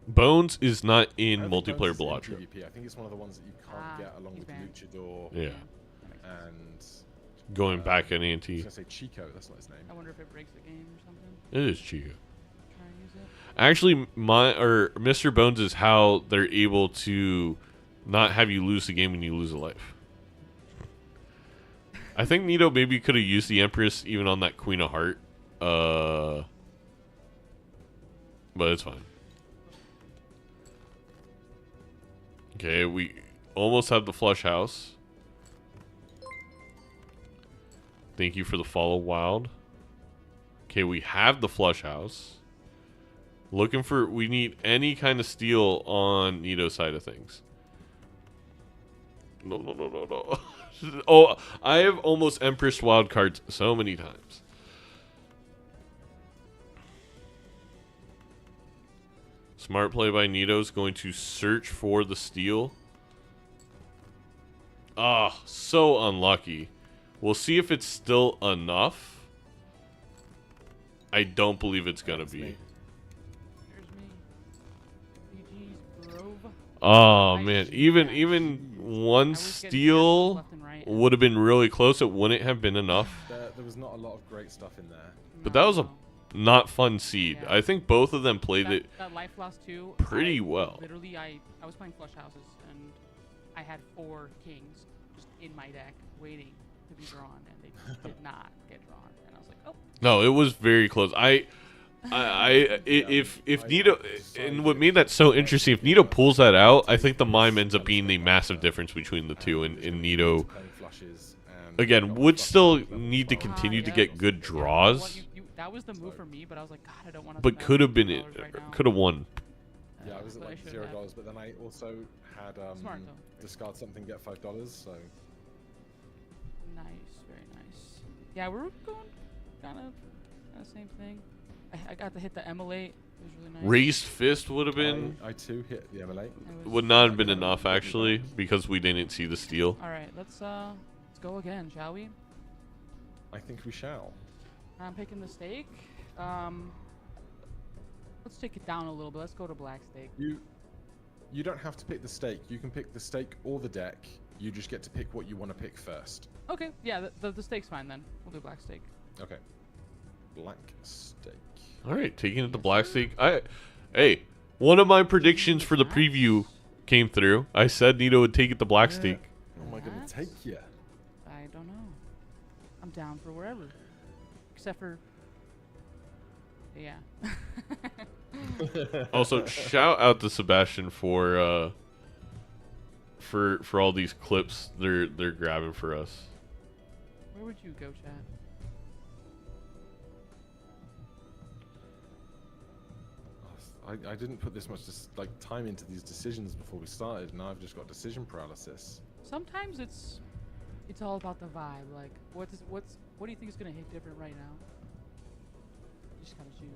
Bones is not I in don't think multiplayer Bones is in Balatro. PvP. I think it's one of the ones that you can't get along he's with banned. Luchador Yeah. That makes sense. and Going back at I Ant. was gonna say Chico. That's not his name. I wonder if it breaks the game or something. It is Chico. Try and use it. Actually, Mr. Bones is how they're able to not have you lose the game when you lose a life. I think Neato maybe could have used the Empress even on that Queen of Heart. But it's fine. Okay, we almost have the flush house. Thank you for the follow, Wild. Okay, we have the flush house. Looking for... We need any kind of steal on Neato's side of things. No. Oh, I have almost Empress wild cards so many times. Smart play by Neato's going to search for the steal. Ah, so unlucky. We'll see if it's still enough. I don't believe it's gonna be. Here's me. GG's, bro. Oh man, even one steal left and right. would have been really close. It wouldn't have been enough. There was not a lot of great stuff in there. But that was a not fun seed. Yeah. I think both of them played it That life lost too. pretty well. Literally, I was playing flush houses and I had 4 kings just in my deck waiting to be drawn, and they just did not get drawn. And I was like, oh. No, it was very close. If Neato, and what made that so interesting, if Neato pulls that out, I think the mime ends up being the massive difference between the two. And Neato, again, would still need to continue to get good draws, That was the move for me, but I was like, God, I don't want to. but could have been it, could have won. Yeah, I was at But I like shouldn't have. $0, but then I also had Smart, though. discard something, get $5. So Nice, very nice. Yeah, we're going kind of same thing. I got to hit the emulate. It was really nice. Raised fist would have been, I too hit the emulate. would not have been enough actually, because we didn't see the steal. All right, let's go again, shall we? I think we shall. I'm picking the stake. Let's take it down a little bit. Let's go to black stake. You don't have to pick the stake. You can pick the stake or the deck. You just get to pick what you want to pick first. Okay, yeah, the stake's fine then. We'll do black stake. Okay. Black stake. All right, taking it to black stake. Hey, one of my predictions for the preview came through. I said Neato would take it to black stake. Oh my god, take you. I don't know. I'm down for wherever, except for. Yeah. Also, shout out to Sebastian for all these clips they're grabbing for us. Where would you go, chat? I didn't put this much time into these decisions before we started. Now I've just got decision paralysis. Sometimes it's all about the vibe. Like, what do you think is gonna hit different right now? You just gotta choose.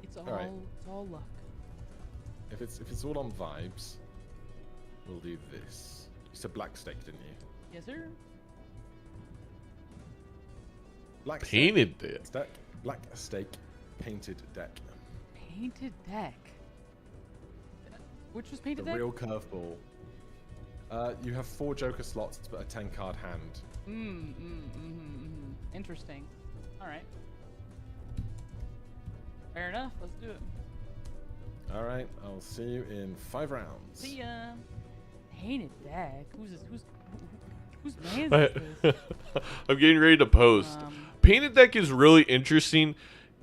It's all luck. If it's all on vibes, we'll do this. You said black stake, didn't you? Yes, sir. Black Painted stake, it. deck. Black stake, painted deck. Painted deck. Which was The painted deck? real curveball. You have 4 Joker slots, but a 10-card hand. Interesting. All right. Fair enough. Let's do it. All right, I'll see you in 5 rounds. See ya. Painted deck. Whose man is this? I'm getting ready to post. Painted deck is really interesting.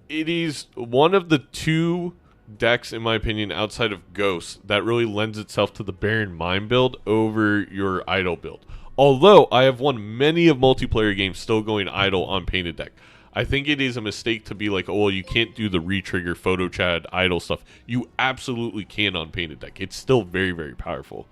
It is one of the 2 decks, in my opinion, outside of Ghost, that really lends itself to the Baron Mine build over your Idol build. Although I have won many of multiplayer games still going Idol on Painted deck. I think it is a mistake to be like, oh, well, you can't do the retrigger, photo chat, Idol stuff. You absolutely can on Painted deck. It's still very, very powerful.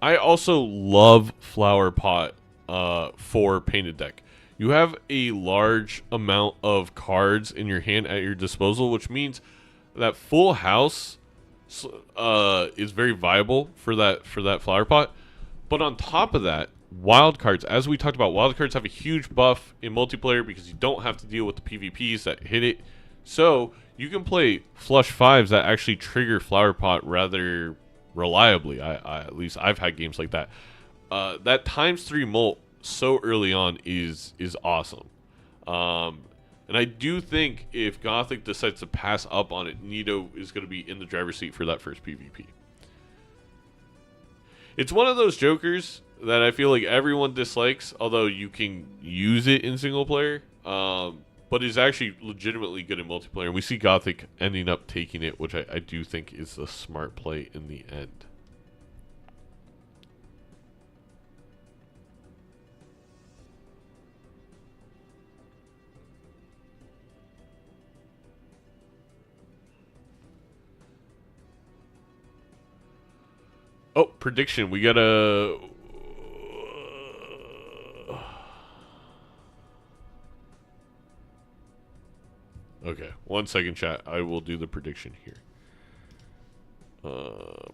I also love Flower Pot for Painted deck. You have a large amount of cards in your hand at your disposal, which means that Full House is very viable for that Flower Pot. But on top of that, wild cards, as we talked about, wild cards have a huge buff in multiplayer because you don't have to deal with the PvPs that hit it. So you can play flush 5s that actually trigger Flower Pot rather reliably. I at least I've had games like that. That ×3 molt so early on is awesome. And I do think if Gothic decides to pass up on it, Neato is going to be in the driver's seat for that first PvP. It's one of those jokers that I feel like everyone dislikes, although you can use it in single player, but is actually legitimately good in multiplayer. And we see Gothic ending up taking it, which I do think is the smart play in the end. Oh, prediction. We got a... Okay, 1 second, chat. I will do the prediction here.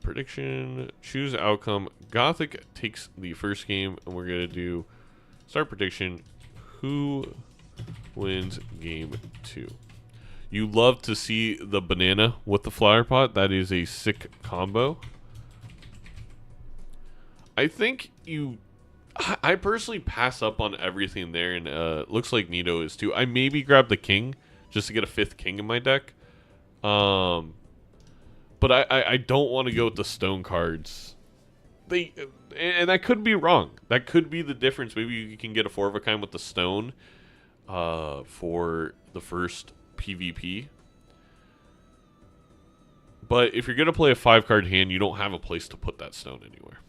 Prediction. Choose outcome. Gothic takes the first game, and we're going to do start prediction. Who wins game 2? You love to see the banana with the flower pot. That is a sick combo. I think I personally pass up on everything there, and looks like Neato is too. I maybe grab the king just to get a 5th king in my deck. But I don't want to go with the stone cards. And I could be wrong. That could be the difference. Maybe you can get a 4 of a kind with the stone for the first PvP. But if you're going to play a 5-card hand, you don't have a place to put that stone anywhere.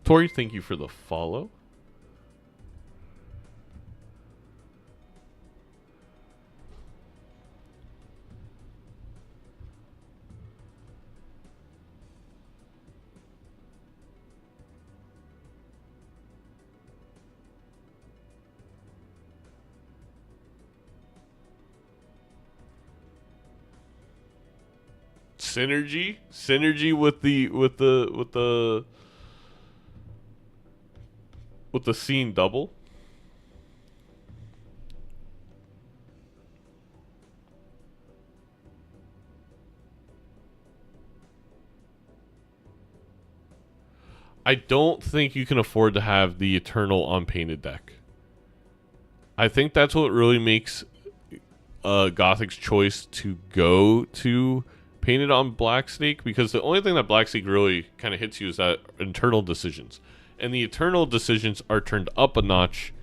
Tori, thank you for the follow. Synergy with the scene double. I don't think you can afford to have the Eternal on Painted deck. I think that's what really makes Gothic's choice to go to Painted on Black Snake, because the only thing that Black Snake really kind of hits you is that internal decisions. And the eternal decisions are turned up a notch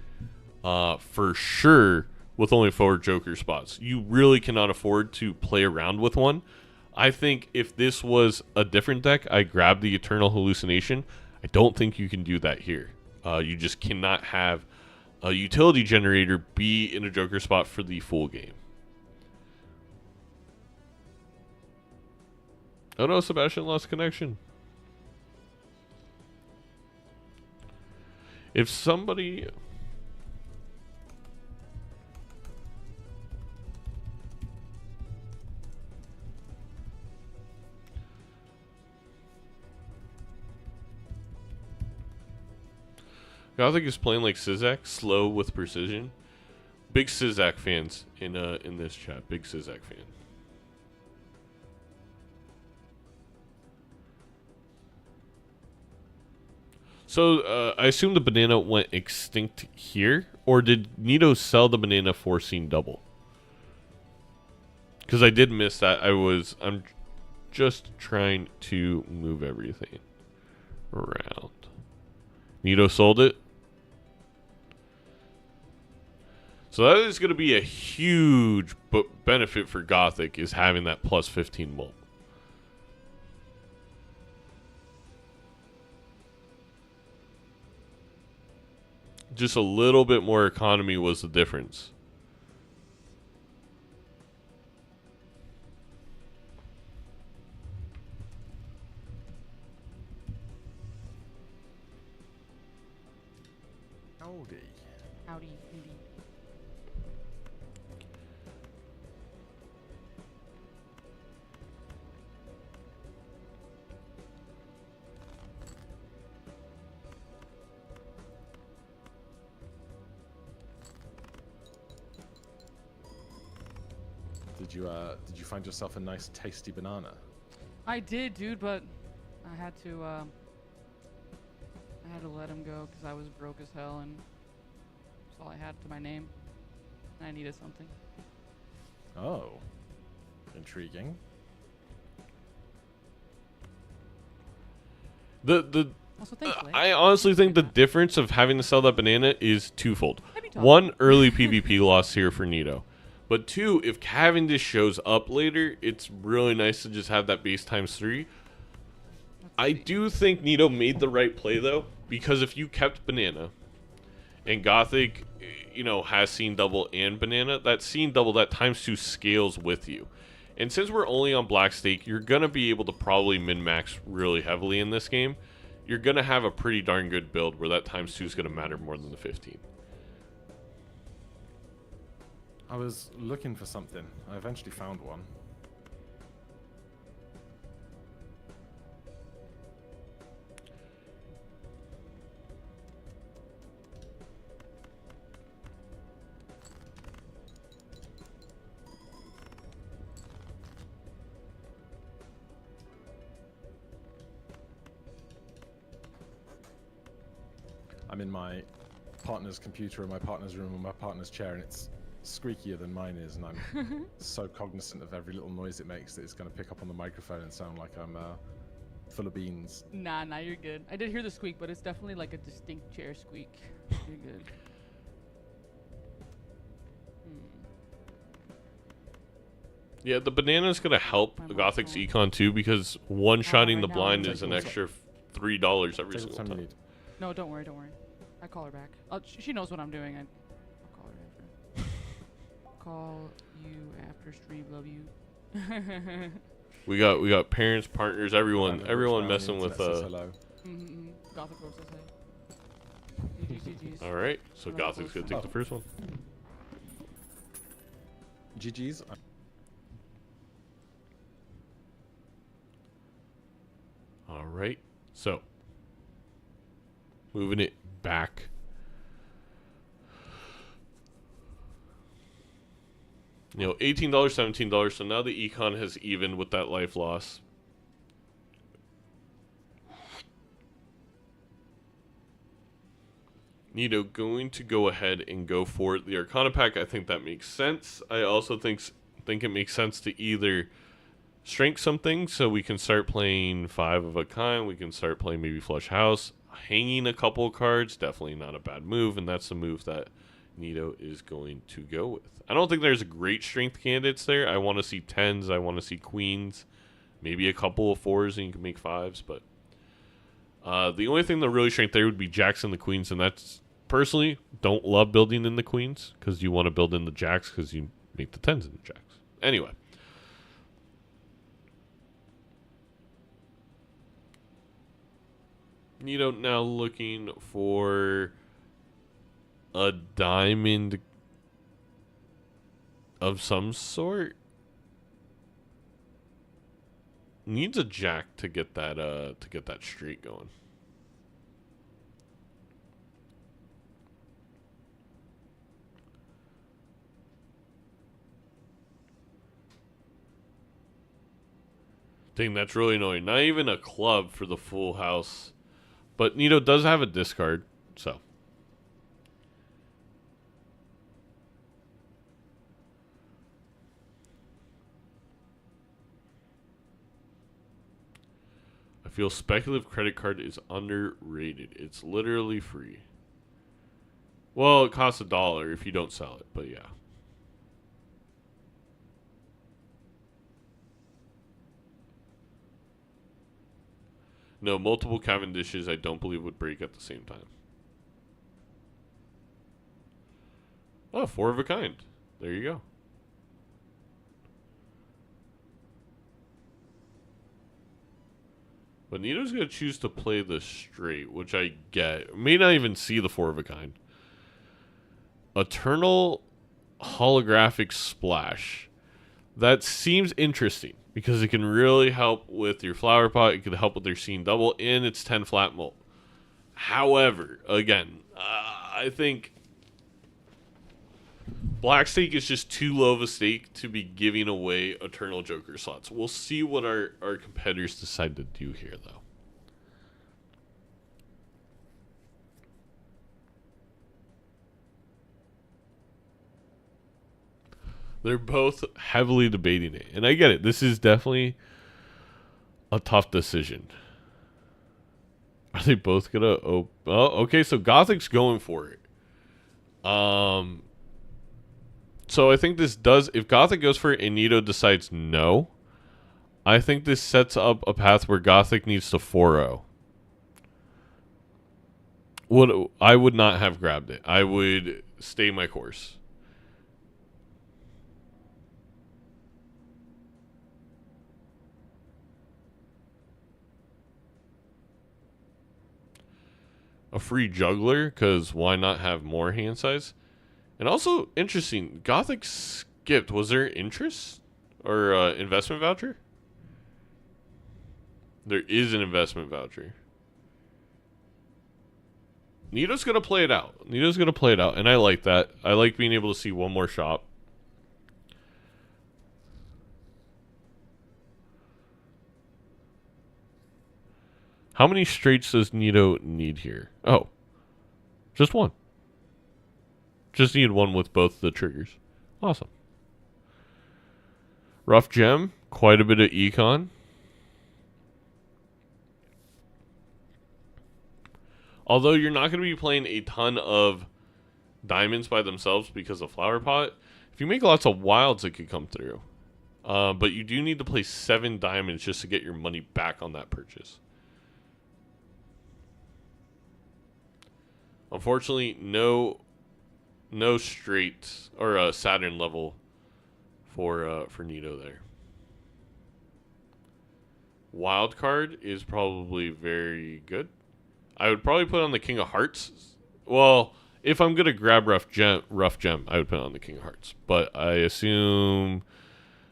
for sure with only 4 Joker spots. You really cannot afford to play around with one. I think if this was a different deck, I grab the Eternal Hallucination. I don't think you can do that here. You just cannot have a utility generator be in a Joker spot for the full game. Oh no, Sebastian lost connection. If somebody... Gothic is playing like Sizak, slow with precision. Big Sizak fans in this chat. Big Sizak fan. So I assume the banana went extinct here, or did Neato sell the banana for scene double? Because I did miss that. I'm just trying to move everything around. Neato sold it. So that is going to be a huge benefit for Gothic, is having that plus 15 mult. Just a little bit more economy was the difference. Howdy. Howdy, indeed. Did you find yourself a nice tasty banana? I did, dude, but I had to let him go because I was broke as hell and that's all I had to my name. And I needed something. Oh, intriguing. Also, thanks, Blake. I honestly think the difference of having to sell that banana is twofold. Maybe talk. One, early PvP loss here for Neato. But two, if Cavendish shows up later, it's really nice to just have that base times 3. I do think Neato made the right play, though, because if you kept banana and Gothic, you know, has scene double and banana, that scene double, that times 2 scales with you. And since we're only on Black Stake, you're going to be able to probably min-max really heavily in this game. You're going to have a pretty darn good build where that times 2 is going to matter more than the 15. I was looking for something. I eventually found one. I'm in my partner's computer in my partner's room on my partner's chair, and it's squeakier than mine is, and I'm so cognizant of every little noise it makes that it's going to pick up on the microphone and sound like I'm full of beans. Nah, you're good. I did hear the squeak, but it's definitely like a distinct chair squeak. You're good. Yeah, the banana is going to help Gothic's econ too, because one-shotting the blind is an extra $3 every single time. No, don't worry. I call her back. She knows what I'm doing. I'll call her after. Call you after stream. Love you. We got parents, partners, everyone messing with hello. Gothic Rose says hey. GG's. All right, so Gothic's gonna take the first one. GG's. All right, so moving it back. You know, $18, $17, so now the econ has evened with that life loss. Neato going to go ahead and go for it. The Arcana pack, I think that makes sense. I also think it makes sense to either strength something so we can start playing 5 of a kind. We can start playing maybe Flush House. Hanging a couple of cards, definitely not a bad move, and that's the move that Neato is going to go with. I don't think there's great strength candidates there. I want to see 10s. I want to see queens. maybe a couple of 4s and you can make 5s, but the only thing that really shrank there would be jacks and the queens, and that's, personally, don't love building in the queens because you want to build in the jacks because you make the 10s in the jacks. Anyway. Neato now looking for a diamond of some sort. Needs a jack to get that streak going. Dang, that's really annoying. Not even a club for the full house. But Neato does have a discard, so. I feel speculative credit card is underrated. It's literally free. Well, it costs $1 if you don't sell it, but yeah. No, multiple Cavendishes I don't believe would break at the same time. Oh, 4 of a kind. There you go. But Neato's going to choose to play the straight, which I get. May not even see the 4 of a kind. Eternal Holographic Splash. That seems interesting because it can really help with your flower pot. It can help with your scene double, and it's 10 flat mult. However, again, I think Black Stake is just too low of a stake to be giving away Eternal Joker slots. We'll see what our competitors decide to do here, though. They're both heavily debating it. And I get it. This is definitely a tough decision. Are they both going to... Oh, okay. So Gothic's going for it. So I think this does... If Gothic goes for it and Neato decides no, I think this sets up a path where Gothic needs to 4-0. I would not have grabbed it. I would stay my course. A free juggler, because why not have more hand size? And also, interesting, Gothic skipped. Was there interest or investment voucher? There is an investment voucher. Neato's going to play it out. Neato's going to play it out, and I like that. I like being able to see one more shop. How many straights does Neato need here? Oh, just one. Just need one with both the triggers. Awesome. Rough gem, quite a bit of econ. Although you're not going to be playing a ton of diamonds by themselves because of flower pot. If you make lots of wilds, it could come through. But you do need to play 7 diamonds just to get your money back on that purchase. Unfortunately, no straight or Saturn level for Neato there. Wild card is probably very good. I would probably put on the King of Hearts. Well, if I'm gonna grab rough gem, I would put on the King of Hearts. But I assume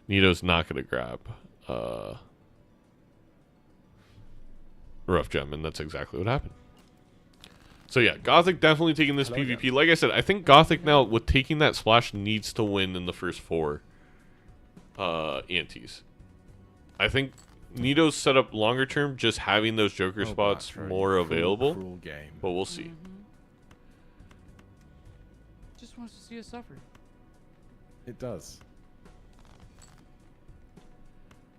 Neato's not gonna grab rough gem, and that's exactly what happened. So yeah, Gothic definitely taking this PvP. Like I said, I think Gothic now, with taking that splash, needs to win in the first 4 antes. I think Neato's set up longer term, just having those Joker spots more available. Game. But we'll see. Just wants to see us suffer. It does.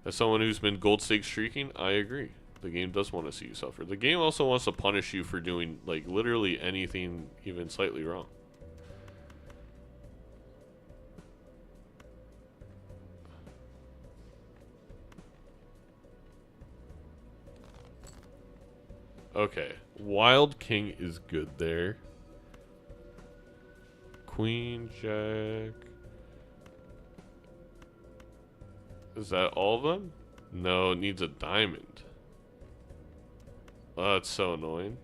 As someone who's been gold stake streaking, I agree. The game does want to see you suffer. The game also wants to punish you for doing, like, literally anything even slightly wrong. Okay. Wild King is good there. Queen, Jack. Is that all of them? No, it needs a diamond. Oh, that's so annoying.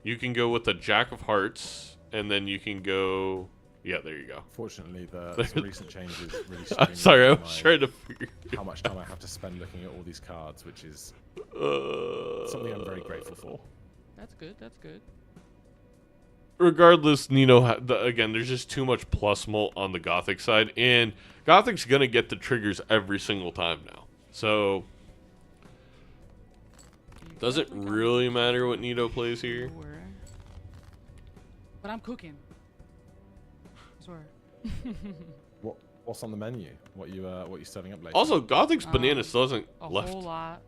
You can go with the Jack of Hearts, and then you can go... Yeah, there you go. Fortunately, some recent changes really I'm sorry, I was streamlined trying to figure... how much time I have to spend looking at all these cards, which is something I'm very grateful for. That's good. That's good. Regardless, Nino, again, there's just too much plus mult on the Gothic side, and Gothic's going to get the triggers every single time now. So, does it really matter what Neato plays here? But I'm cooking. I swear. What's on the menu? What you serving up later? Also, Gothic's bananas doesn't A left. whole lot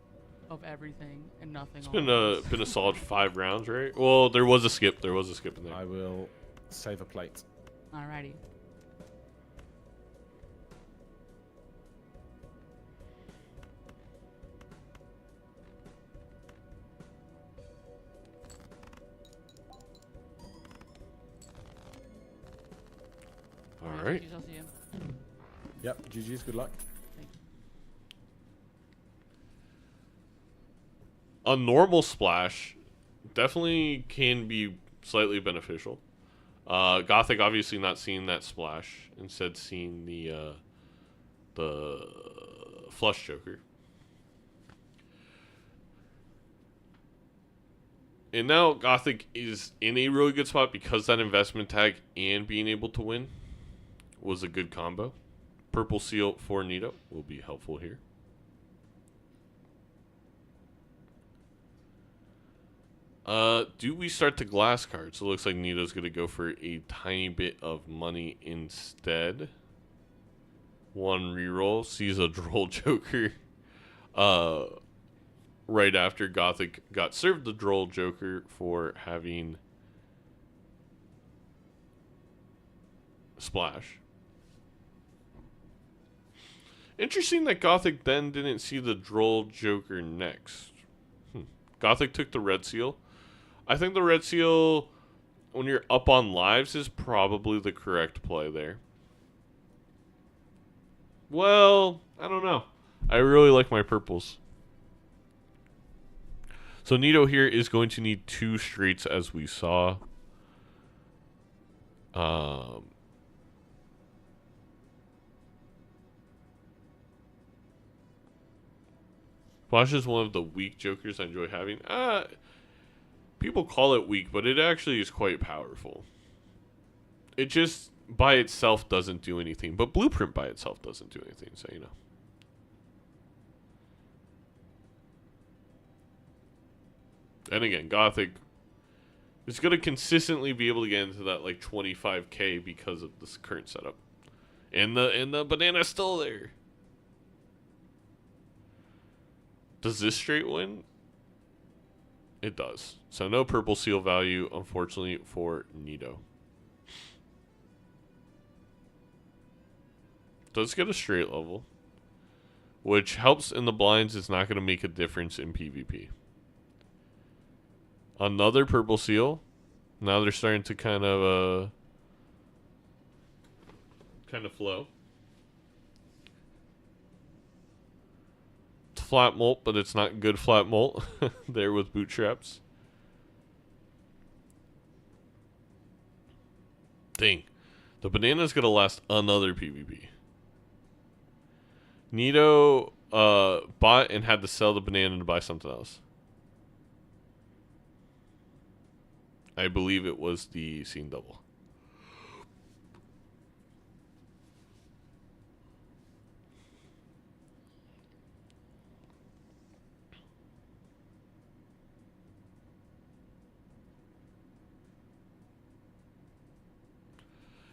of everything and nothing. It's all been a solid 5 rounds, right? Well, there was a skip. There was a skip in there. I will save a plate. Alrighty. All right. I'll see you. Yep. GG's. Good luck. A normal splash definitely can be slightly beneficial. Gothic obviously not seeing that splash, instead seeing the flush joker. And now Gothic is in a really good spot because that investment tag and being able to win was a good combo. Purple seal for Neato will be helpful here. Do we start the glass cards? It looks like Neato's going to go for a tiny bit of money instead. One reroll, sees a droll joker. Right after Gothic got served the droll joker for having splash. Interesting that Gothic then didn't see the droll joker next. Gothic took the red seal. I think the red seal, when you're up on lives, is probably the correct play there. Well, I don't know. I really like my purples. So Neato here is going to need 2 straights, as we saw. Flash is one of the weak jokers I enjoy having. People call it weak, but it actually is quite powerful. It just, by itself, doesn't do anything. But Blueprint by itself doesn't do anything, so you know. And again, Gothic is going to consistently be able to get into that like 25k because of this current setup. And the banana's still there. Does this straight win? It does. So no purple seal value, unfortunately, for Neato. Does get a straight level, which helps in the blinds. It's not going to make a difference in PvP. Another purple seal. Now they're starting to kind of flow. It's flat molt, but it's not good flat molt. There with bootstraps. Dang. The banana's going to last another PvP. Neato bought and had to sell the banana to buy something else. I believe it was the scene double.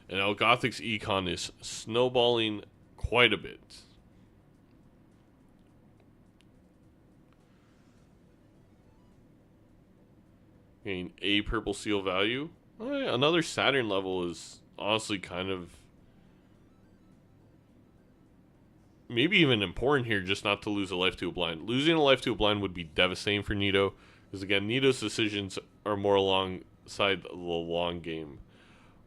And now Gothic's econ is snowballing quite a bit. Getting a purple seal value. Another Saturn level is honestly kind of maybe even important here, just not to lose a life to a blind. Losing a life to a blind would be devastating for Neato. Because again, Neato's decisions are more alongside the long game.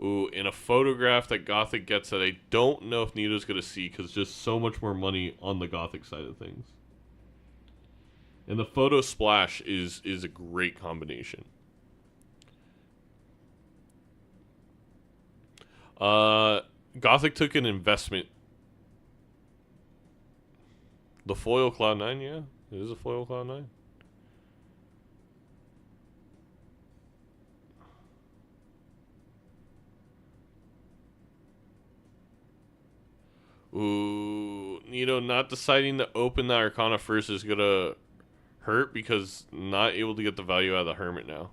Ooh, in a photograph that Gothic gets that I don't know if Neato's going to see because just so much more money on the Gothic side of things. And the photo splash is a great combination. Gothic took an investment. The foil Cloud9, yeah. It is a foil Cloud9. Ooh, Neato not deciding to open the Arcana first is gonna hurt because not able to get the value out of the Hermit now.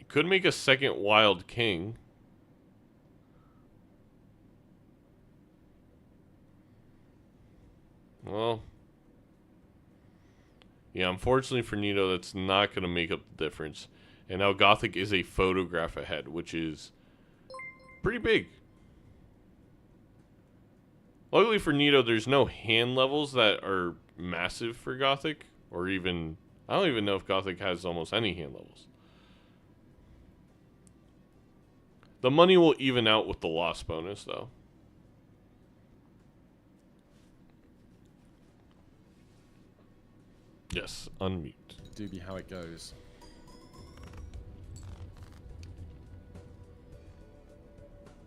You could make a second Wild King. Well, yeah, unfortunately for Neato, that's not gonna make up the difference. And now Gothic is a photograph ahead, which is pretty big. Luckily for Neato, there's no hand levels that are massive for Gothic. Or even, I don't even know if Gothic has almost any hand levels. The money will even out with the loss bonus, though. Yes, unmute. Do be how it goes.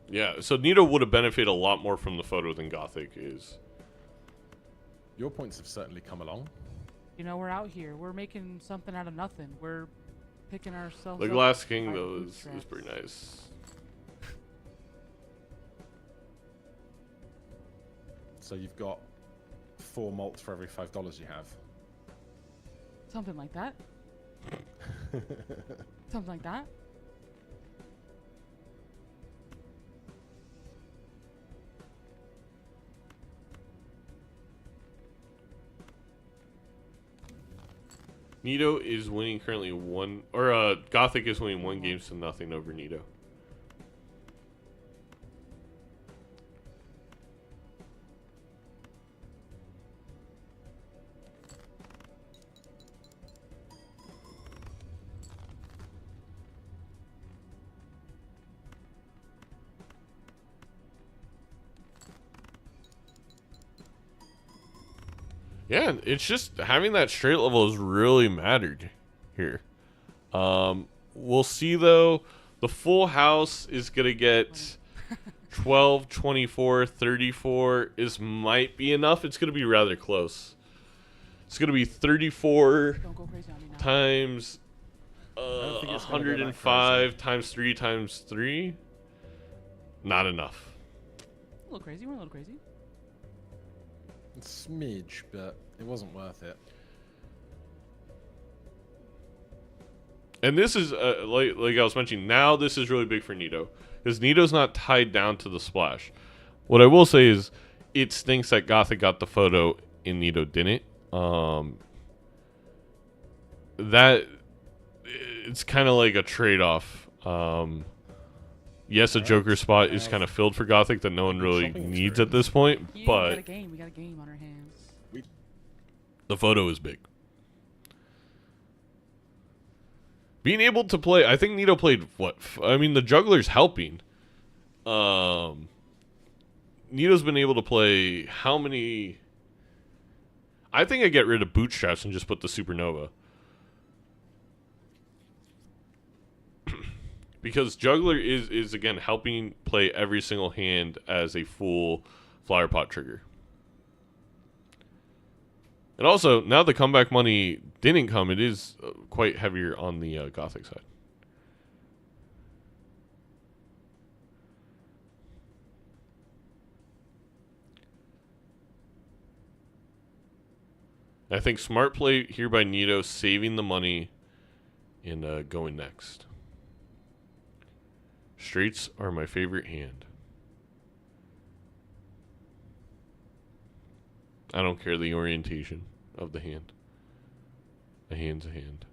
Yeah, so Neato would have benefited a lot more from the photo than Gothic is. Your points have certainly come along. You know, we're out here. We're making something out of nothing. We're picking ourselves The up Glass King, by though, is bootstraps. pretty nice. So you've got 4 malts for every $5 you have. Something like that. Something like that. Neato is winning currently Gothic is winning 1 game to nothing over Neato. Yeah, it's just having that straight level has really mattered here. We'll see, though. The full house is going to get 12, 24, 34. This might be enough. It's going to be rather close. It's going to be 34 Don't go crazy on me now. times don't think it's gonna go that 105 times 3 times 3. Not enough. A little crazy. We're a little crazy. It's smidge, but it wasn't worth it. And this is, like I was mentioning, now this is really big for Neato. Because Neato's not tied down to the splash. What I will say is, it stinks that Gothic got the photo and Neato didn't. It's kind of like a trade-off. Yes, a Joker spot is kind of filled for Gothic that no one really needs at this point, Yeah, but we got a game on our hands. the photo is big. Being able to play, I think Neato played what? I mean, the juggler's helping. Neato's been able to play how many? I think I get rid of bootstraps and just put the supernova. Because juggler is again helping play every single hand as a full flower pot trigger. And also, now the comeback money didn't come, it is quite heavier on the Gothic side. I think smart play here by Neato, saving the money and going next. Straights are my favorite hand. I don't care the orientation of the hand. A hand's a hand.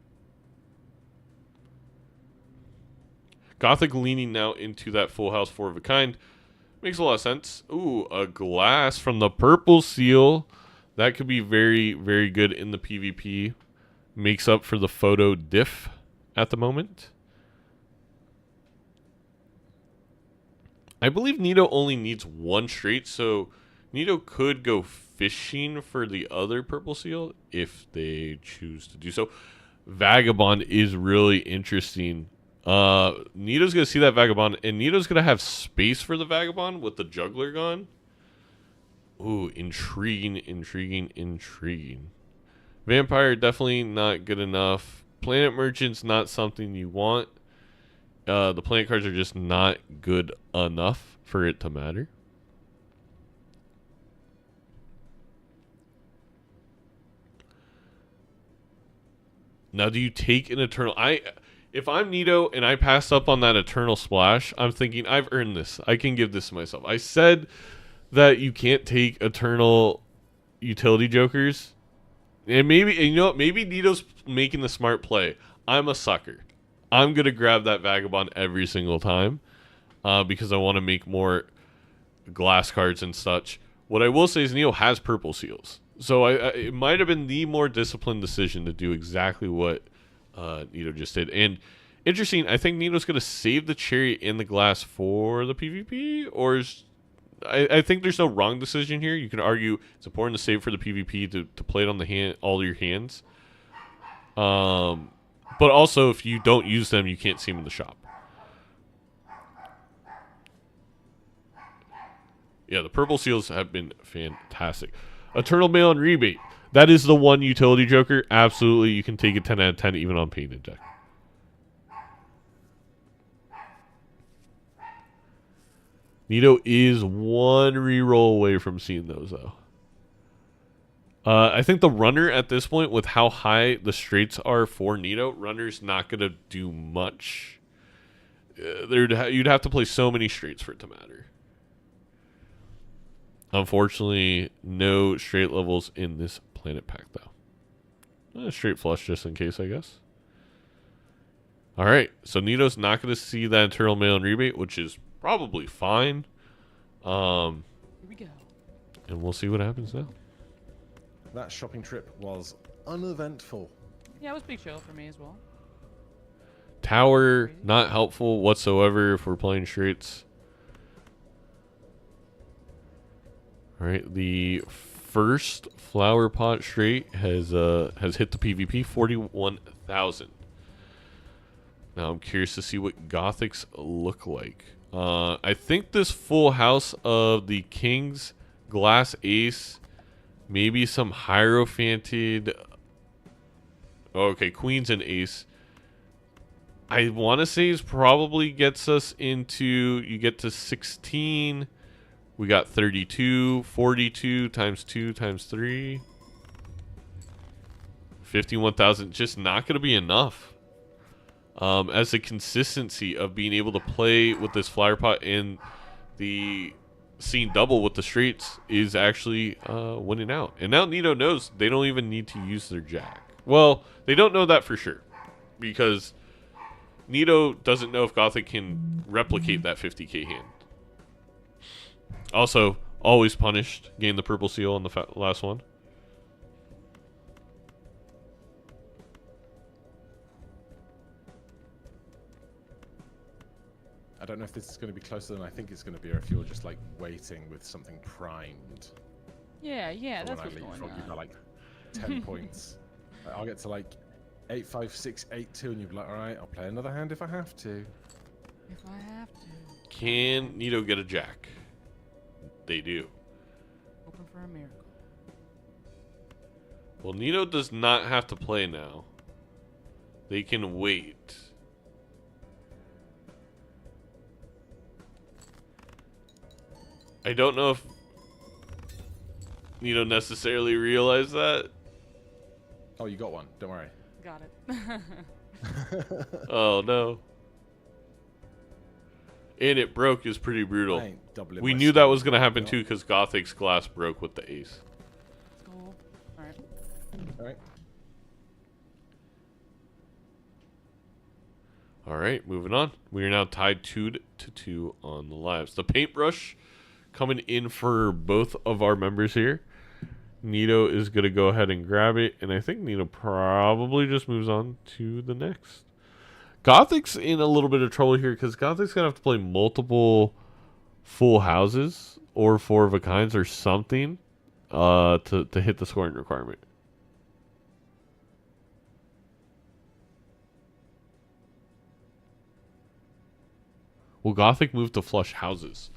Gothic leaning now into that full house 4 of a kind. Makes a lot of sense. Ooh, a glass from the purple seal. That could be very, very good in the PvP. makes up for the photo diff at the moment. I believe Neato only needs 1 straight, so Neato could go fishing for the other purple seal if they choose to do so. Vagabond is really interesting. Neato's going to see that Vagabond, and Neato's going to have space for the Vagabond with the Juggler gone. Ooh, intriguing, intriguing, intriguing. Vampire, definitely not good enough. Planet Merchant's not something you want. The planet cards are just not good enough for it to matter. Now, do you take an Eternal? If I'm Neato and I pass up on that Eternal Splash, I'm thinking, I've earned this. I can give this to myself. I said that you can't take Eternal utility jokers. And maybe, you know what? Maybe Neato's making the smart play. I'm a sucker. I'm going to grab that Vagabond every single time because I want to make more glass cards and such. What I will say is Neato has purple seals. So it might have been the more disciplined decision to do exactly what Neato just did. And interesting, I think Neato's going to save the cherry in the glass for the PvP. Or I think there's no wrong decision here. You can argue it's important to save for the PvP to play it on the all your hands. But also, if you don't use them, you can't see them in the shop. Yeah, the purple seals have been fantastic. Eternal Mail and Rebate. That is the one utility joker. Absolutely, you can take a 10 out of 10 even on painted deck. Neato is 1 reroll away from seeing those, though. I think the runner at this point, with how high the straights are for Neato, runner's not going to do much. You'd have to play so many straights for it to matter. Unfortunately, no straight levels in this planet pack, though. Straight flush just in case, I guess. All right, so Neato's not going to see that Eternal Mail and Rebate, which is probably fine. Here we go. And we'll see what happens now. That shopping trip was uneventful. Yeah, it was pretty chill for me as well. Tower, not helpful whatsoever if we're playing straights. All right, the first flower pot straight has hit the PvP, 41,000. Now I'm curious to see what Gothics look like. I think this full house of the Kings, Glass Ace, maybe some Hierophanted. Okay, Queens and Ace. I want to say is probably gets us into, you get to 16. We got 32, 42 times 2 times 3. 51,000. Just not going to be enough. As a consistency of being able to play with this flower pot and the seeing double with the straights is actually winning out. And now Neato knows they don't even need to use their jack. Well, they don't know that for sure. Because Neato doesn't know if Gothic can replicate that 50k hand. Also, always punished. Gained the purple seal on the last one. I don't know if this is going to be closer than I think it's going to be, or if you're just like waiting with something primed. Yeah, For that's when I what's leave, going you've got on. like 10 points. I'll get to like 8, 5, 6, 8, 2, and you'll be like, all right, I'll play another hand if I have to. If I have to. Can Neato get a jack? They do. Hoping for a miracle. Well, Neato does not have to play now. They can wait. I don't know if Neato necessarily realized that. Oh, you got one. Don't worry. Got it. Oh, no. And it broke is pretty brutal. I ain't doubling We my knew that score. was going to happen No. too because Gothic's glass broke with the ace. Let's go. Alright. All right. All right, moving on. We are now tied 2-2 on the lives. The paintbrush coming in for both of our members here. Neato is going to go ahead and grab it, and I think Neato probably just moves on to the next. Gothic's in a little bit of trouble here because Gothic's going to have to play multiple full houses or 4 of a kinds or something to hit the scoring requirement. Will Gothic move to flush houses?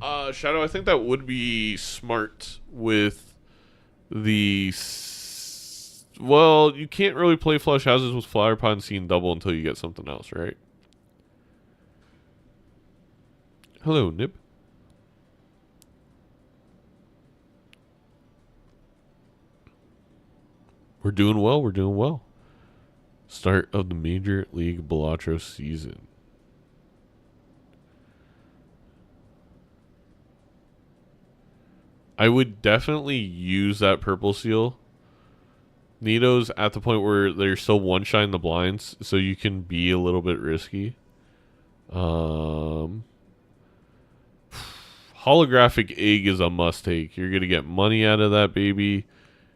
Shadow, I think that would be smart with the... Well, you can't really play flush houses with Flower Pot and Scene Double until you get something else, right? Hello, Nib. We're doing well, we're doing well. Start of the Major League Balatro season. I would definitely use that purple seal. Neato's at the point where they're still one-shine the blinds, so you can be a little bit risky. Holographic egg is a must-take. You're going to get money out of that, baby.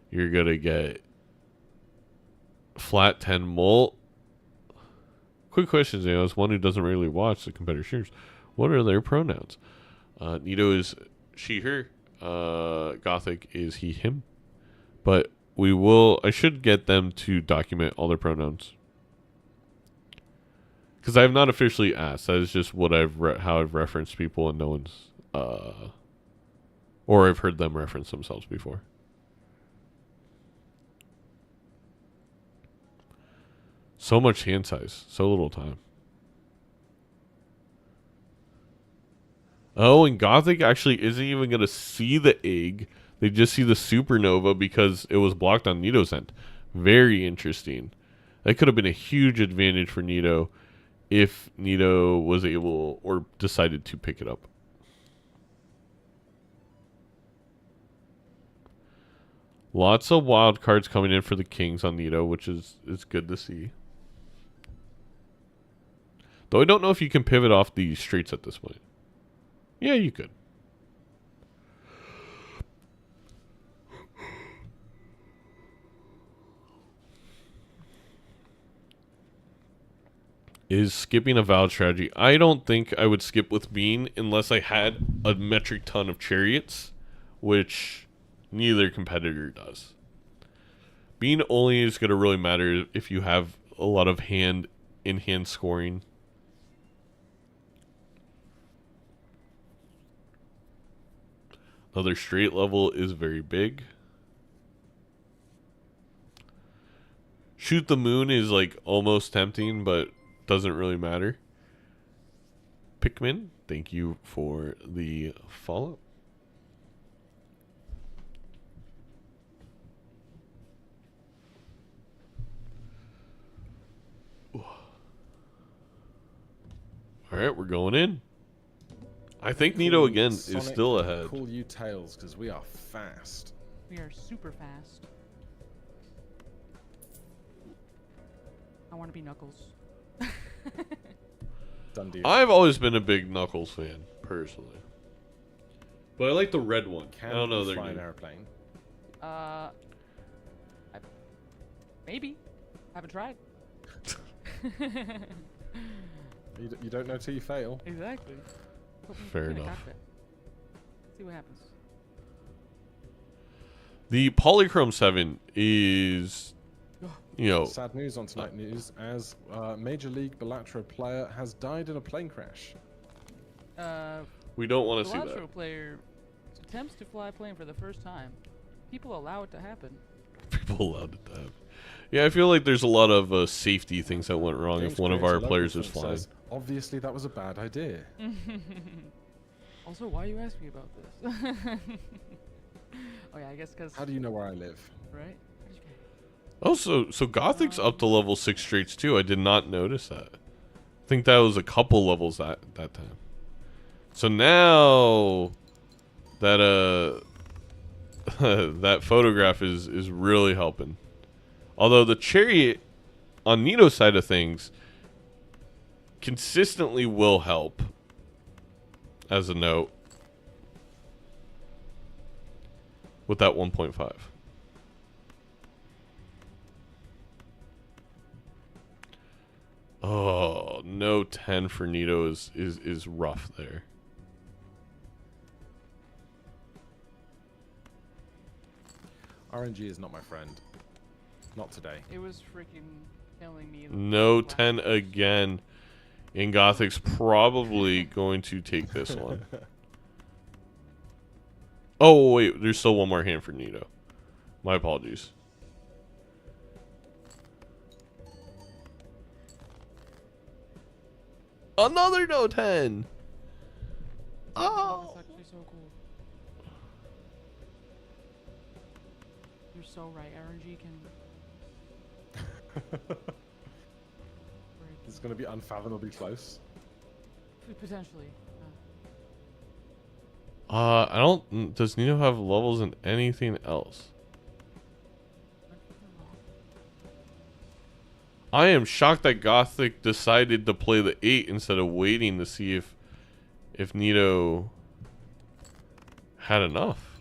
You're going to get flat 10 molt. Quick question, Zeno. As one who doesn't really watch the competitor streamers, what are their pronouns? Neato is she, her. Gothic is he, him. But I should get them to document all their pronouns. Because I have not officially asked. That is just what how I've referenced people, and no one's, or I've heard them reference themselves before. So much hand size, so little time. Oh, and Gothic actually isn't even going to see the egg. They just see the supernova because it was blocked on Neato's end. Very interesting. That could have been a huge advantage for Neato if Neato was able or decided to pick it up. Lots of wild cards coming in for the Kings on Neato, which is good to see. Though I don't know if you can pivot off the streets at this point. Yeah, you could. Is skipping a valid strategy? I don't think I would skip with Bean unless I had a metric ton of chariots, which neither competitor does. Bean only is going to really matter if you have a lot of in-hand scoring. Another straight level is very big. Shoot the moon is like almost tempting, but doesn't really matter. Pikmin, thank you for the follow. All right, we're going in. I think Neato again is still ahead. Call you Tails because we are fast. We are super fast. I want to be Knuckles. Done deal. I've always been a big Knuckles fan, personally. But I like the red one. I don't know. Can you They're fly an good. airplane? Maybe. Haven't tried. You don't know till you fail. Exactly. Fair enough. See what happens. The Polychrome 7 is, you know... Sad news on tonight news, as Major League Balatro player has died in a plane crash. We don't want to see Balatro that. player attempts to fly a plane for the first time. People allow it to happen. People allowed it to happen. Yeah, I feel like there's a lot of safety things that went wrong if one of our players is flying. Says, obviously, that was a bad idea. Also, why you ask me about this? Oh yeah, I guess because. How do you know where I live? Right. Oh, so Gothic's up to level 6 straights too. I did not notice that. I think that was a couple levels that time. So now that that photograph is really helping. Although the chariot on Neato's side of things consistently will help. As a note. with that 1.5. Oh, no 10 for Neato is rough there. RNG is not my friend. Not today. It was freaking killing me. No last 10 again. And Gothic's probably going to take this one. Oh, wait. There's still one more hand for Neato. My apologies. Another no 10. Oh. That's actually so cool. You're so right. RNG can. It's going to be unfathomably close. Potentially. I don't. Does Neato have levels in anything else? I am shocked that Gothic decided to play the 8 instead of waiting to see if Neato had enough.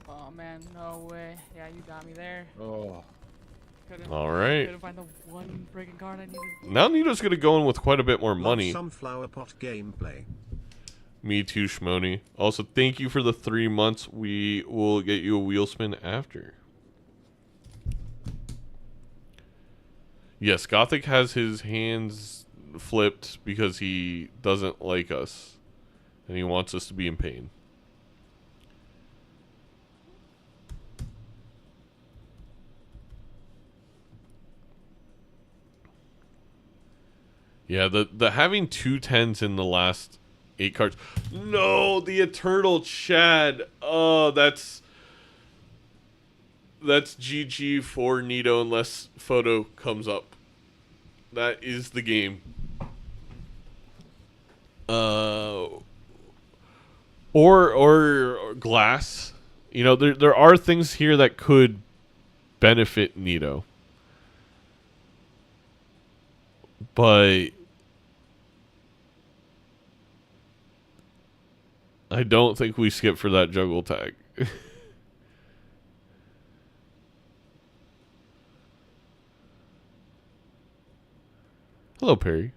Oh man, no way. Yeah, you got me there. Oh. All right. Couldn't find the one freaking card I needed. Now Nito's going to go in with quite a bit more Love money. some flower pot gameplay. Me too, Shmoni. Also, thank you for the 3 months. We will get you a wheel spin after. Yes, Gothic has his hands flipped because he doesn't like us. And he wants us to be in pain. Yeah, the having 2 10s in the last 8 cards. No, the Eternal Chad. Oh, that's GG for Neato unless photo comes up. That is the game. Or glass. You know, there are things here that could benefit Neato. But I don't think we skip for that juggle tag. Hello, Perry.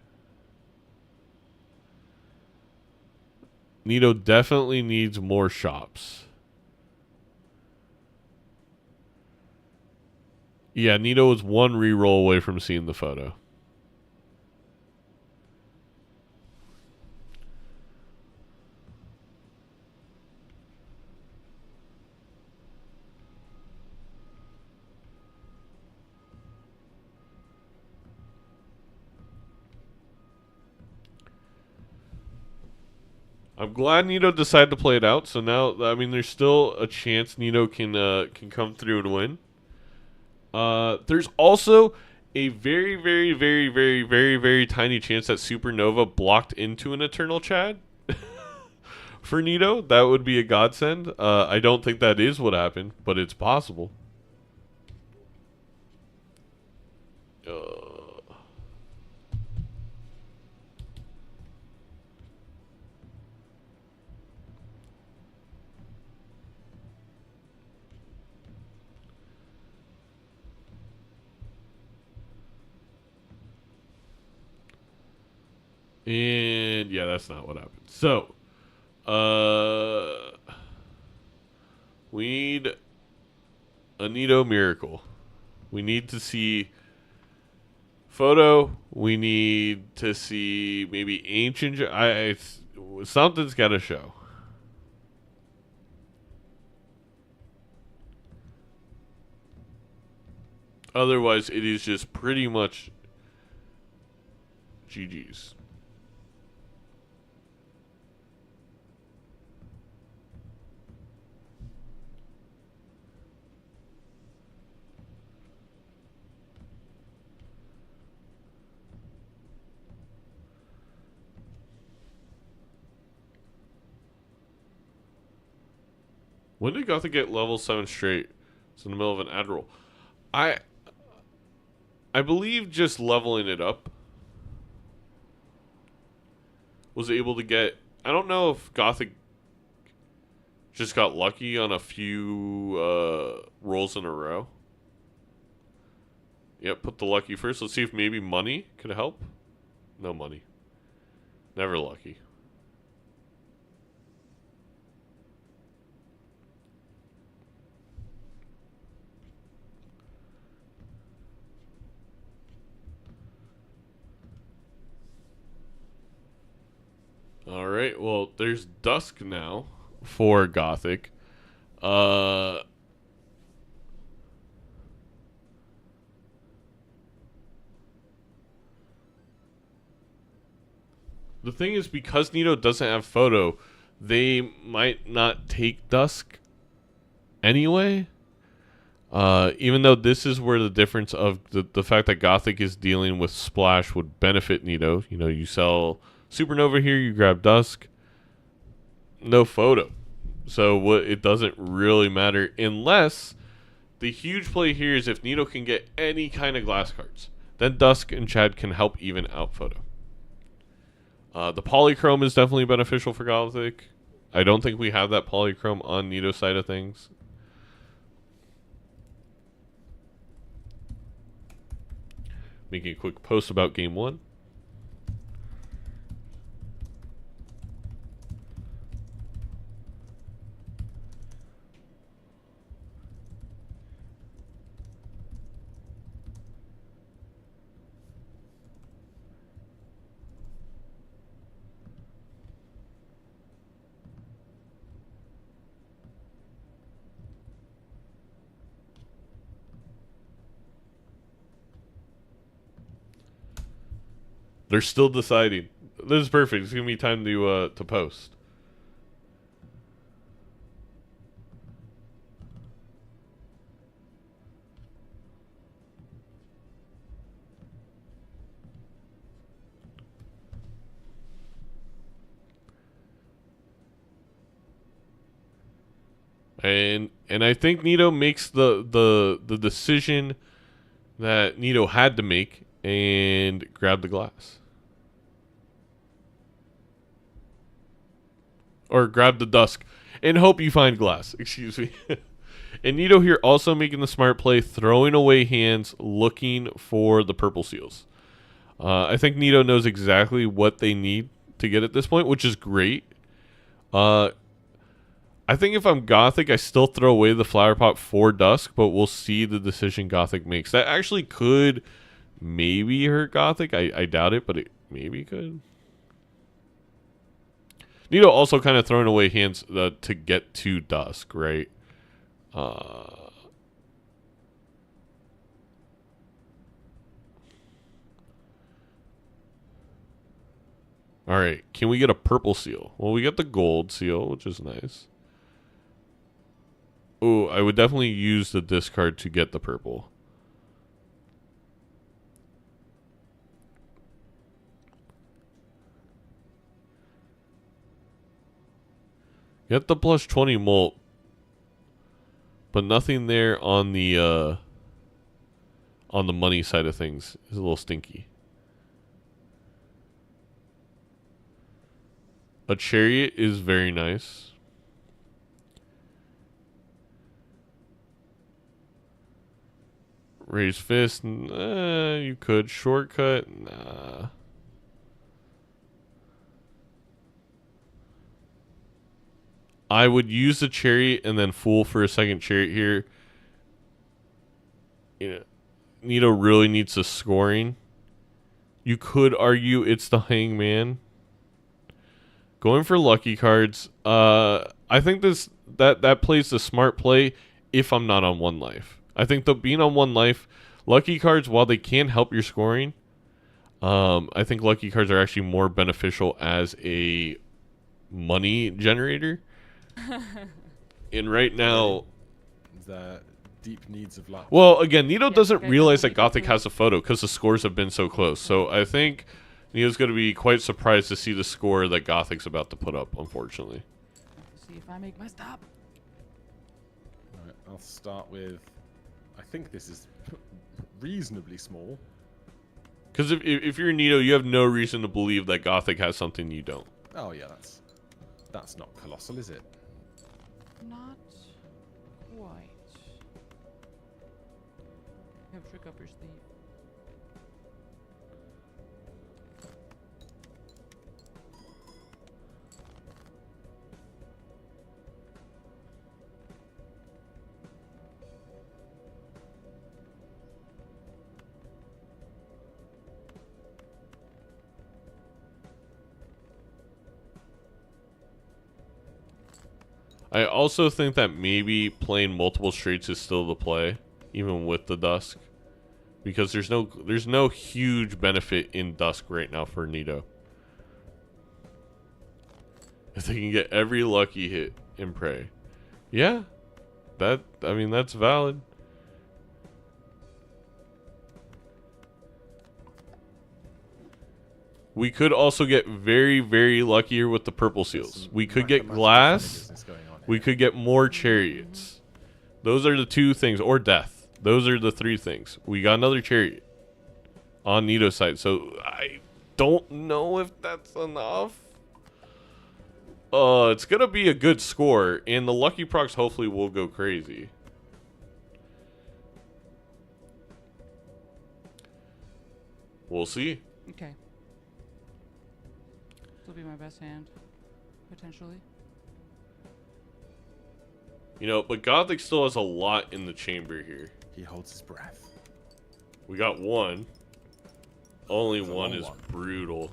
Neato definitely needs more shops. Yeah, Neato is 1 reroll away from seeing the photo. I'm glad Neato decided to play it out. So now, I mean, there's still a chance Neato can come through and win. There's also a very, very, very, very, very, very tiny chance that Supernova blocked into an Eternal Chad for Neato. That would be a godsend. I don't think that is what happened, but it's possible. And yeah, that's not what happened. So, we need a Neato miracle. We need to see photo. We need to see maybe ancient. Something's got to show. Otherwise, it is just pretty much GG's. When did Gothic get level 7 straight? It's in the middle of an ad roll. I believe just leveling it up was able to get... I don't know if Gothic Just got lucky on a few rolls in a row. Yep, put the lucky first. Let's see if maybe money could help. No money. Never lucky. Alright, well, there's Dusk now for Gothic. The thing is, because Neato doesn't have photo, they might not take Dusk anyway. Even though this is where the difference of the fact that Gothic is dealing with Splash would benefit Neato. You know, you sell Supernova here, you grab Dusk. No photo. So it doesn't really matter unless the huge play here is if Neato can get any kind of glass cards. Then Dusk and Chad can help even out photo. The polychrome is definitely beneficial for Gothic. I don't think we have that polychrome on Neato's side of things. Making a quick post about game 1. They're still deciding. This is perfect. It's gonna be time to post. And I think Neato makes the decision that Neato had to make and grab the glass. Or grab the Dusk and hope you find glass. Excuse me. And Neato here also making the smart play, throwing away hands, looking for the purple seals. I think Neato knows exactly what they need to get at this point, which is great. I think if I'm Gothic, I still throw away the flower pot for Dusk, but we'll see the decision Gothic makes. That actually could maybe hurt Gothic. I doubt it, but it maybe could. Neato also kind of throwing away hands to get to Dusk, right? Alright, can we get a purple seal? Well, we get the gold seal, which is nice. Oh, I would definitely use the discard to get the purple. Get the plus 20 molt, but nothing there on the money side of things. Is a little stinky. A chariot is very nice. Raise fist, you could. Shortcut, nah. I would use the chariot and then fool for a second chariot here. You know, Neato really needs the scoring. You could argue it's the hangman. Going for lucky cards. I think that plays the smart play if I'm not on 1 life. I think that being on 1 life, lucky cards, while they can help your scoring, I think lucky cards are actually more beneficial as a money generator. And right now, The deep needs of luck. well, again, Neato Yeah, doesn't okay, realize that's that Gothic has a photo because the scores have been so close. So I think Neato's going to be quite surprised to see the score that Gothic's about to put up, unfortunately. Let's see if I make my stop. Right, I'll start with. I think this is reasonably small. Because if you're Neato, you have no reason to believe that Gothic has something you don't. Oh yeah, that's not colossal, is it? Not quite. You have a trick up your sleeve. I also think that maybe playing multiple streets is still the play, even with the Dusk, because there's no huge benefit in Dusk right now for Neato. If they can get every lucky hit in Prey, yeah, I mean that's valid. We could also get very, very lucky here with the purple seals. We could get glass. We could get more chariots. Those are the two things. Or death. Those are the three things. We got another chariot on Neato's side. So I don't know if that's enough. It's going to be a good score. And the lucky procs hopefully will go crazy. We'll see. Okay. This will be my best hand, potentially. You know, but Gothic still has a lot in the chamber here. He holds his breath. We got one. Only one is brutal.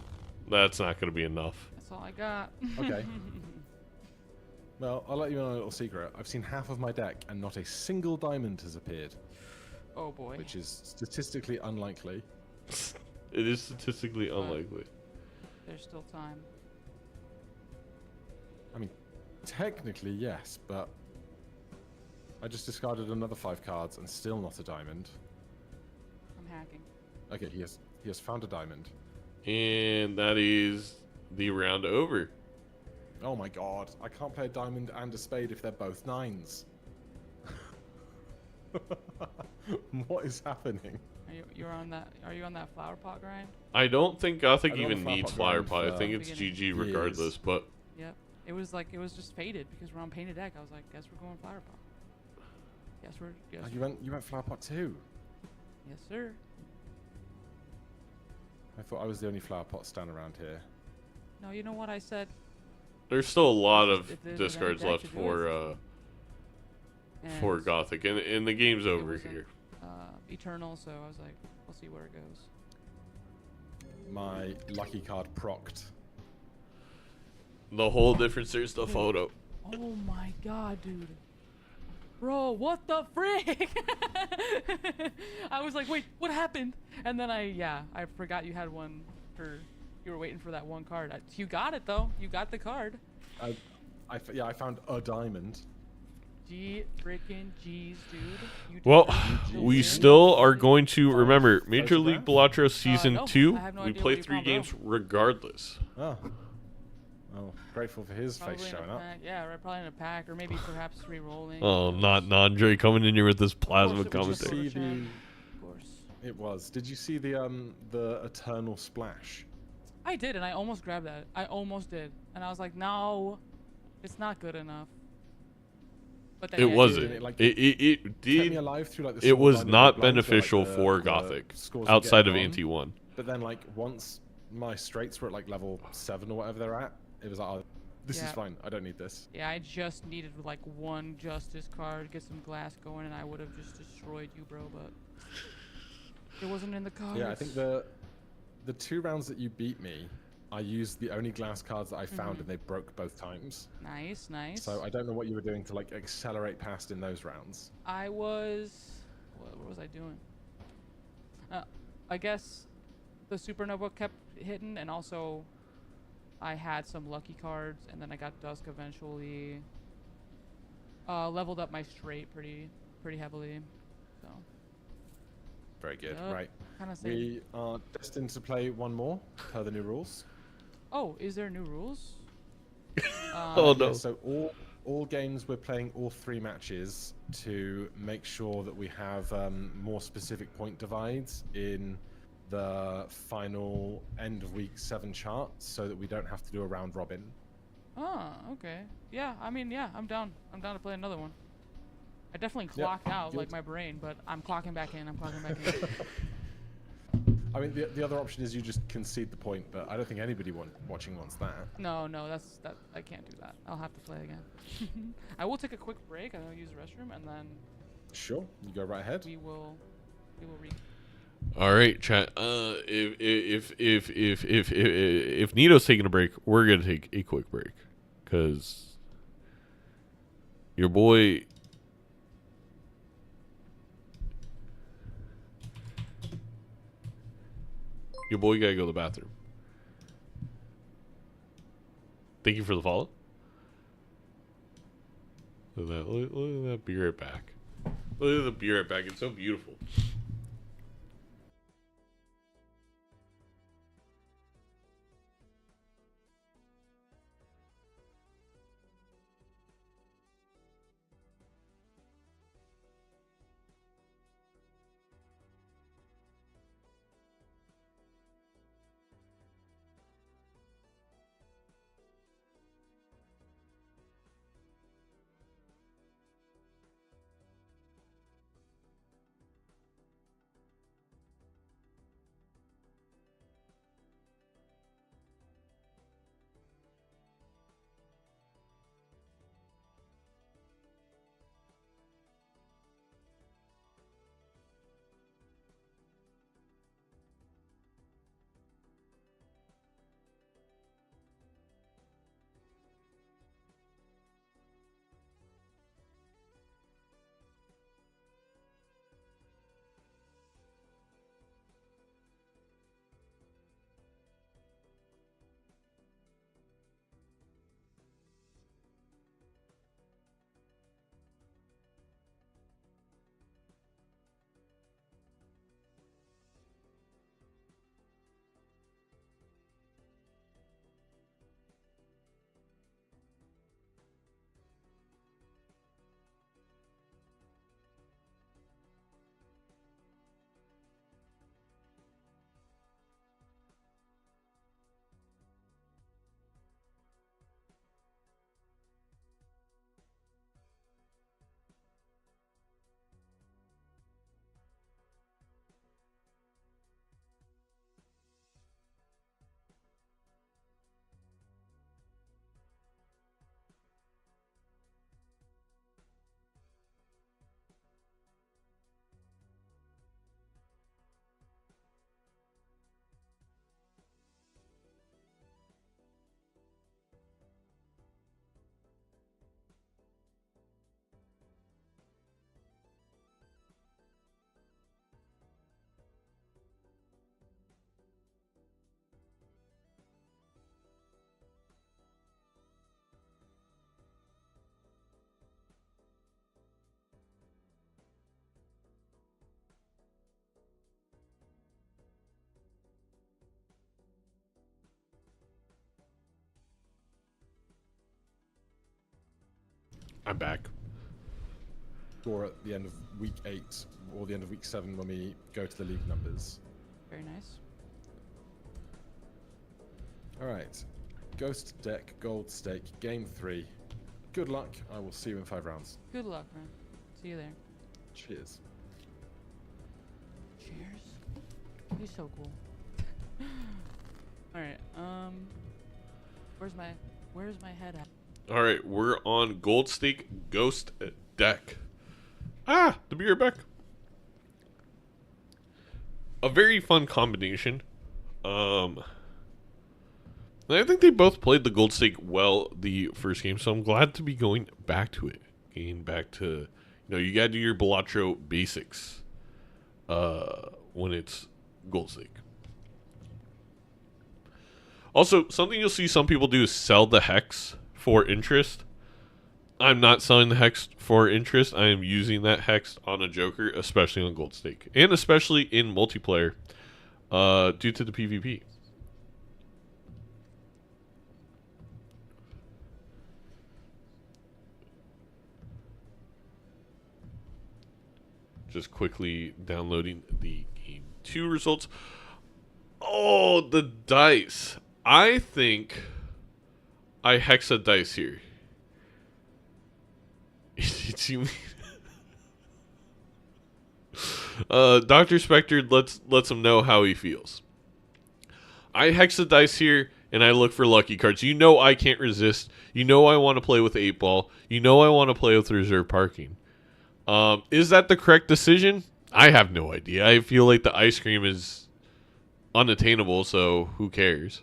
That's not going to be enough. That's all I got. Okay. Well, I'll let you know a little secret. I've seen half of my deck and not a single diamond has appeared. Oh boy. Which is statistically unlikely. It is statistically unlikely. There's still time. I mean, technically yes, but I just discarded another 5 cards and still not a diamond. I'm hacking. Okay, he has found a diamond. And that is the round over. Oh my god, I can't play a diamond and a spade if they're both 9s. What is happening? Are you on that flower pot grind? I don't think Gothic I don't even know needs if flower Flower pot. I Pot think it's GG regardless, but Yep. It was just faded because we're on painted deck. I was like, guess we're going flower pot. Guess You went flower pot too. Yes, sir. I thought I was the only flower pot stand around here. No, you know what I said? there's still a lot of If there's discards any deck left to do for And Gothic, and the game's it over wasn't, here. Eternal, so I was like, we'll see where it goes. My lucky card procced. The whole difference is the photo. Oh my god, dude. Bro, what the frick? I was like, wait, what happened? And then I forgot you had one you were waiting for that one card. You got it though. You got the card. I found a diamond. G freaking G's, dude. Well, we still are going to remember Major League Balatro Season no, 2. I have no We idea play what you 3 found, bro. games regardless. Oh. Oh, grateful for his Probably face in a showing up. pack. Yeah, right, probably in a pack, or maybe perhaps re-rolling. Oh, not Andre coming in here with this plasma Of course it was commentary. just See Photoshop. the- Of course. It was. Did you see the Eternal Splash? I did, and I almost grabbed that. I almost did, and I was like, no, it's not good enough. But then It yeah, wasn't. It, like, It Kept me did. alive through, like, the It small was diamond not red lines where, like, beneficial the- for the Gothic scores were outside of getting Anti on. 1. But then, like, once my straights were at like level 7 or whatever they're at, it was like, oh, this is Yeah. fine. I don't need this. Yeah, I just needed like one Justice card, get some glass going, and I would have just destroyed you, bro. But it wasn't in the cards. Yeah, I think the 2 rounds that you beat me, I used the only glass cards that I found, and they broke both times. Nice, nice. So I don't know what you were doing to like accelerate past in those rounds. I was. What was I doing? I guess the supernova kept hitting, and also I had some lucky cards, and then I got Dusk eventually. Leveled up my straight pretty heavily. So. Very good. Yep. Right. Kind of same. We are destined to play one more per the new rules. Oh, is there new rules? Oh, no. Yeah, so all games we're playing all 3 matches to make sure that we have more specific point divides in the final end of week 7 chart, so that we don't have to do a round robin. Oh, okay. Yeah, I mean, yeah, I'm down. I'm down to play another one. I definitely clocked out like good. my brain, but I'm clocking back in. I'm clocking back in. I mean, the other option is you just concede the point, but I don't think anybody watching wants that. No, that I can't do that. I'll have to play again. I will take a quick break. I'm gonna use the restroom, and then Sure, you go right ahead. we will re. All right, chat. If Neato's taking a break, we're gonna take a quick break, cause your boy. Your boy gotta go to the bathroom. Thank you for the follow. Look at that. Look at that. Be right back. Look at the be right back. It's so beautiful. I'm back. Or at the end of week 8 or the end of week 7 when we go to the league numbers. Very nice. All right, Ghost deck, Gold Stake, Game 3. Good luck. I will see you in 5 rounds. Good luck, man. See you there. Cheers. Cheers. He's so cool. All right. Where's my head at? All right, we're on Gold Stake Ghost deck. Ah, the beer back. A very fun combination. And I think they both played the Gold Stake well the first game, so I'm glad to be going back to it. Getting back to, you gotta do your Balatro basics when it's Gold Stake. Also, something you'll see some people do is sell the hex for interest. I'm not selling the hex for interest. I am using that hex on a Joker, especially on Gold Stake, and especially in multiplayer, due to the PvP. Just quickly downloading the Game 2 results. Oh, the dice. I think I hex a dice here. You Dr. Spectre lets him know how he feels. I hex a dice here, and I look for lucky cards. You know I can't resist. You know I want to play with 8-ball. You know I want to play with reserve parking. Is that the correct decision? I have no idea. I feel like the ice cream is unattainable, so who cares?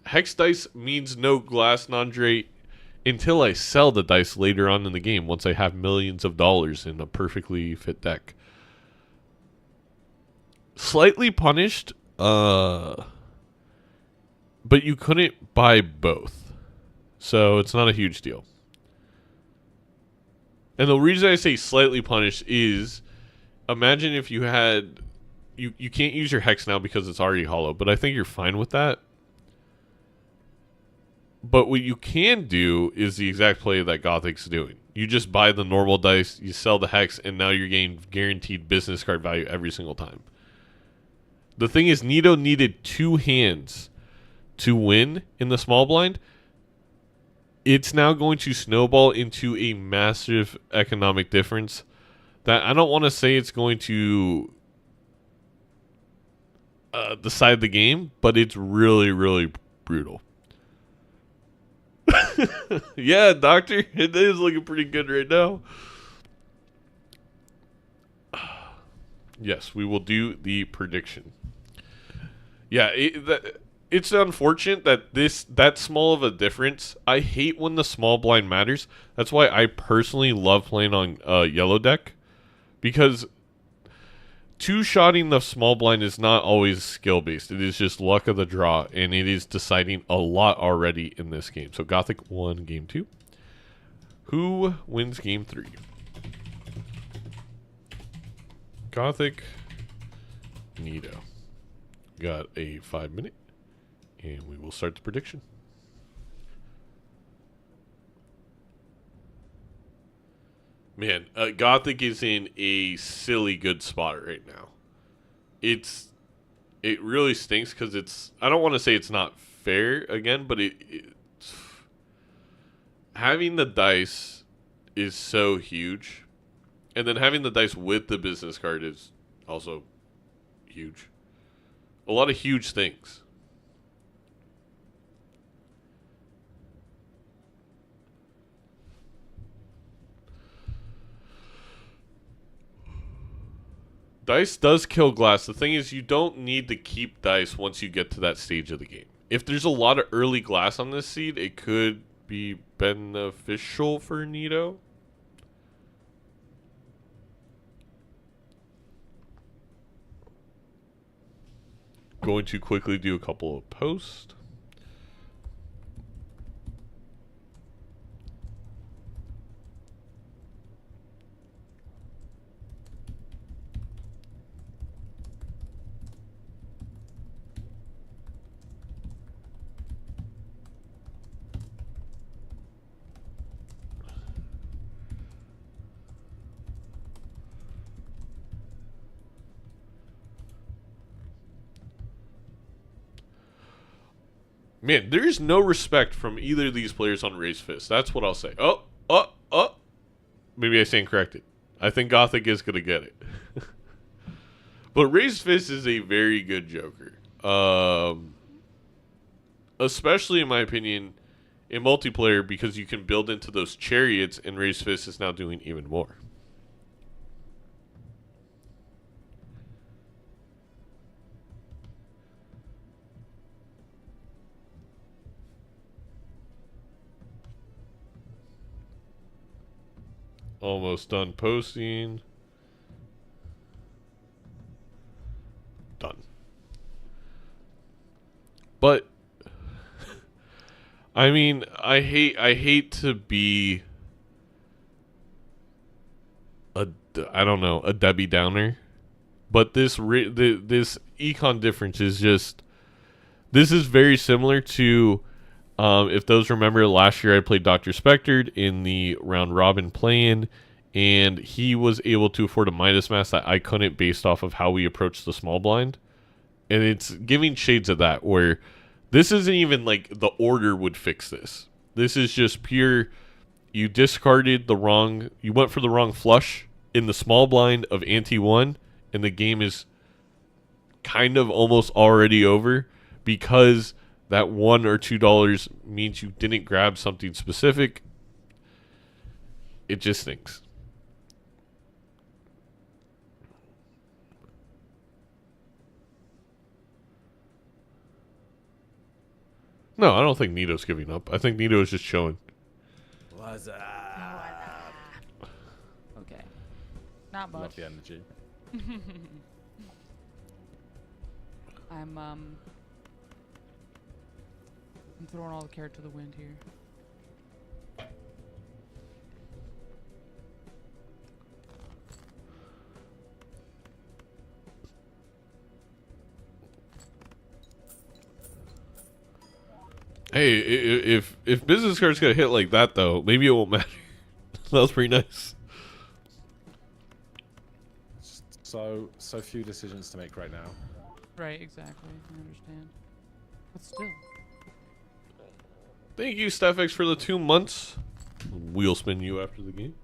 Hex dice means no glass non-drate until I sell the dice later on in the game once I have millions of dollars in a perfectly fit deck. Slightly punished, but you couldn't buy both. So it's not a huge deal. And the reason I say slightly punished is, imagine if you had... You can't use your hex now because it's already hollow, but I think you're fine with that. But what you can do is the exact play that Gothic's doing. You just buy the normal dice, you sell the hex, and now you're getting guaranteed business card value every single time. The thing is, Neato needed 2 hands to win in the small blind. It's now going to snowball into a massive economic difference that I don't want to say it's going to decide the game, but it's really, really brutal. Yeah, Doctor, it is looking pretty good right now. Yes, we will do the prediction. Yeah, it's unfortunate that that small of a difference. I hate when the small blind matters. That's why I personally love playing on yellow deck, because two-shotting the small blind is not always skill-based. It is just luck of the draw, and it is deciding a lot already in this game. So Gothic won game 2. Who wins game 3? Gothic, Neato. Got a 5-minute, and we will start the prediction. Man, Gothic is in a silly good spot right now. It really stinks because it's... I don't want to say it's not fair again, but it's... Having the dice is so huge. And then having the dice with the business card is also huge. A lot of huge things. Dice does kill glass. The thing is, you don't need to keep dice once you get to that stage of the game. If there's a lot of early glass on this seed, it could be beneficial for Neato. Going to quickly do a couple of posts. Man, there's no respect from either of these players on Raised Fist. That's what I'll say. Oh. Maybe I stand corrected. I think Gothic is going to get it. But Raised Fist is a very good Joker. Especially, in my opinion, in multiplayer, because you can build into those chariots, and Raised Fist is now doing even more. Almost done posting. Done. But I mean, I hate to be a Debbie Downer, but this econ difference is just, this is very similar to if those remember, last year I played Dr. Spectre in the round robin play-in, and he was able to afford a Midas Mask that I couldn't based off of how we approached the small blind. And it's giving shades of that, where This isn't even like the order would fix this. This is just pure, you discarded the wrong, you went for the wrong flush in the small blind of ante 1, and the game is kind of almost already over because that $1 or $2 means you didn't grab something specific. It just stinks. No, I don't think Neato's giving up. I think Neato is just chilling. What's up? Okay. Not Love much. the energy. I'm throwing all the carrot to the wind here. Hey, if business cards get hit like that though, maybe it won't matter. That was pretty nice. So few decisions to make right now. Right, exactly. I understand. But still. Thank you, StaffX, for the 2 months. Wheel spin you after the game.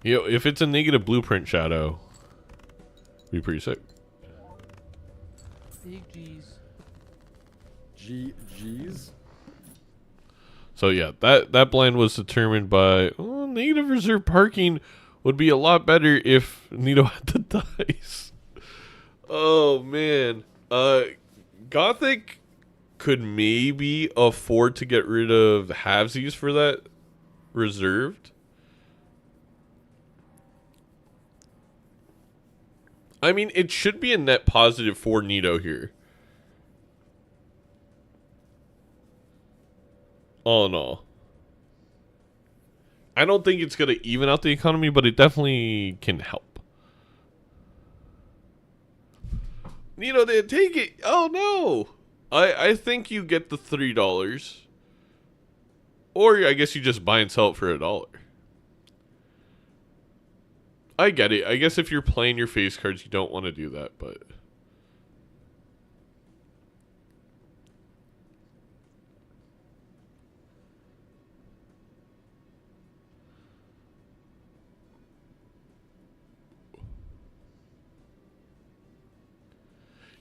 Yo, if it's a negative blueprint shadow, be pretty sick. Big G's. GG's. So yeah, that blind was determined by negative reserve parking would be a lot better if Neato had the dice. Oh man, Gothic could maybe afford to get rid of halvesies for that reserved. I mean, it should be a net positive for Neato here. All in all. I don't think it's going to even out the economy, but it definitely can help. Neato didn't take it. Oh, no. I think you get the $3. Or I guess you just buy and sell it for $1. I get it. I guess if you're playing your face cards, you don't want to do that, but...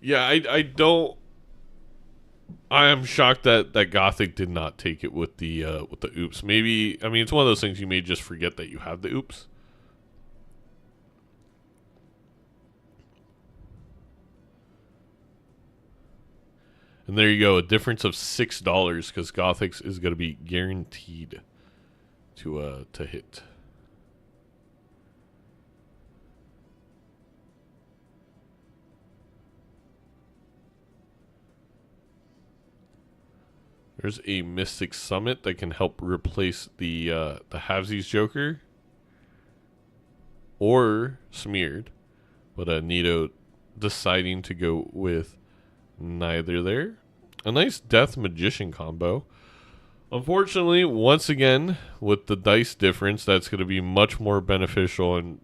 Yeah, I don't... I am shocked that Gothic did not take it with the oops. Maybe, I mean, it's one of those things you may just forget that you have the oops. And there you go, a difference of $6 because Gothic's is going to be guaranteed to hit. There's a Mystic Summit that can help replace the Halvesies Joker or Smeared, but Neato deciding to go with neither there. A nice Death Magician combo. Unfortunately, once again, with the dice difference, that's going to be much more beneficial and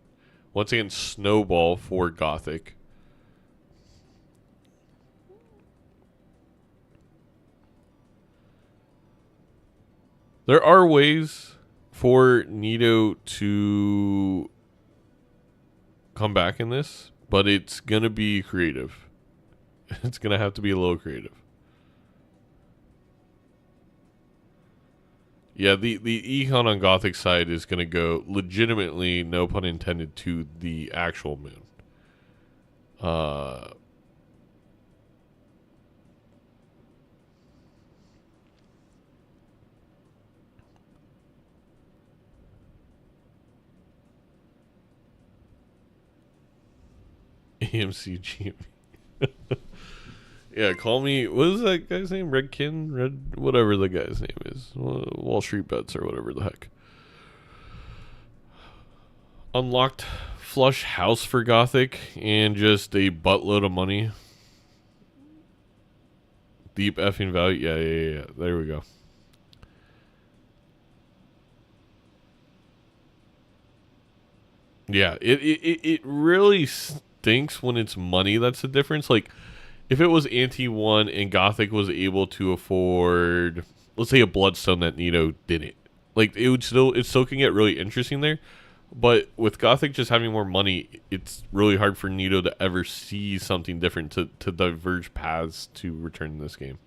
once again snowball for Gothic. There are ways for Neato to come back in this, but it's going to be creative. It's going to have to be a little creative. Yeah, the econ on Gothic side is going to go legitimately, no pun intended, to the actual moon. AMCG. Yeah, call me. What is that guy's name? Redkin? Red, whatever the guy's name is. Wall Street Bets or whatever the heck. Unlocked flush house for Gothic and just a buttload of money. Deep effing value. Yeah. There we go. Yeah, it really stinks when it's money that's the difference. Like, if it was Ante 1 and Gothic was able to afford, let's say, a Bloodstone that Neato didn't, like, it's still can get really interesting there. But with Gothic just having more money, it's really hard for Neato to ever see something different to diverge paths to return in this game.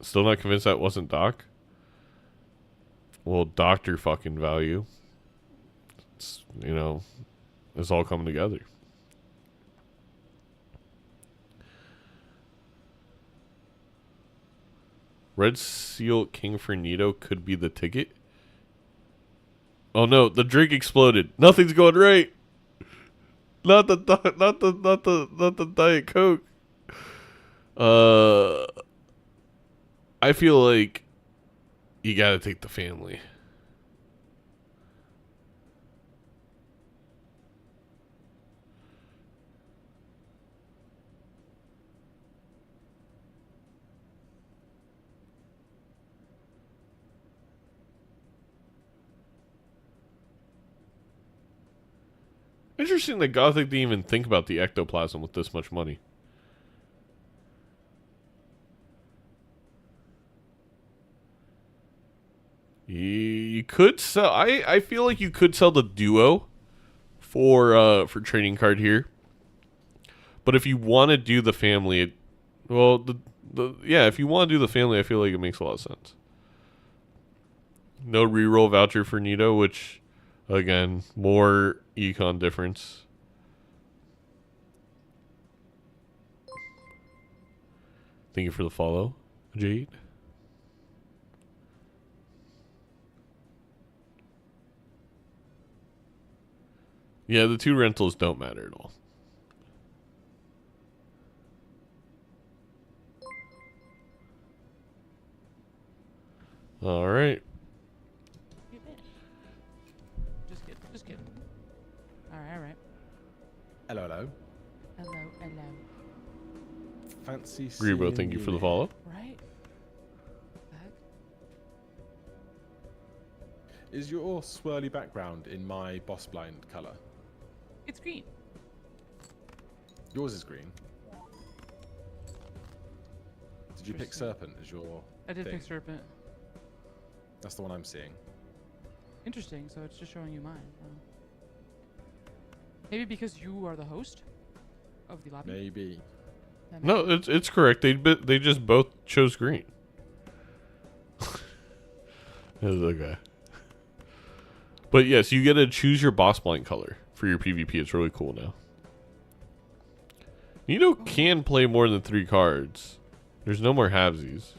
Still not convinced that wasn't Doc? Well, doctor fucking value. It's, it's all coming together. Red Seal King for Neato could be the ticket. Oh no, the drink exploded. Nothing's going right. Not the Diet Coke. I feel like you gotta take the family. Interesting that Gothic didn't even think about the ectoplasm with this much money. You could sell. I feel like you could sell the duo for trading card here. But if you want to do the family, if you want to do the family, I feel like it makes a lot of sense. No reroll voucher for Neato, which, again, more econ difference. Thank you for the follow, Jade. Yeah, the 2 rentals don't matter at all. All right. Just kidding. All right. Hello. Hello. Fancy Rebo, seeing thank you for the here. follow. Right. Back. Is your swirly background in my boss blind color? It's green. Yours is green. Did you pick Interesting. Serpent as your I did thing? pick Serpent. That's the one I'm seeing. Interesting. So it's just showing you mine. Maybe because you are the host of the lobby. Maybe. That No, makes- it's correct. They just both chose green. Okay. But yes, you get to choose your boss blind color for your PvP. It's really cool now. Neato can play more than 3 cards. There's no more halvesies.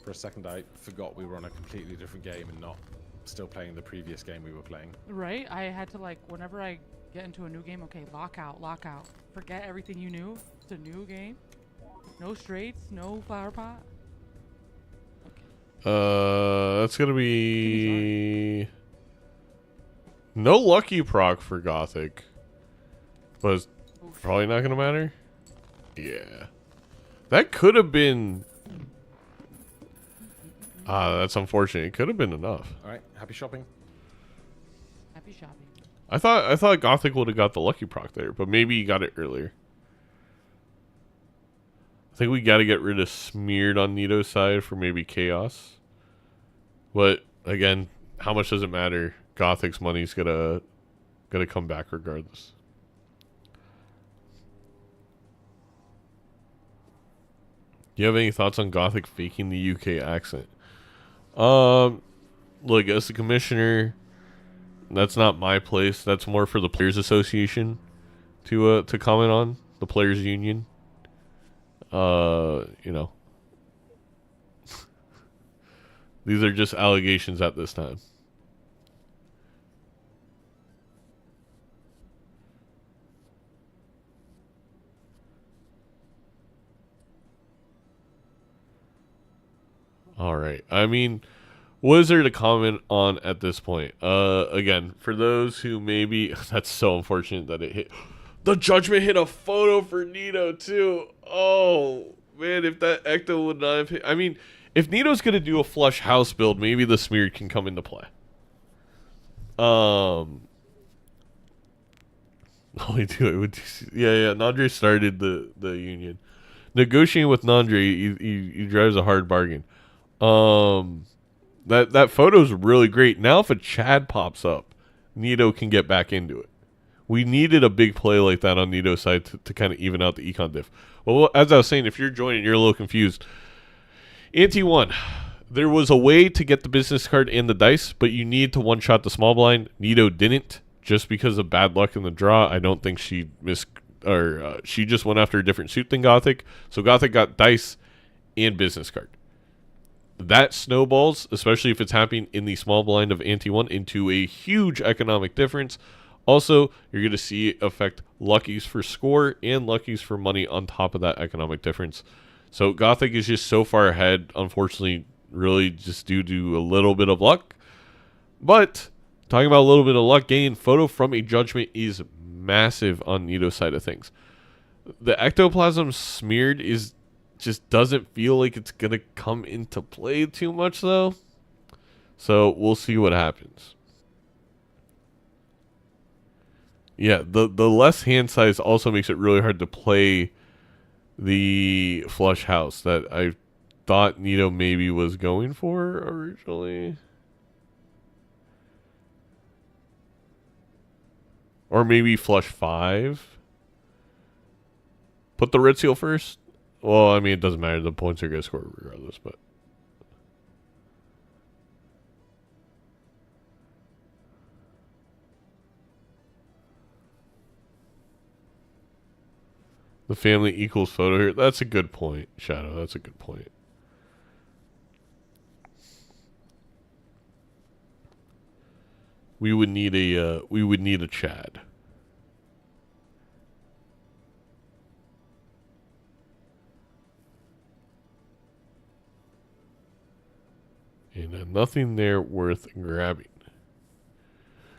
For a second, I forgot we were on a completely different game and not still playing the previous game we were playing. Right? I had to, like, whenever I get into a new game, okay, lock out. Forget everything you knew. It's a new game. No straights, no flower pot. That's gonna be no lucky proc for Gothic, but it's Oof. probably not gonna matter. Yeah, that could have been. That's unfortunate. It could have been enough. All right, happy shopping. Happy shopping. I thought Gothic would have got the lucky proc there, but maybe you got it earlier. I think we got to get rid of Smeared on Neato's side for maybe Chaos. But again, how much does it matter? Gothic's money's gonna come back regardless. Do you have any thoughts on Gothic faking the UK accent? Look, as the commissioner, that's not my place. That's more for the Players Association to comment on, the Players Union. These are just allegations at this time. All right. I mean, what is there to comment on at this point? Again, for those who maybe that's so unfortunate that it hit. The judgment hit a photo for Neato too. Oh Man, if that Ecto would not have hit... I mean, if Neato's going to do a flush house build, maybe the Smeared can come into play. Only do it with... Yeah, Nandre started the union. Negotiating with Nandre, he drives a hard bargain. That photo's really great. Now if a Chad pops up, Neato can get back into it. We needed a big play like that on Neato's side to kind of even out the econ diff. Well, as I was saying, if you're joining, you're a little confused. Ante 1, there was a way to get the business card and the dice, but you need to one-shot the small blind. Neato didn't, just because of bad luck in the draw. I don't think she she just went after a different suit than Gothic. So Gothic got dice and business card. That snowballs, especially if it's happening in the small blind of Ante 1, into a huge economic difference. Also, you're going to see it affect luckies for score and luckies for money on top of that economic difference. So Gothic is just so far ahead, unfortunately, really just due to a little bit of luck. But talking about a little bit of luck gain, photo from a judgment is massive on Neato's side of things. The ectoplasm smeared just doesn't feel like it's going to come into play too much, though. So we'll see what happens. Yeah, the less hand size also makes it really hard to play the flush house that I thought Neato maybe was going for originally. Or maybe flush 5. Put the red seal first. Well, I mean, it doesn't matter. The points are going to score regardless, but... The family equals photo here. That's a good point, Shadow. That's a good point. We would need a Chad. And nothing there worth grabbing.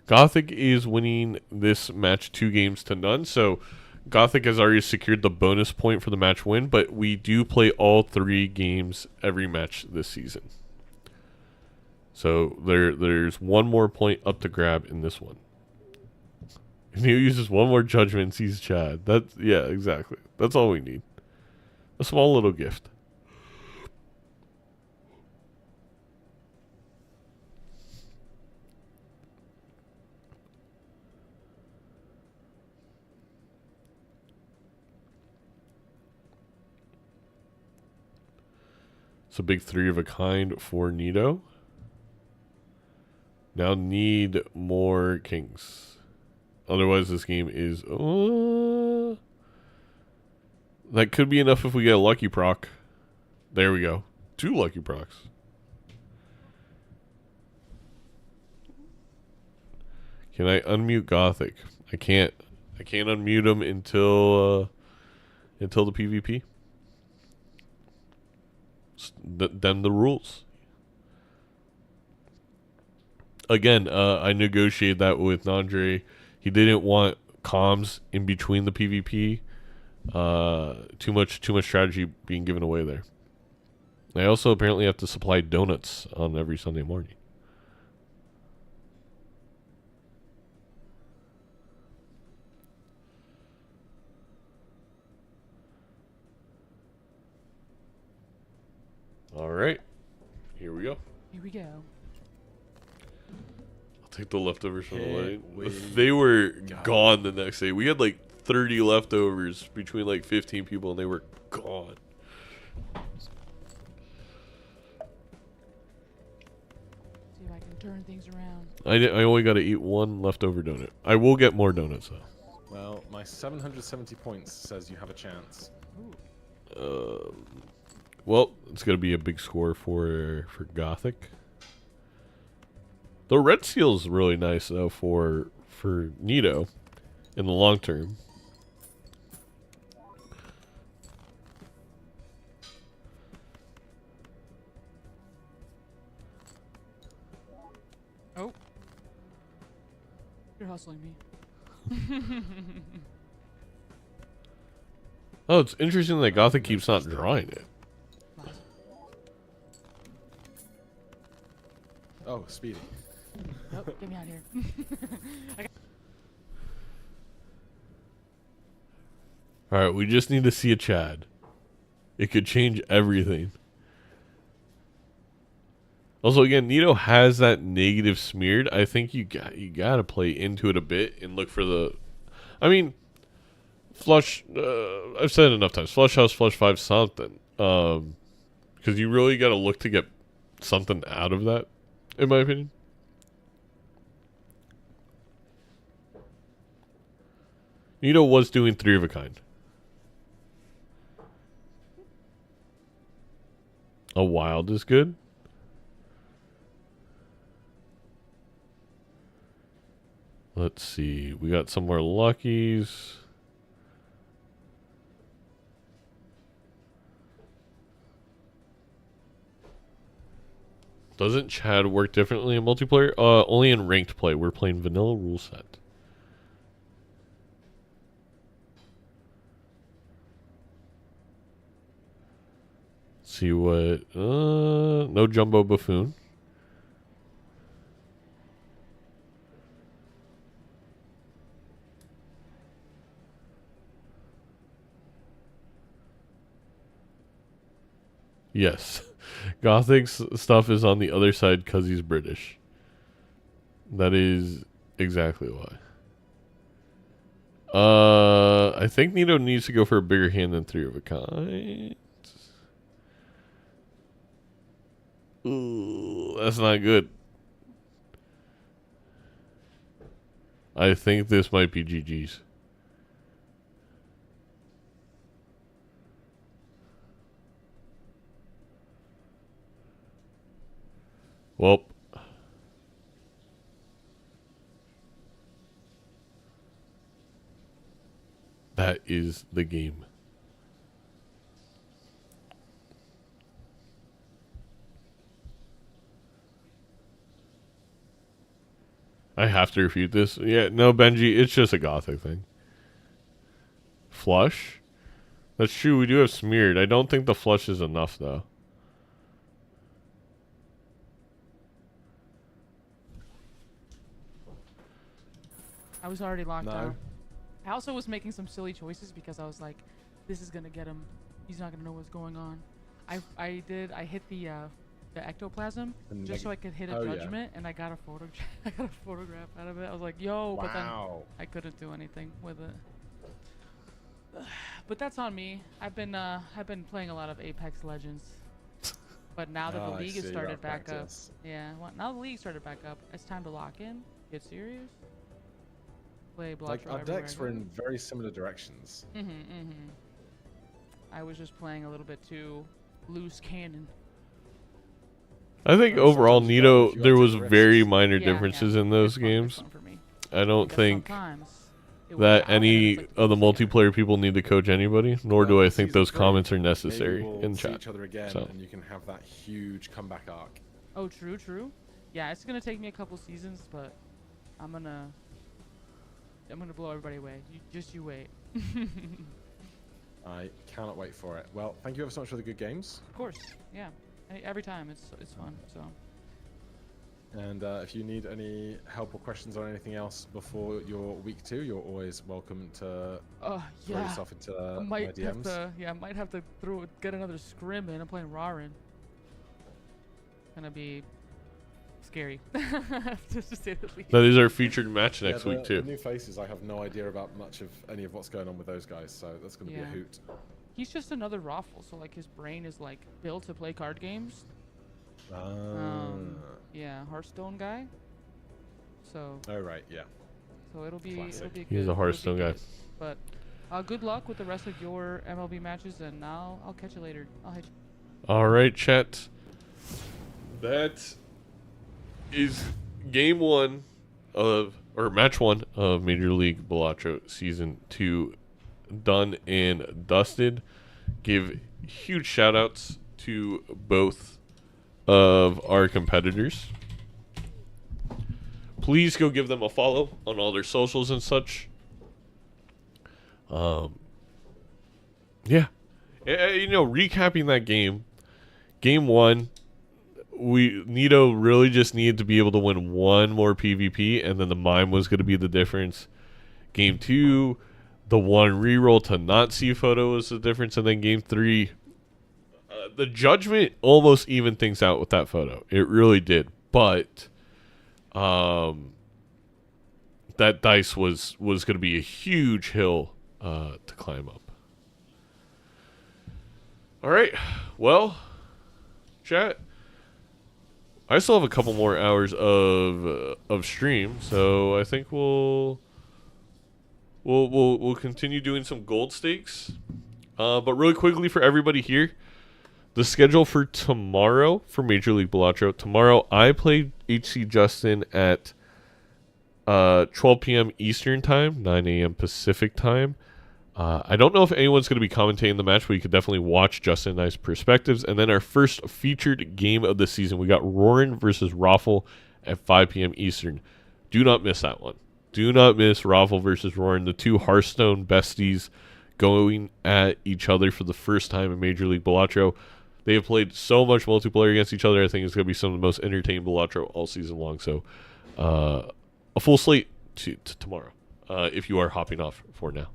Gothic is winning this match 2 games to none, so Gothic has already secured the bonus point for the match win, but we do play all 3 games every match this season. So there's 1 more point up to grab in this one. And he uses 1 more judgment and sees Chad. Yeah, exactly. That's all we need. A small little gift. It's a big 3 of a kind for Neato. Now need more kings. Otherwise, this game is... that could be enough if we get a lucky proc. There we go. 2 lucky procs. Can I unmute Gothic? I can't. I can't unmute him until the PvP. Them the rules. Again, I negotiated that with Nandre. He didn't want comms in between the PvP. Too much strategy being given away there. I also apparently have to supply donuts on every Sunday morning. All right, here we go. Here we go. I'll take the leftovers from the lane. They were gone the next day. We had like 30 leftovers between like 15 people, and they were gone. See if I can turn things around. I only got to eat 1 leftover donut. I will get more donuts though. Well, my 770 points says you have a chance. Well, it's gonna be a big score for Gothic. The red seal's really nice though for Neato in the long term. Oh. You're hustling me. Oh, it's interesting that Gothic keeps not drawing it. Oh, speedy. Nope, get me out of here. Alright, we just need to see a Chad. It could change everything. Also, again, Neato has that negative smeared. I think you gotta play into it a bit and look for the... I mean, flush... I've said it enough times. Flush house, flush 5, something. Because you really gotta look to get something out of that, in my opinion. Neato was doing 3 of a kind. A wild is good. Let's see. We got some more luckies. Doesn't Chad work differently in multiplayer? Only in ranked play. We're playing vanilla rule set. See what... no Jumbo Buffoon. Yes. Gothic's stuff is on the other side because he's British. That is exactly why. I think Neato needs to go for a bigger hand than 3 of a kind. Ooh, that's not good. I think this might be GG's. Well, that is the game. I have to refute this. Yeah, no, Benji, it's just a Gothic thing. Flush? That's true, we do have smeared. I don't think the flush is enough, though. I was already locked No. out. I also was making some silly choices because I was like, this is gonna get him. He's not gonna know what's going on. I hit the ectoplasm just so I could hit a judgment, and I got a I got a photograph out of it. I was like, yo, but then I couldn't do anything with it. But that's on me. I've been playing a lot of Apex Legends. But now that the league has started back up. Yeah, well, now the league started back up. It's time to lock in. Get serious. Play Balatro. Like our decks were in very similar directions. I was just playing a little bit too loose cannon. I think overall, Neato, there was very minor differences in those games. I don't think that any of the multiplayer people need to coach anybody, nor do I think those comments are necessary in chat. Each other again, So. and you can have that huge comeback arc. Oh, true. Yeah, it's gonna take me a couple seasons, but I'm gonna blow everybody away. You wait. I cannot wait for it. Well, thank you ever so much for the good games. Of course, yeah. Every time it's fun. So. And if you need any help or questions on anything else before your week 2, you're always welcome to throw yourself into my DMs. I might have to get another scrim in. I'm playing Rarin. Gonna be scary. to say the least. That is our featured match next week, too. The new faces, I have no idea about much of any of what's going on with those guys, so that's going to be a hoot. He's just another Raffle, so like his brain is like built to play card games. Yeah, Hearthstone guy. So. Oh right, yeah. So it'll be good. He's a Hearthstone guy. But good luck with the rest of your MLB matches, and I'll catch you later. I'll hit you. All right, chat. That is game 1 or match 1 of Major League Balatro Season 2 done and dusted. Give huge shout outs to both of our competitors. Please go give them a follow on all their socials and such. Yeah. You know, recapping that game, game 1, Neato really just needed to be able to win one more PvP, and then the mime was going to be the difference. Game 2, the one reroll to not see photo was the difference, and then game 3, the judgment almost evened things out with that photo. It really did, but that dice was going to be a huge hill to climb up. All right, well, chat. I still have a couple more hours of stream, so I think we'll continue doing some gold stakes. But really quickly for everybody here, the schedule for tomorrow for Major League Balatro. Tomorrow I play HC Justin at 12 p.m. Eastern Time, 9 a.m. Pacific Time. I don't know if anyone's going to be commentating the match, but you could definitely watch Justin and I's perspectives. And then our first featured game of the season, we got Roarin versus Raffle at 5 p.m. Eastern. Do not miss that one. Do not miss Raffle versus Roarin, the two Hearthstone besties going at each other for the first time in Major League Balatro. They have played so much multiplayer against each other. I think it's going to be some of the most entertaining Balatro all season long. So a full slate to tomorrow if you are hopping off for now.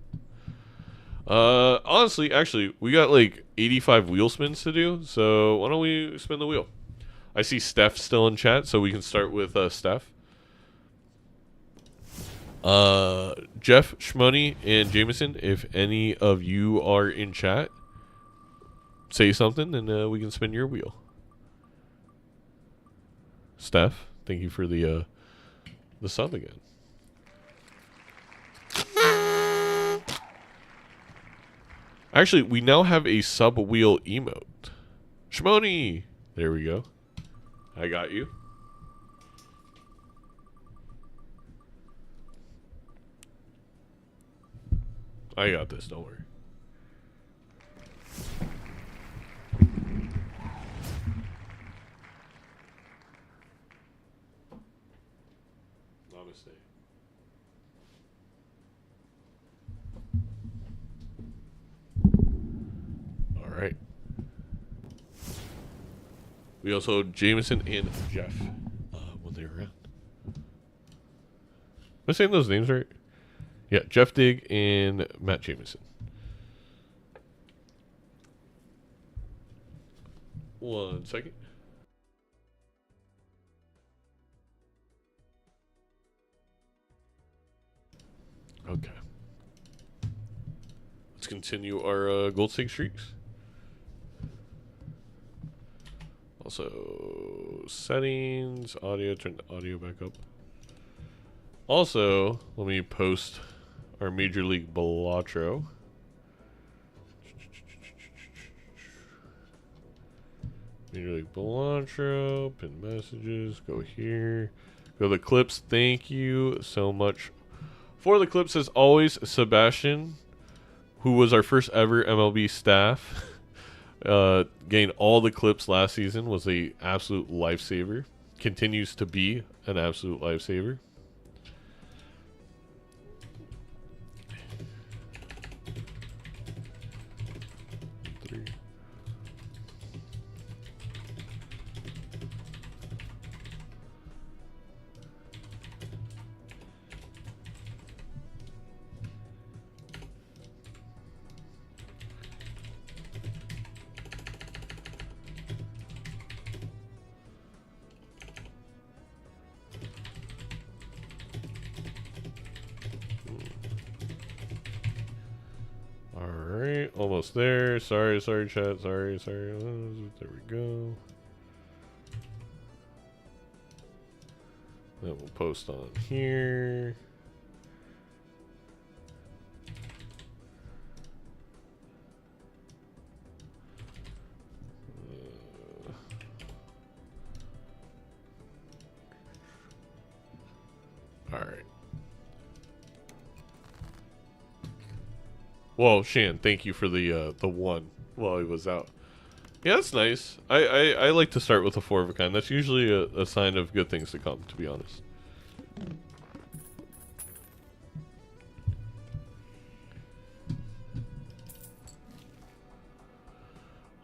Honestly, actually, we got like 85 wheel spins to do, so why don't we spin the wheel? I see Steph still in chat, so we can start with Steph. Jeff, Shmoney, and Jameson, if any of you are in chat, say something and we can spin your wheel. Steph, thank you for the sub again. Actually, we now have a sub-wheel emote. Shmoney! There we go. I got you. I got this, don't worry. Namaste. Alright. We also Jameson and Jeff when they were around. Am I saying those names right? Yeah, Jeff Digg and Matt Jameson. One second. Okay. Let's continue our gold stake streaks. Also, settings, audio, turn the audio back up. Also, let me post our Major League Balatro. Major League Balatro, pin messages, go here. Go to the clips. Thank you so much for the clips as always, Sebastian, who was our first ever MLB staff. Gained all the clips last season, was a absolute lifesaver. Continues to be an absolute lifesaver. Alright, almost there. Sorry, chat. Sorry. There we go. Then we'll post on here. Alright. Well, Shan, thank you for the one while he was out. Yeah, that's nice. I like to start with a 4 of a kind. That's usually a sign of good things to come, to be honest.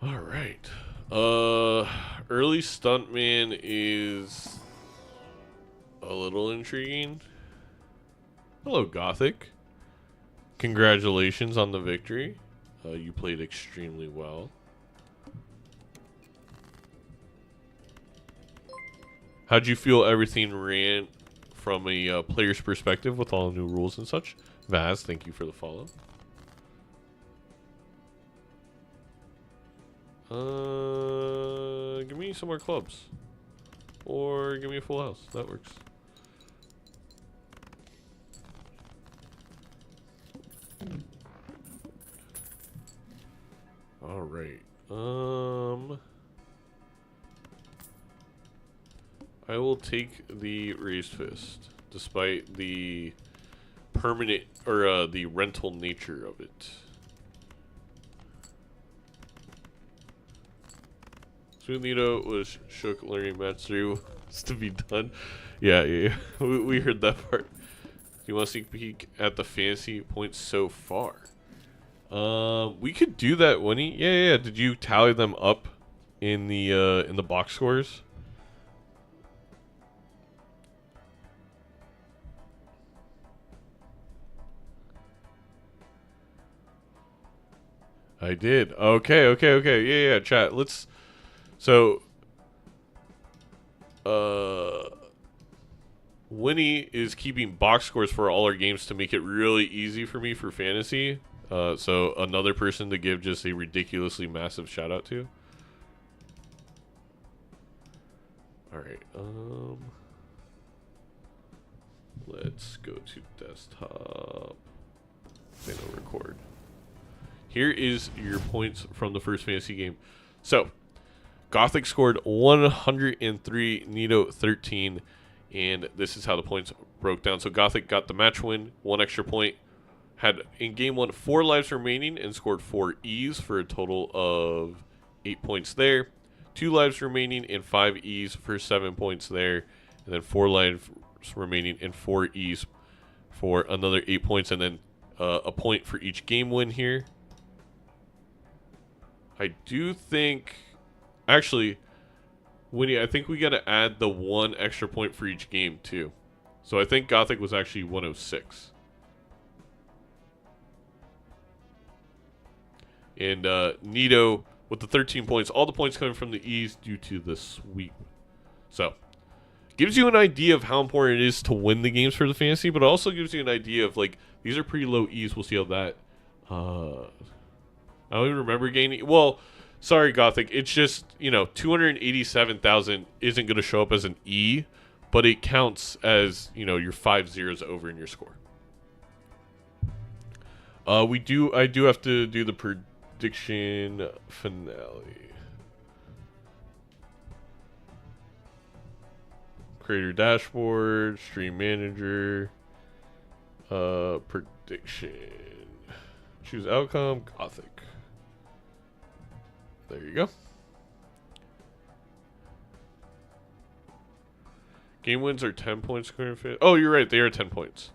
All right. Early stuntman is a little intriguing. Hello, Gothic. Congratulations on the victory. You played extremely well. How'd you feel everything ran from a player's perspective with all the new rules and such? Vaz, thank you for the follow. Give me some more clubs. Or give me a full house. That works. Alright. I will take the raised fist, despite the permanent or the rental nature of it. Soon Neato was shook learning match 3 was to be done. Yeah. we heard that part. You want to sneak peek at the fantasy points so far? We could do that, Winnie. Yeah. Did you tally them up in the box scores? I did. Okay. Yeah, chat. Let's. So, Winnie is keeping box scores for all our games to make it really easy for me for fantasy. So another person to give just a ridiculously massive shout out to. All right. Let's go to desktop. Say no record. Here is your points from the first fantasy game. So, Gothic scored 103, Neato 13, and this is how the points broke down. So Gothic got the match win, 1 extra point, had in game 1 4 lives remaining and scored 4 E's for a total of 8 points there. 2 lives remaining and 5 E's for 7 points there, and then 4 lives remaining and 4 E's for another 8 points, and then a point for each game win here. I do think, actually, Winnie, I think we got to add the 1 extra point for each game too. So I think Gothic was actually 106. And Neato with the 13 points, all the points coming from the E's due to the sweep. So, gives you an idea of how important it is to win the games for the fantasy, but it also gives you an idea of, like, these are pretty low E's. We'll see how that... I don't even remember gaining... Well, sorry, Gothic. It's just, 287,000 isn't going to show up as an E, but it counts as, your 5 zeros over in your score. I do have to do the prediction finale. Creator dashboard, stream manager, prediction. Choose outcome, Gothic. There you go. Game wins are 10 points. Oh, you're right. They are 10 points.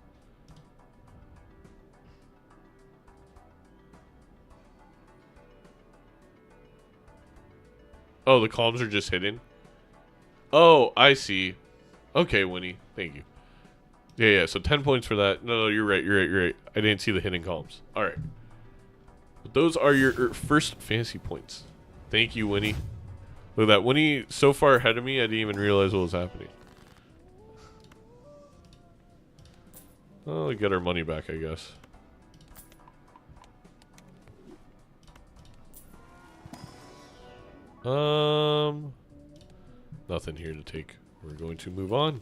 Oh, the columns are just hidden? Oh, I see. Okay, Winnie. Thank you. Yeah, so 10 points for that. No, you're right. I didn't see the hidden columns. All right. But those are your first fantasy points. Thank you, Winnie. Look at that. Winnie so far ahead of me, I didn't even realize what was happening. Oh, we get our money back, I guess. Nothing here to take. We're going to move on.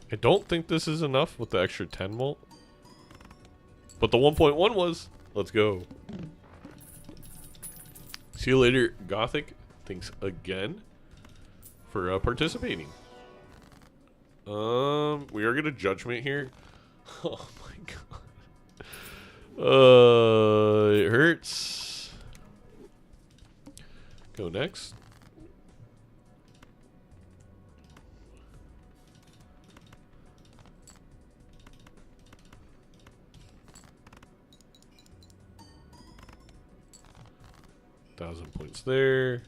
I don't think this is enough with the extra 10 mult. But the 1.1 was. Let's go. See you later, Gothic. Thanks again for participating. We are gonna judgment here. Oh my god. It hurts. Go next. 1,000 points there.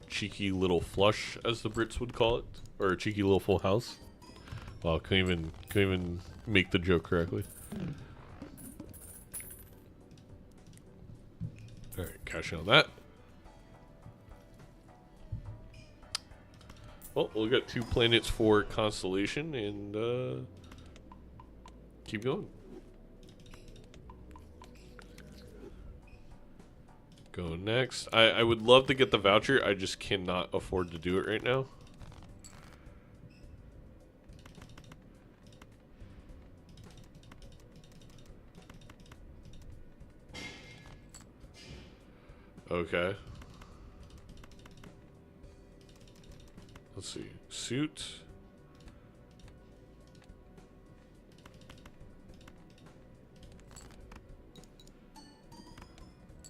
Cheeky little flush, as the Brits would call it, or a cheeky little full house. Wow, couldn't even make the joke correctly. All right, cash in on that. Well, we'll get 2 planets for constellation and keep going. Go next. I would love to get the voucher. I just cannot afford to do it right now. Okay. Let's see. Suit.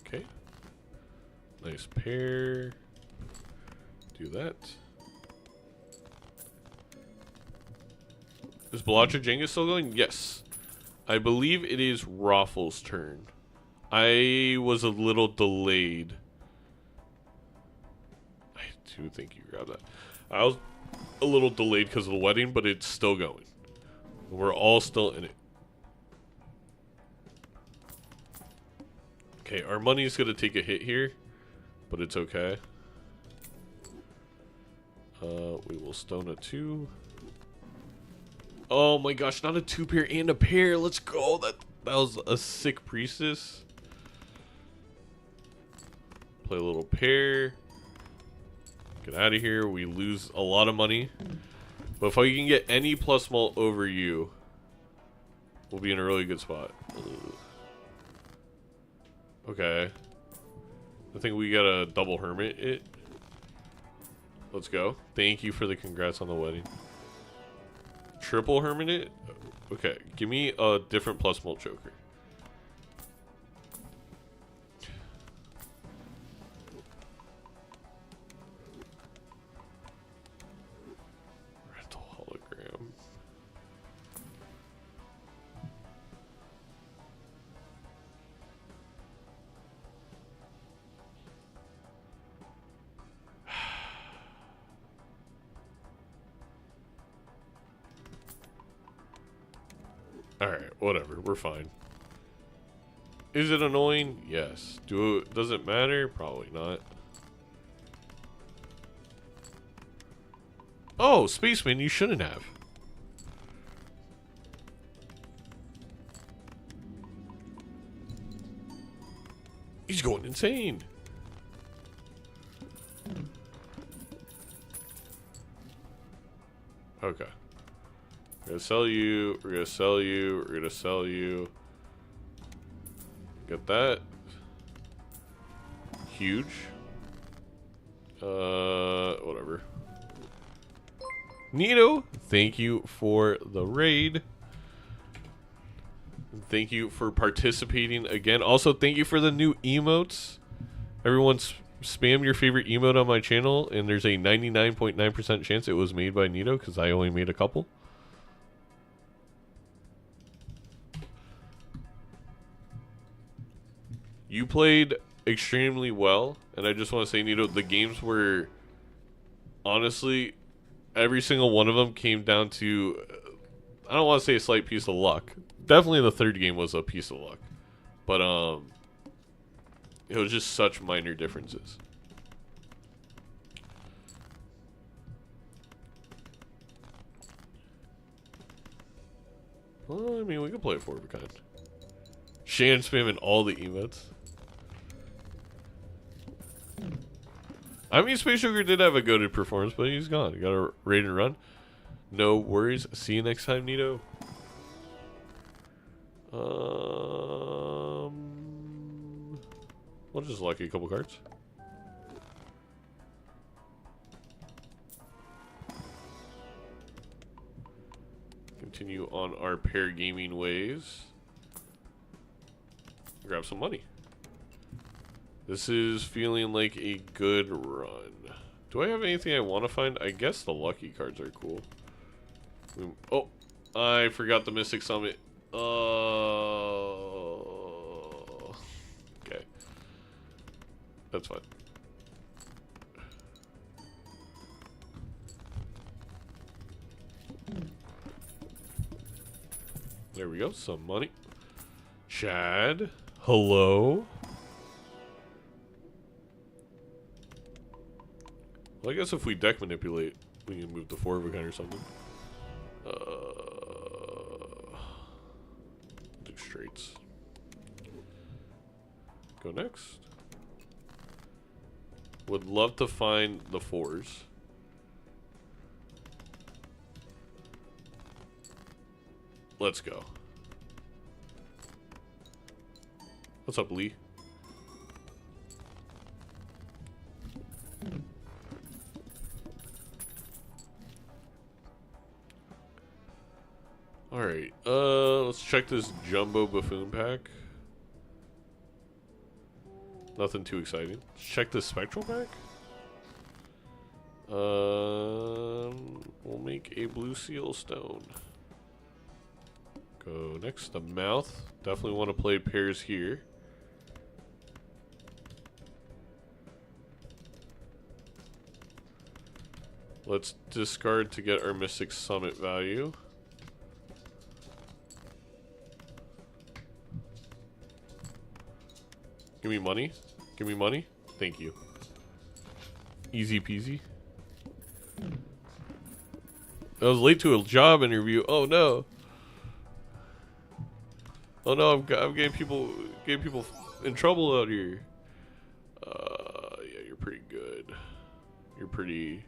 Okay. Nice pair. Do that. Is Balatro Jenga still going? Yes. I believe it is Raffles' turn. I was a little delayed. I do think you grabbed that. I was a little delayed because of the wedding, but it's still going. We're all still in it. Okay, our money's going to take a hit here, but it's okay. We will stone a 2. Oh my gosh, not a 2 pair and a pair. Let's go. That was a sick priestess. Play a little pair. Get out of here. We lose a lot of money. But if I can get any plus mult over you, we'll be in a really good spot. Okay. I think we got a double hermit it. Let's go. Thank you for the congrats on the wedding. Triple hermit it? Okay. Give me a different plus mult choker. Alright, whatever. We're fine. Is it annoying? Yes. Does it matter? Probably not. Oh, Spaceman, you shouldn't have. He's going insane. Okay. We're gonna sell you, we're gonna sell you, we're gonna sell you. Get that. Huge. Whatever. Neato, thank you for the raid. Thank you for participating again. Also, thank you for the new emotes. Everyone spam your favorite emote on my channel, and there's a 99.9% chance it was made by Neato, because I only made a couple. You played extremely well, and I just want to say, Neato, the games were, honestly, every single one of them came down to, I don't want to say a slight piece of luck. Definitely the third game was a piece of luck. But, it was just such minor differences. Well, I mean, we could play a 4 of a kind. Shan spamming all the emotes. I mean, Space Joker did have a goated performance, but he's gone. You got a raid and run. No worries. See you next time, Neato. We'll just lucky a couple cards. Continue on our pair gaming ways. Grab some money. This is feeling like a good run. Do I have anything I want to find? I guess the lucky cards are cool. Oh, I forgot the Mystic Summit. Oh. That's fine. There we go. Some money. Chad. Hello. Well, I guess if we deck manipulate, we can move the 4 of a kind or something. Do straights. Go next. Would love to find the 4s. Let's go. What's up, Lee? Alright, let's check this Jumbo Buffoon pack. Nothing too exciting. Let's check this Spectral pack. We'll make a Blue Seal Stone. Go next, the Mouth. Definitely want to play pairs here. Let's discard to get our Mystic Summit value. Give me money. Give me money. Thank you. Easy peasy. I was late to a job interview. Oh no. Oh no, I'm getting people in trouble out here. Yeah, you're pretty good. You're pretty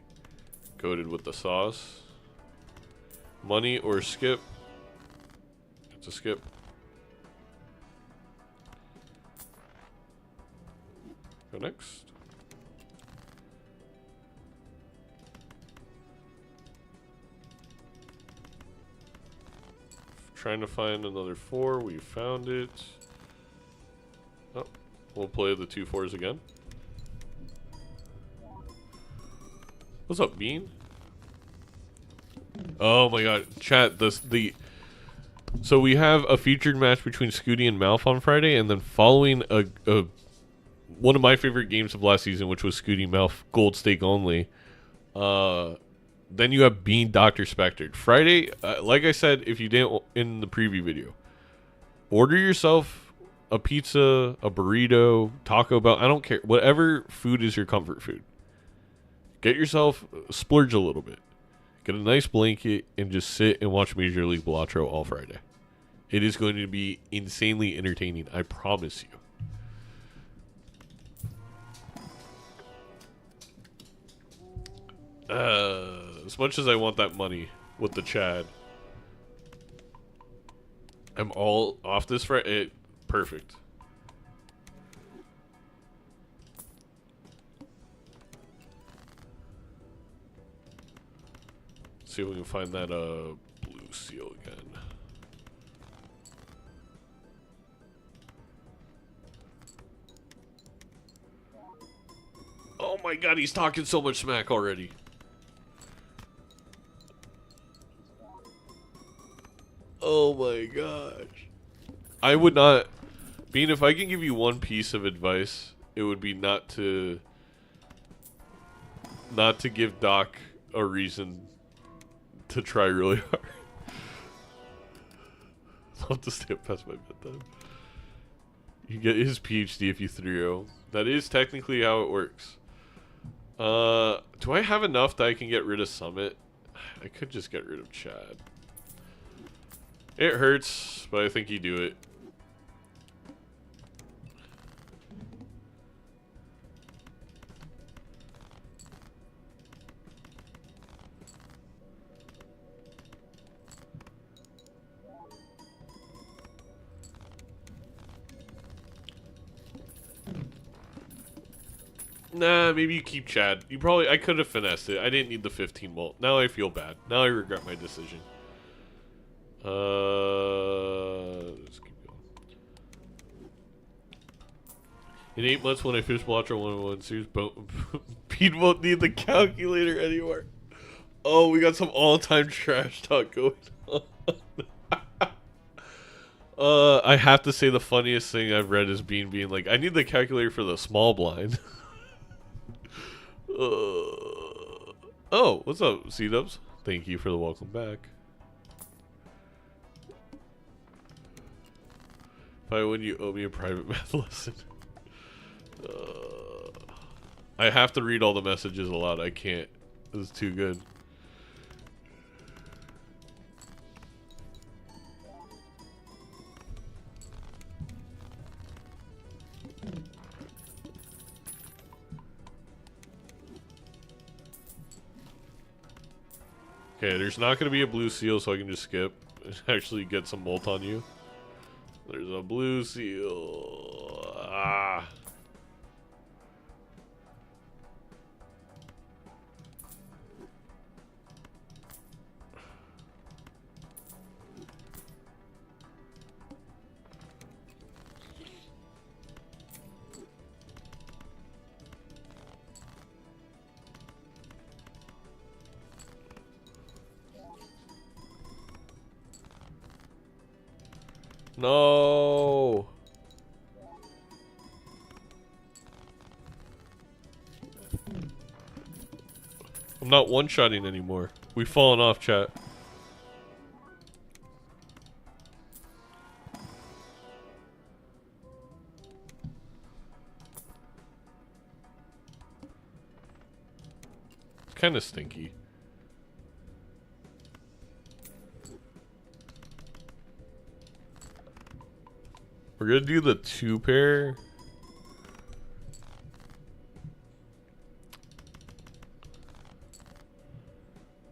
coated with the sauce. Money or skip? It's a skip. Go next. Trying to find another 4. We found it. Oh, we'll play the 2 4s again. What's up, Bean? Oh my god, chat, so we have a featured match between Scooty and Malf on Friday, and then following a one of my favorite games of last season, which was Scooty Malf Gold Stake only. Then you have Bean Dr. Spectre. Friday, like I said, if you didn't in the preview video, order yourself a pizza, a burrito, Taco Bell. I don't care. Whatever food is your comfort food. Get yourself, splurge a little bit. Get a nice blanket and just sit and watch Major League Balatro all Friday. It is going to be insanely entertaining. I promise you. As much as I want that money with the Chad, I'm all off this Friday. Perfect. See if we can find that Blue Seal again. Oh my god, he's talking so much smack already. Oh my gosh. I would not... Bean, if I can give you one piece of advice, it would be not to give Doc a reason to try really hard. I'll have to stay up past my bedtime. You get his PhD if you 3-0. That is technically how it works. Do I have enough that I can get rid of Summit? I could just get rid of Chad. It hurts, but I think you do it. Nah, maybe you keep Chad. I could have finessed it. I didn't need the 15 volt. Now I feel bad. Now I regret my decision. Let's keep going. In 8 months when I finish Balatro 101 series, Pete won't need the calculator anymore. Oh, we got some all-time trash talk going on. I have to say the funniest thing I've read is being like, I need the calculator for the small blind. Oh, what's up, C-Dubs? Thank you for the welcome back. If I win, you owe me a private math lesson. I have to read all the messages aloud. I can't. This is too good. Okay, there's not going to be a blue seal, so I can just skip and actually get some molt on you. There's a blue seal. Ah. No. I'm not one-shotting anymore. We've fallen off, chat. It's kind of stinky. We're gonna do the 2-pair.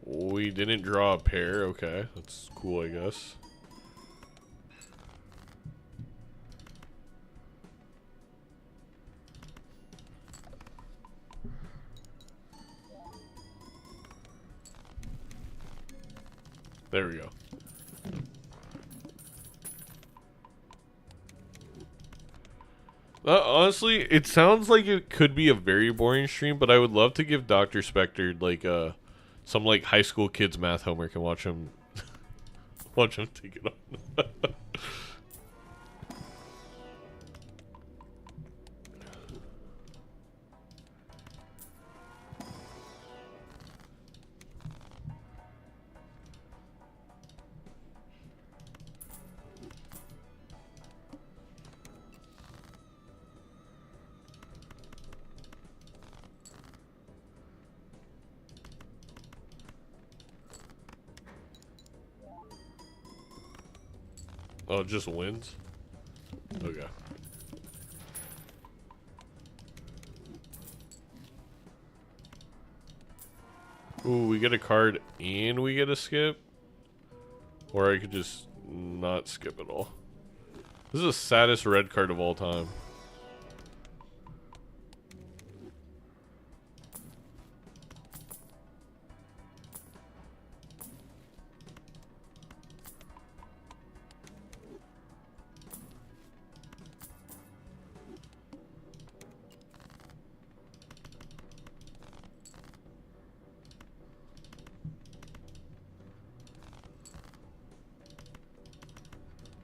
We didn't draw a pair. Okay, that's cool, I guess. There we go. Honestly, it sounds like it could be a very boring stream, but I would love to give Dr. Spectre like some like high school kids math homework and watch him take it on. Oh, it just wins? Okay. Ooh, we get a card and we get a skip? Or I could just not skip at all. This is the saddest red card of all time.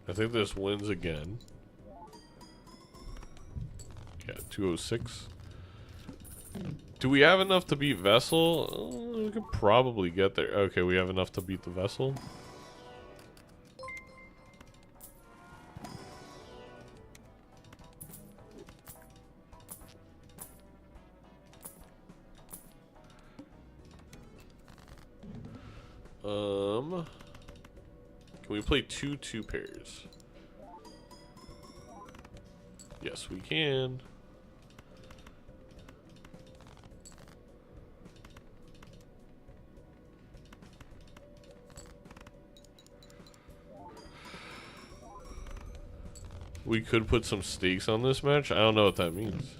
I think this wins again. Yeah, 206. Do we have enough to beat Vessel? We could probably get there. Okay, we have enough to beat the Vessel. Can we play two pairs? Yes, we can. We could put some stakes on this match. I don't know what that means.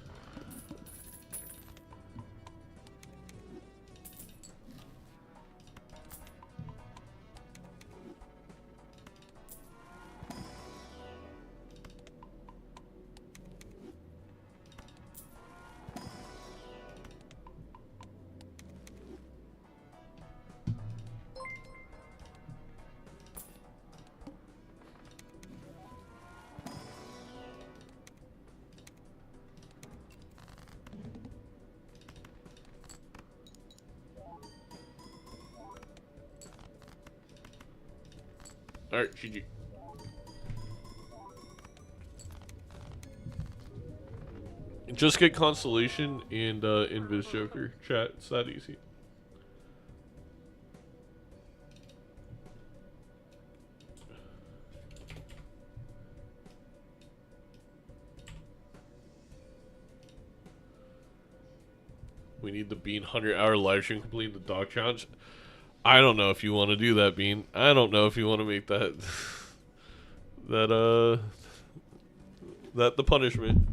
Alright, GG. Just get Constellation and Invis Joker chat. It's that easy. We need the Bean 100-hour live stream completing the dog challenge. I don't know if you want to do that, Bean. I don't know if you want to make that that the punishment.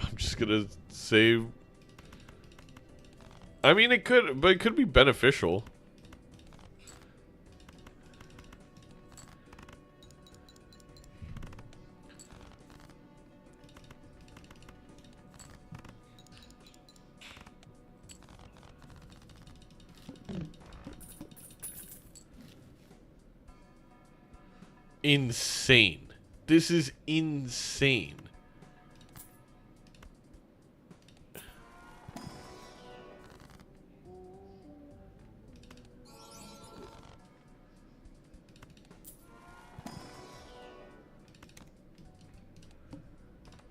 I'm just gonna save. I mean, it could, but it could be beneficial. Insane. This is insane.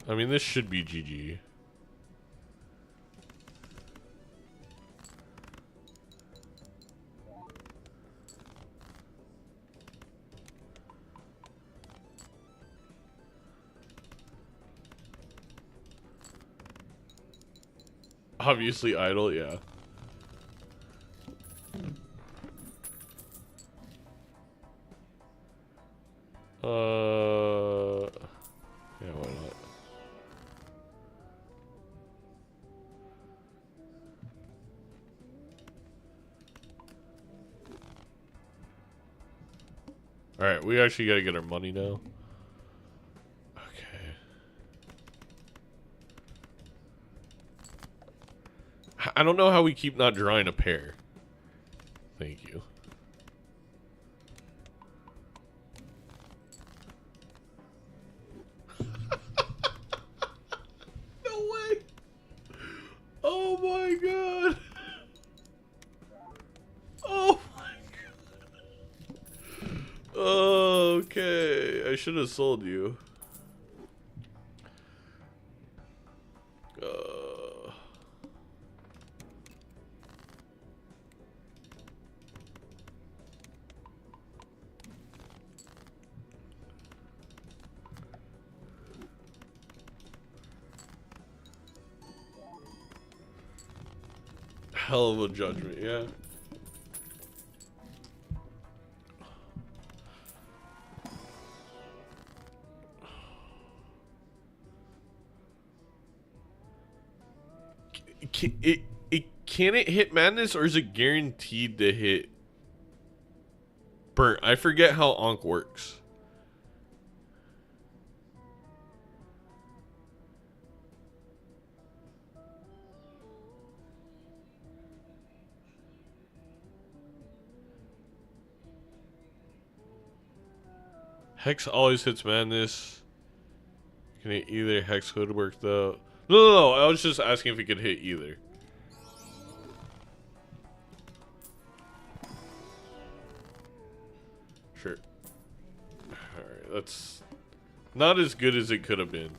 I mean, this should be GG. Obviously idle, yeah. Yeah, why not? Alright, we actually gotta get our money now. Okay. I don't know how we keep not drawing a pair. Thank you. No way! Oh my god! Oh my god! Okay, I should have sold you. Hell of a judgment, yeah. Can it hit madness, or is it guaranteed to hit burnt? I forget how Onk works. Hex always hits madness. Can it either? Hex could work though. No. I was just asking if it could hit either. Sure. Alright, that's not as good as it could have been.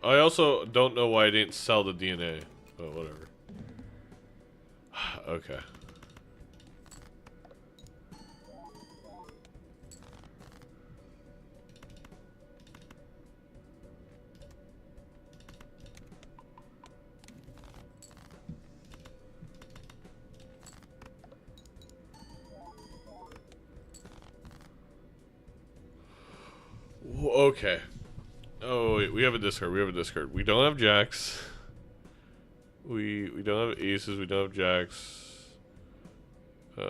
I also don't know why I didn't sell the DNA, but whatever. Okay. Okay. Oh wait, we have a discard. We don't have jacks. We don't have aces. We don't have jacks. Okay.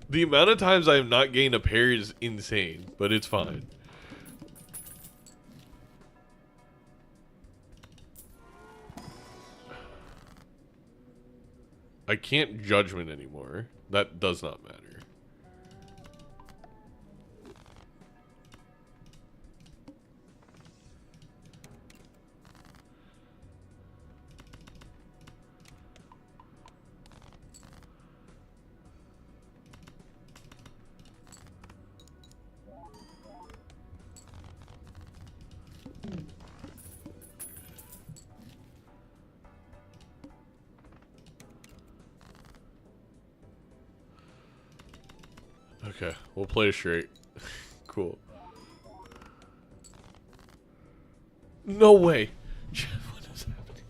The amount of times I have not gained a pair is insane, but it's fine. I can't judgment anymore. That does not matter. Okay, we'll play straight. Cool. No way. What is happening?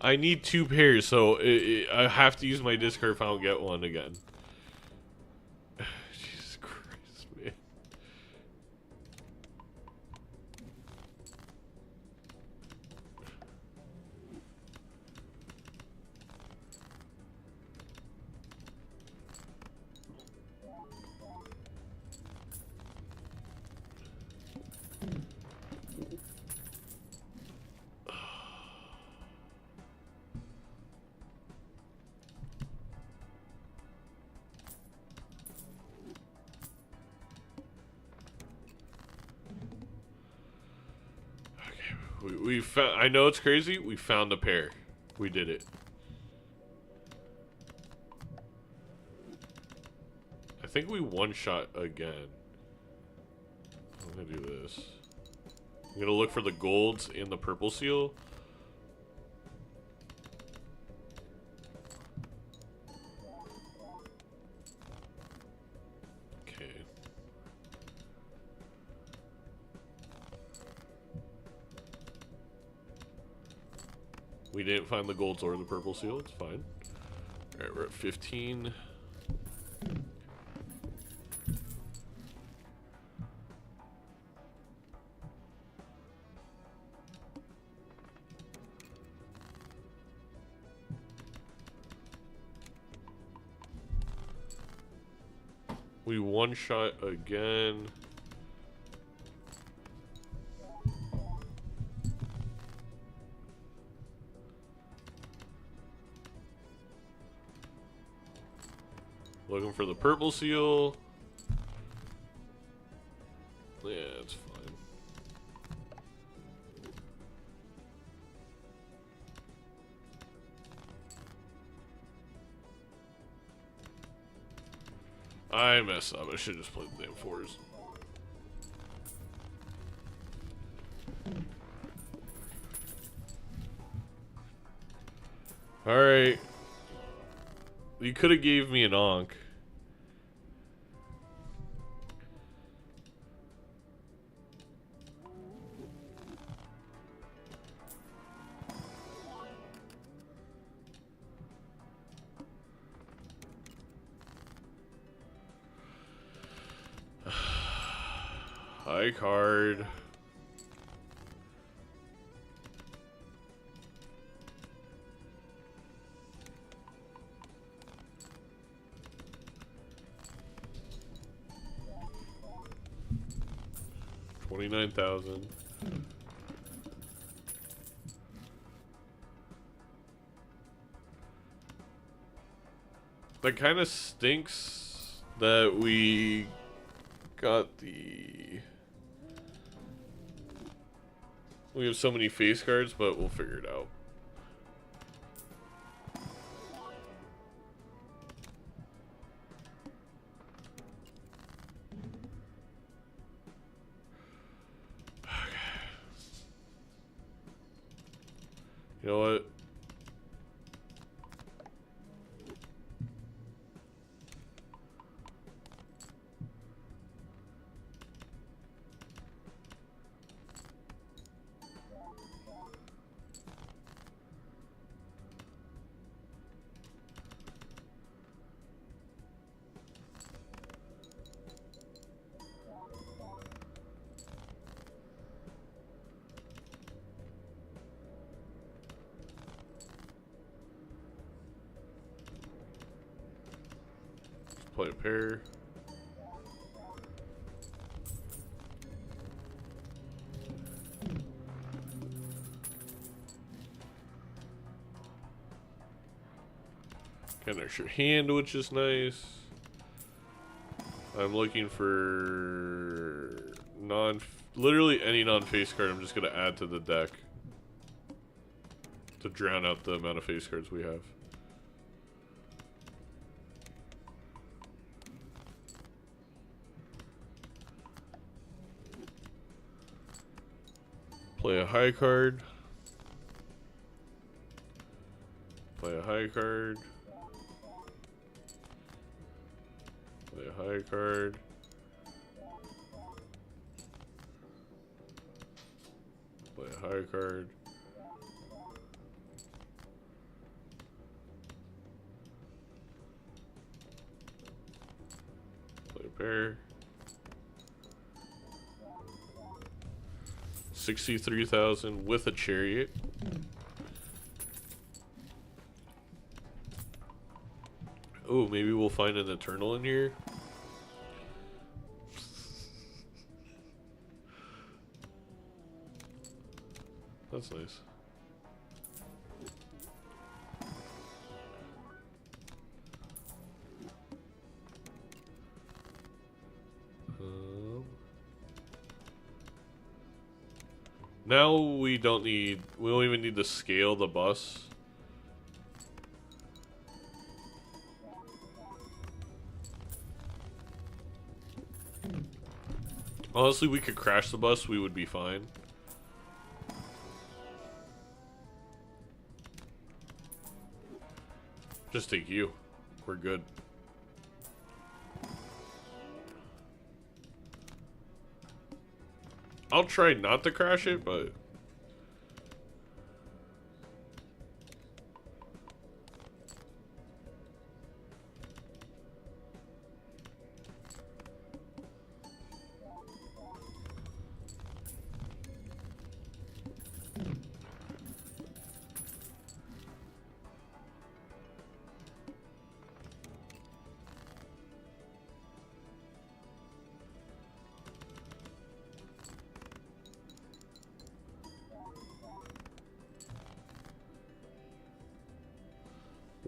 I need 2 pairs, so I have to use my discard if I don't get one again. Jesus Christ, man. We found. I know it's crazy. We found a pair. We did it. I think we one-shot again. I'm gonna do this. I'm gonna look for the golds and the purple seal. Okay. We didn't find the golds or the purple seal. It's fine. Alright, we're at 15. We one-shot again. Looking for the purple seal. Yeah, it's fine. I messed up. I should just play the damn 4s. Alright. You could have gave me an onk. High card. $29,000. That kind of stinks that we got the... We have so many face cards, but we'll figure it out. You know what? Play a pair. Got an extra hand, which is nice. I'm looking for literally any non-face card. I'm just gonna add to the deck to drown out the amount of face cards we have. Play a high card. Play a high card. Play a high card. Play a high card. Play a pair. 63,000 with a chariot. Oh, maybe we'll find an eternal in here. That's nice. Now we don't even need to scale the bus. Honestly, we could crash the bus, we would be fine. Just take you. We're good. I'll try not to crash it, but...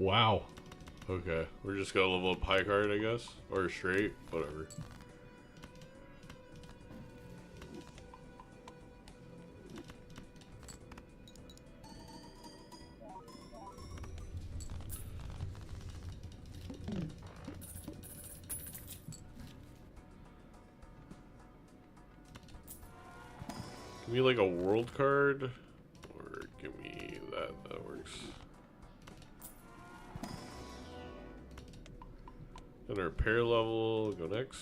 Wow. Okay, we're just gonna level up high card, I guess, or straight, whatever. Give me like a world card, or give me that. That works. And our pair level, go next.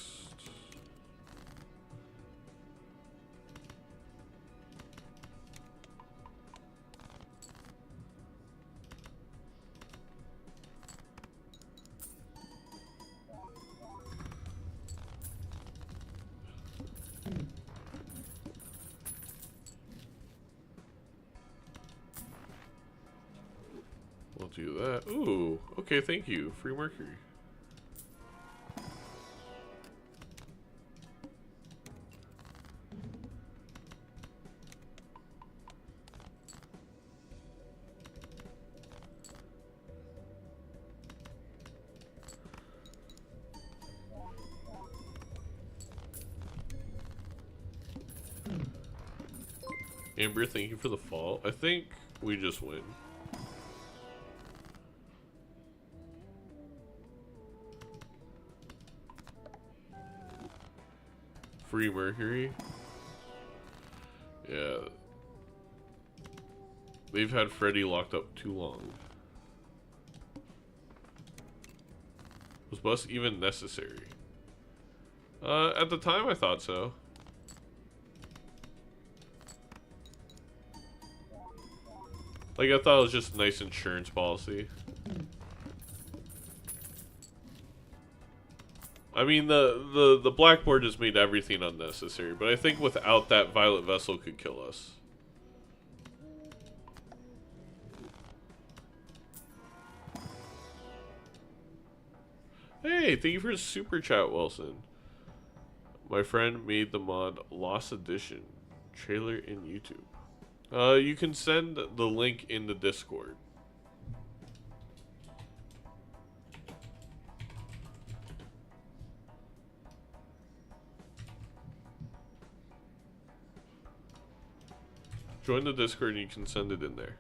We'll do that. Ooh, okay, thank you. Free Mercury. Amber, thank you for the fall. I think we just win. Free Mercury. Yeah. They've had Freddy locked up too long. Was bus even necessary? At the time I thought so. Like, I thought it was just a nice insurance policy. I mean, the blackboard has made everything unnecessary, but I think without that, Violet Vessel could kill us. Hey, thank you for the super chat, Wilson. My friend made the mod Lost Edition trailer in YouTube. You can send the link in the Discord. Join the Discord and you can send it in there.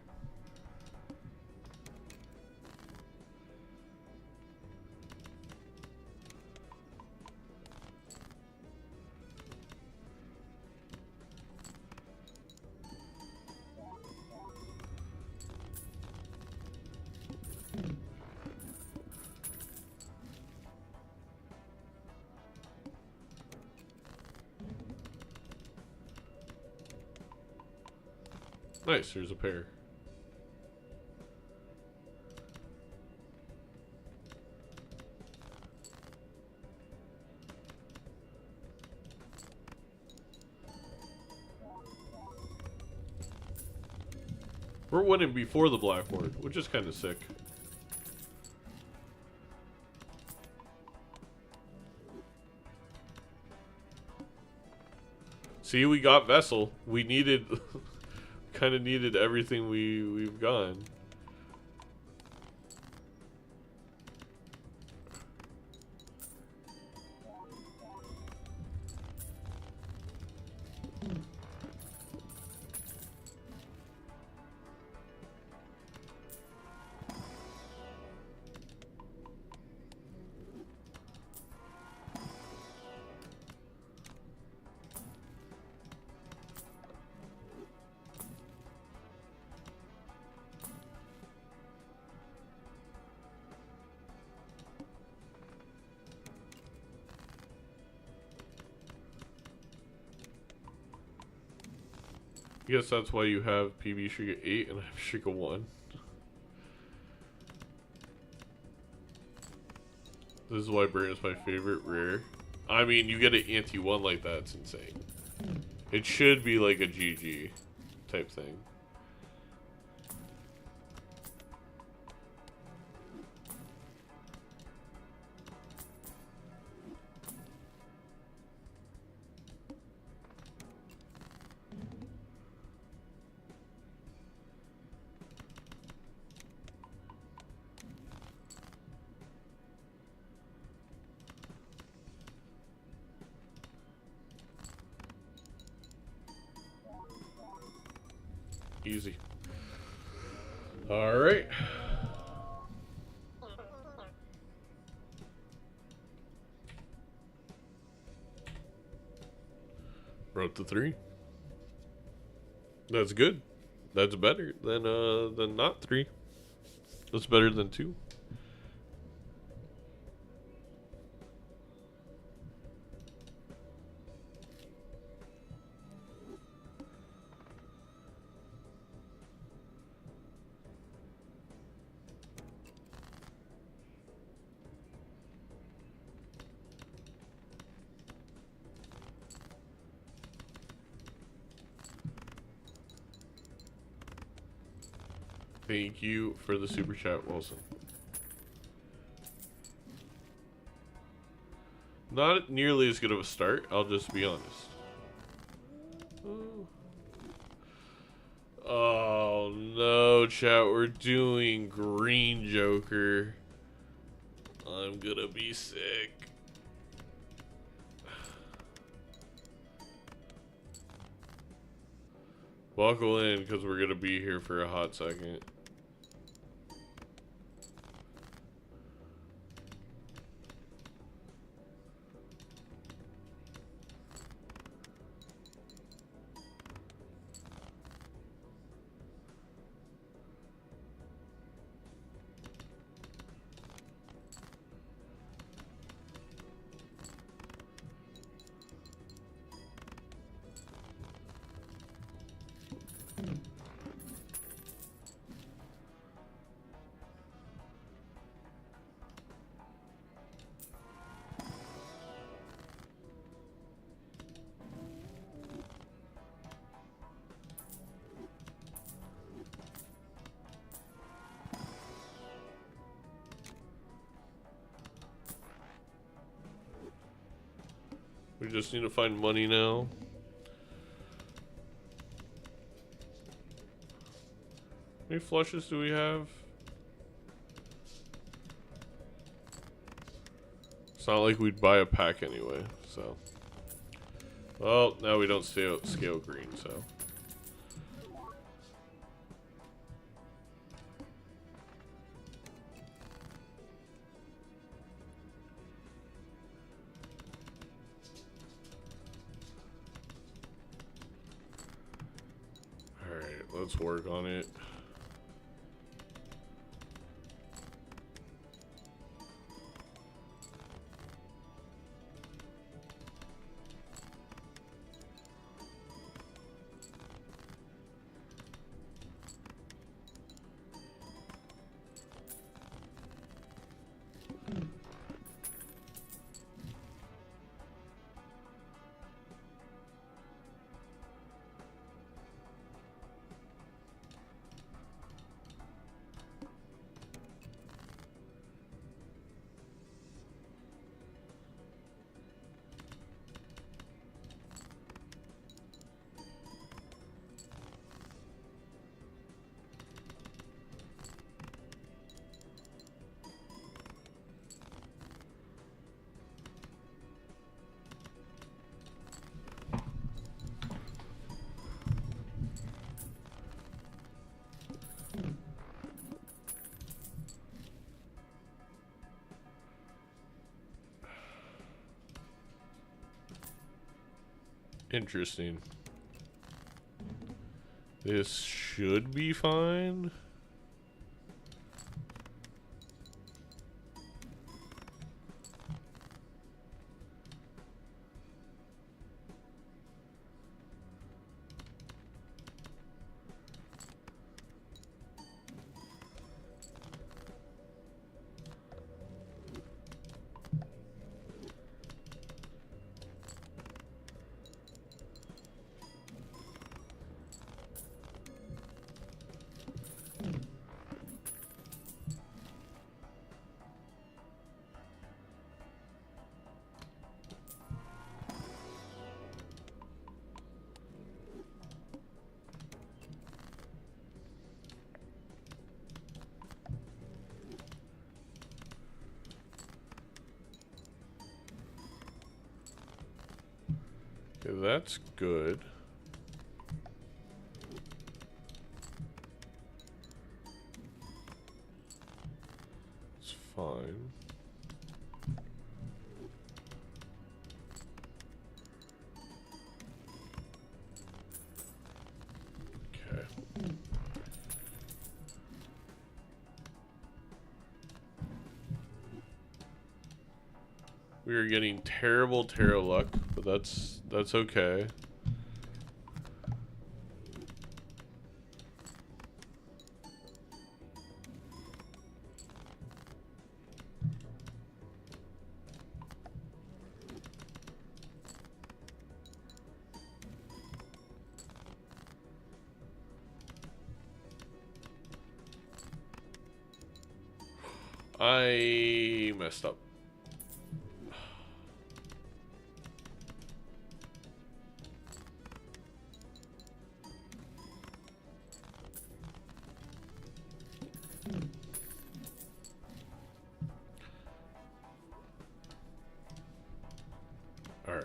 Nice, here's a pair. We're winning before the Blackboard, which is kind of sick. See, we got Vessel. We needed... kind of needed everything we've gotten. I guess that's why you have PB Shrika 8 and I have Shrika 1. This is why Burn is my favorite rare. I mean, you get an anti-1 like that, it's insane. It should be like a GG type thing. Easy. All right. Wrote the 3. That's good. That's better than not 3. That's better than 2. Thank you for the super chat, Wilson. Not nearly as good of a start, I'll just be honest. Oh no, chat, we're doing green Joker. I'm gonna be sick. Buckle in, because we're gonna be here for a hot second. We just need to find money now. How many flushes do we have? It's not like we'd buy a pack anyway, so. Well, now we don't scale green, so. let's work on it. Interesting. This should be fine. Okay, that's good. It's fine. Okay. We are getting terrible tarot luck, but that's okay. I messed up. All right.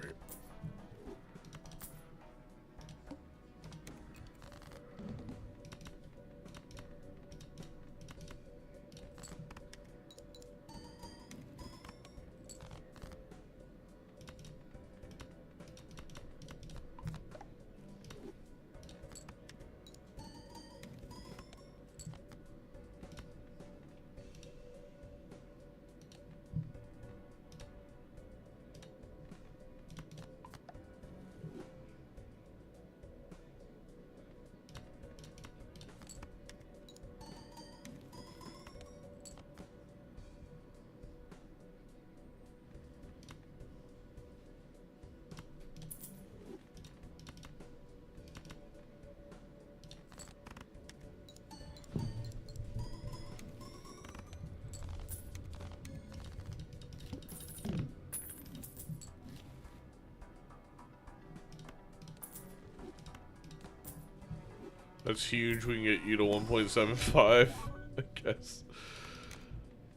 That's huge. We can get you to 1.75, I guess.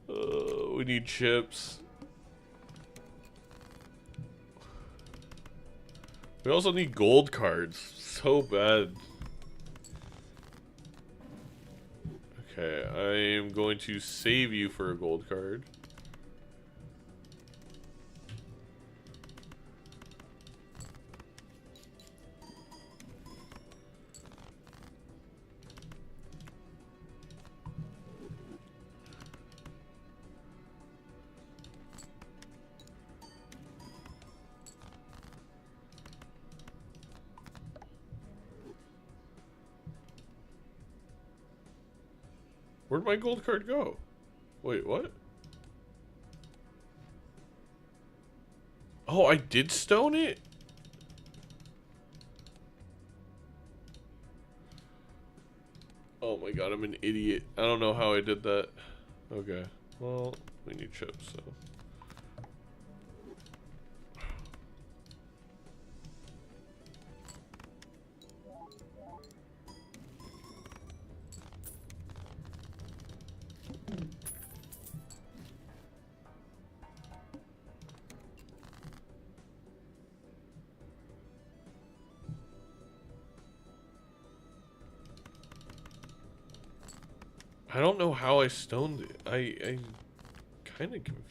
We need chips. We also need gold cards. So bad. Okay, I am going to save you for a gold card. Where'd my gold card go? Wait, what? Oh, I did stone it? Oh my god, I'm an idiot. I don't know how I did that. Okay. Well, we need chips, so. I don't know how I stoned it. I'm kind of confused.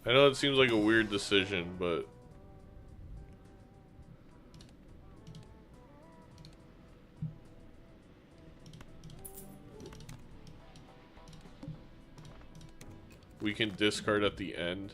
I know it seems like a weird decision, but we can discard at the end.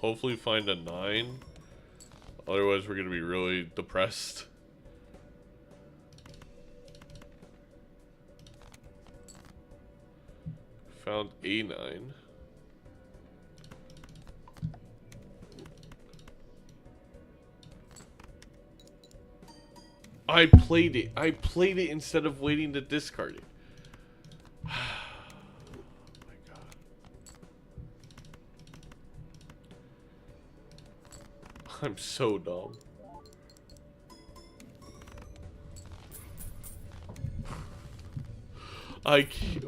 Hopefully find a 9. Otherwise we're gonna be really depressed. Found a 9. I played it. I played it instead of waiting to discard it. I'm so dumb. I can't.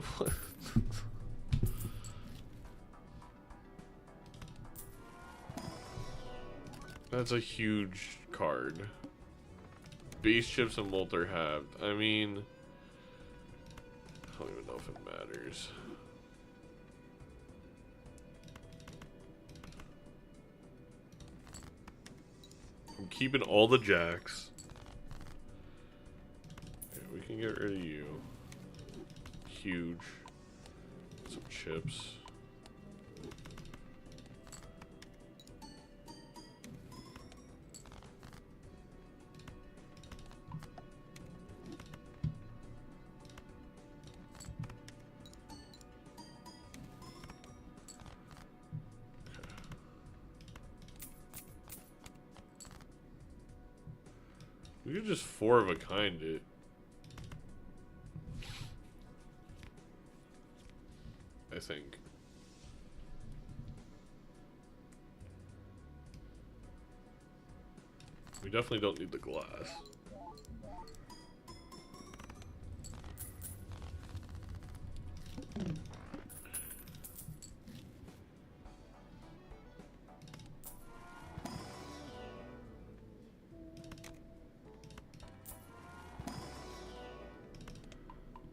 That's a huge card. Base chips and molt are halved. I mean, I don't even know if it matters. I'm keeping all the jacks. Okay, we can get rid of you. Huge. Some chips. We could just 4 of a kind it. I think. We definitely don't need the glass.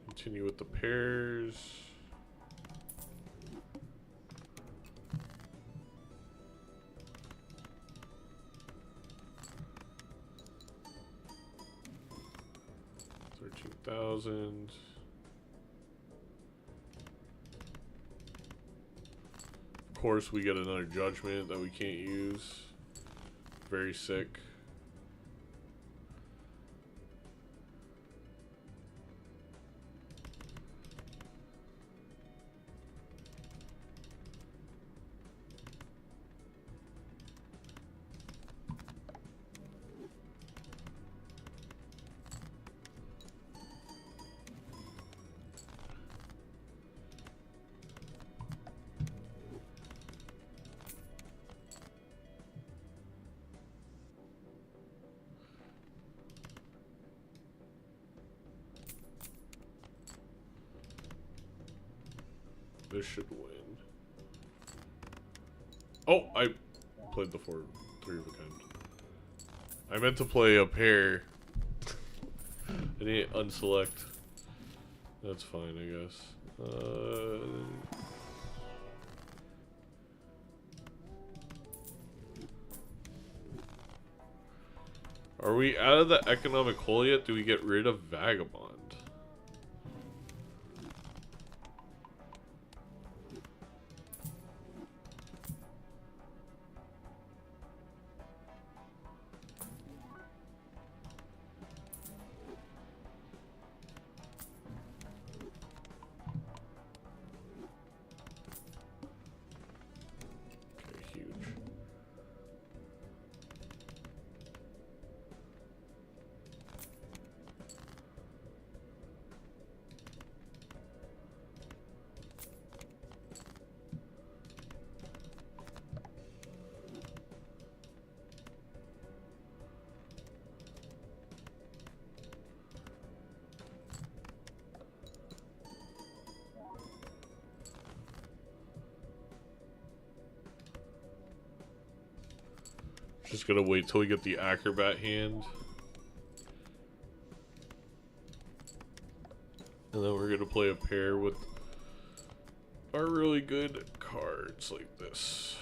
Continue with the pairs. $13,000. course, we get another judgment that we can't use. Very sick. This should win. Oh, I played the 3 of a kind. I meant to play a pair. I didn't unselect. That's fine, I guess. Are we out of the economic hole yet? Do we get rid of Vagabond? Just gotta wait till we get the acrobat hand. And then we're gonna play a pair with our really good cards like this.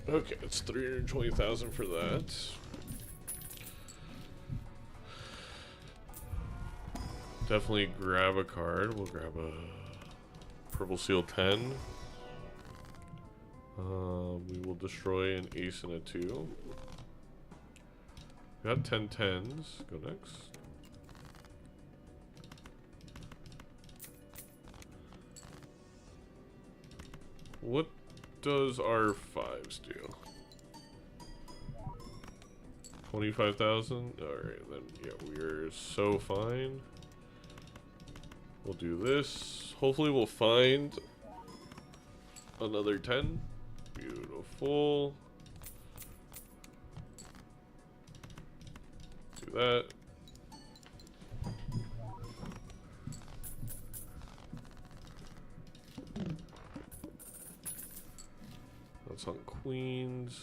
Okay, it's 320,000 for that. Definitely grab a card. We'll grab a Purple Seal 10. We will destroy an ace and a 2. We got 10 10s. Go next. What does our 5s do? 25,000? Alright, then, yeah, we're so fine. We'll do this. Hopefully we'll find another 10. Beautiful. Do that. That's on queens.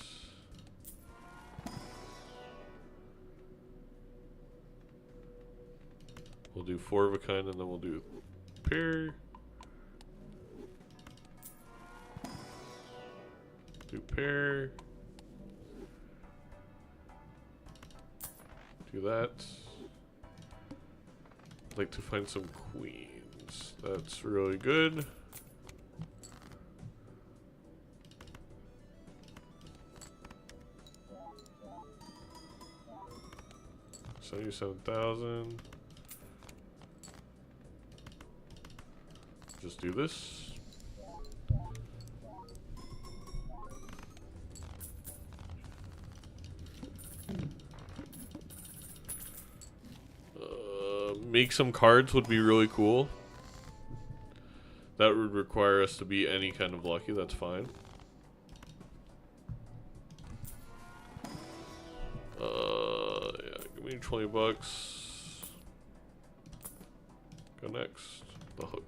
We'll do 4 of a kind and then we'll do pair. Do pair. Do that. I'd like to find some queens. That's really good. $77,000. Just do this. Make some cards would be really cool. That would require us to be any kind of lucky. That's fine. Yeah, give me 20 bucks. Go next. The hook.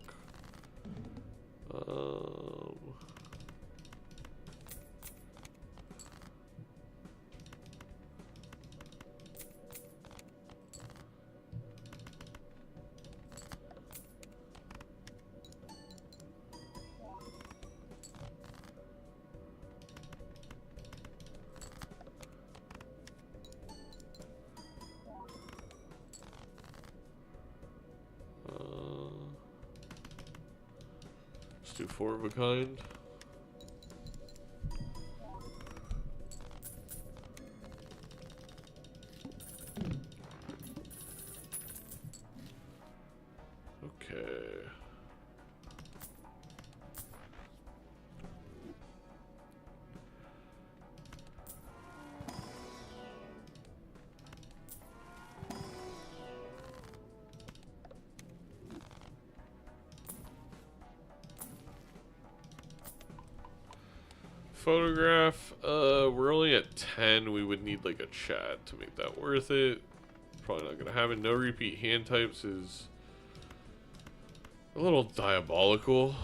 Let's do 4 of a kind. Okay. Photograph, we're only at 10. We would need like a chat to make that worth it. Probably not gonna happen. No repeat hand types is a little diabolical.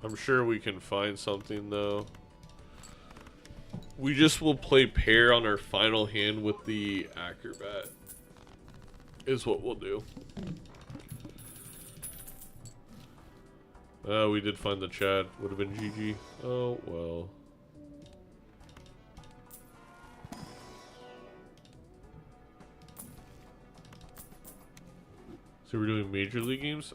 I'm sure we can find something though. We just will play pair on our final hand with the acrobat is what we'll do. We did find the Chad. Would have been GG. Oh well. So we're doing Major League games?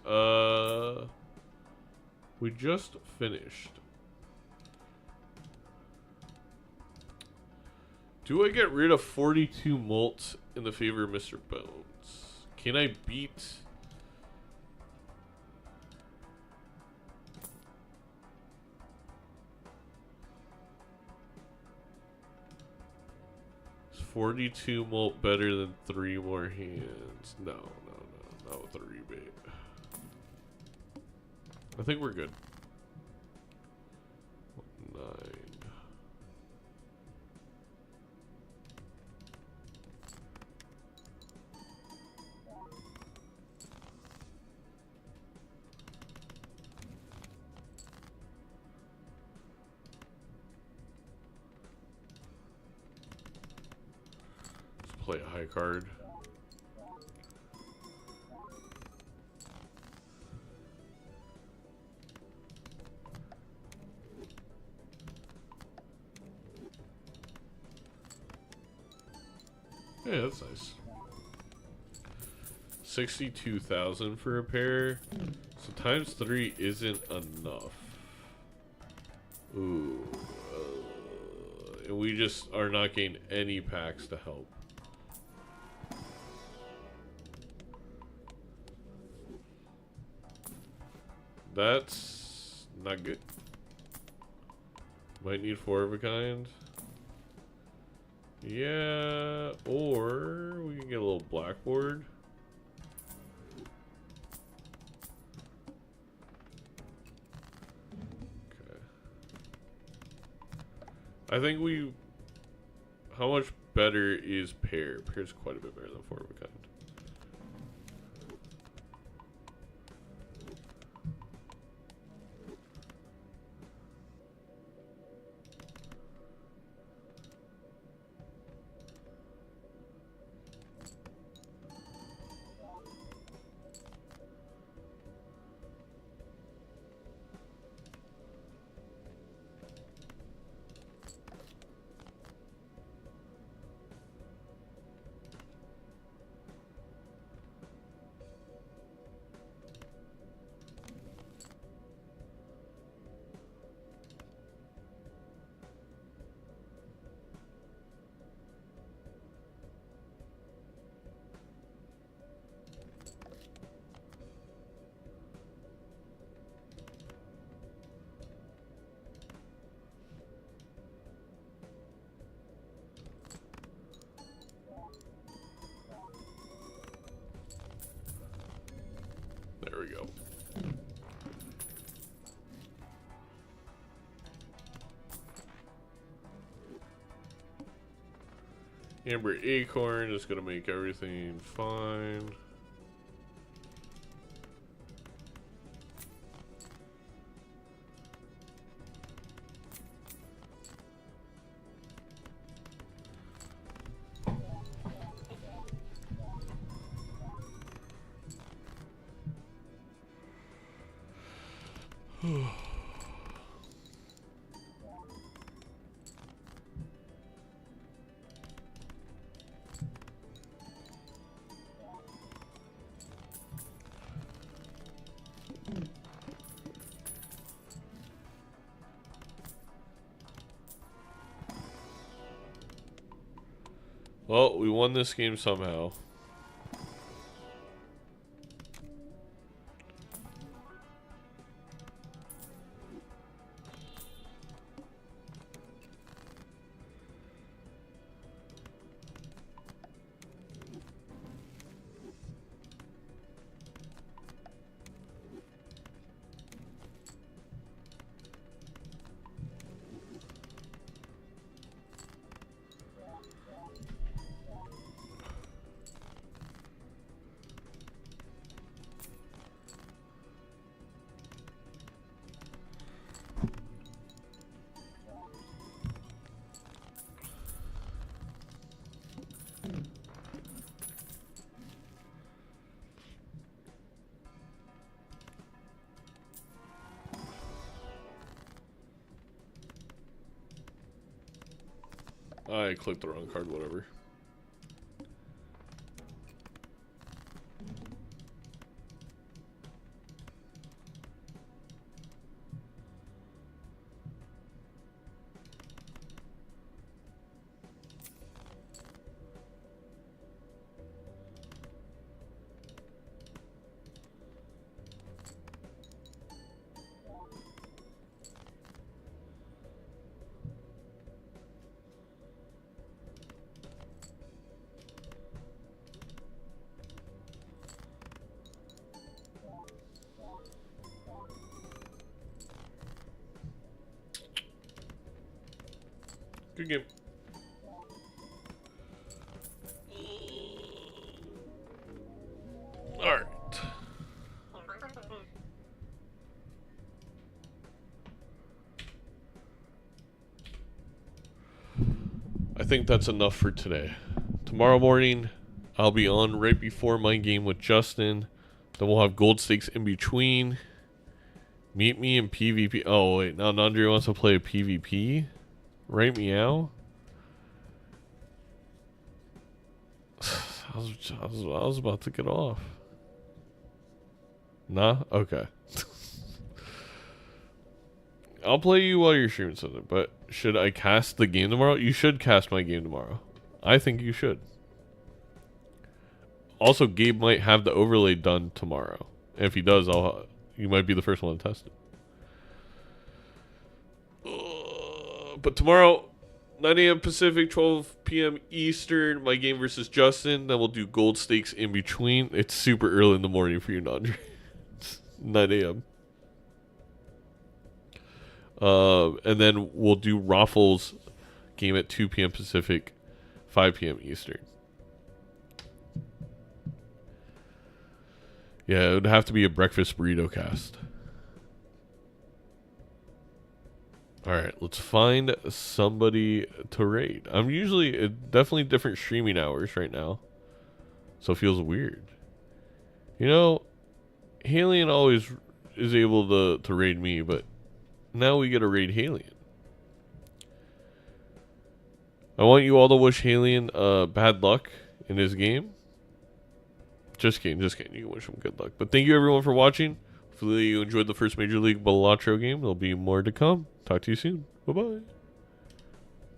We just finished. Do I get rid of 42 molts in the favor of Mr. Bones? Can I beat... Is 42 molt better than 3 more hands? No, not with a rebate. I think we're good. 9. Let's play a high card. Yeah, that's nice. 62,000 for a pair. So times 3 isn't enough. Ooh. And we just are not getting any packs to help. That's not good. Might need 4 of a kind. Yeah, or we can get a little blackboard. Okay. I think we... How much better is pair? Pair's quite a bit better than 4 of a kind. There we go. Amber Acorn is going to make everything fine. Well, we won this game somehow. I clicked the wrong card, whatever. Good game. Alright. I think that's enough for today. Tomorrow morning, I'll be on right before my game with Justin. Then we'll have gold stakes in between. Meet me in PvP. Oh, wait. Now Nandri wants to play a PvP? Right, meow? I was about to get off. Nah? Okay. I'll play you while you're streaming something, but should I cast the game tomorrow? You should cast my game tomorrow. I think you should. Also, Gabe might have the overlay done tomorrow. And if he does, you might be the first one to test it. But tomorrow, 9 a.m. Pacific, 12 p.m. Eastern, my game versus Justin. Then we'll do gold stakes in between. It's super early in the morning for you, Nandri. It's 9 a.m. And then we'll do Raffles game at 2 p.m. Pacific, 5 p.m. Eastern. Yeah, it would have to be a breakfast burrito cast. Alright, let's find somebody to raid. I'm usually definitely different streaming hours right now. So it feels weird. You know, Halion always is able to raid me, but now we get to raid Halion. I want you all to wish Halion bad luck in his game. Just kidding, just kidding. You can wish him good luck. But thank you everyone for watching. Hopefully you enjoyed the first Major League Balatro game. There'll be more to come. Talk to you soon. Bye-bye.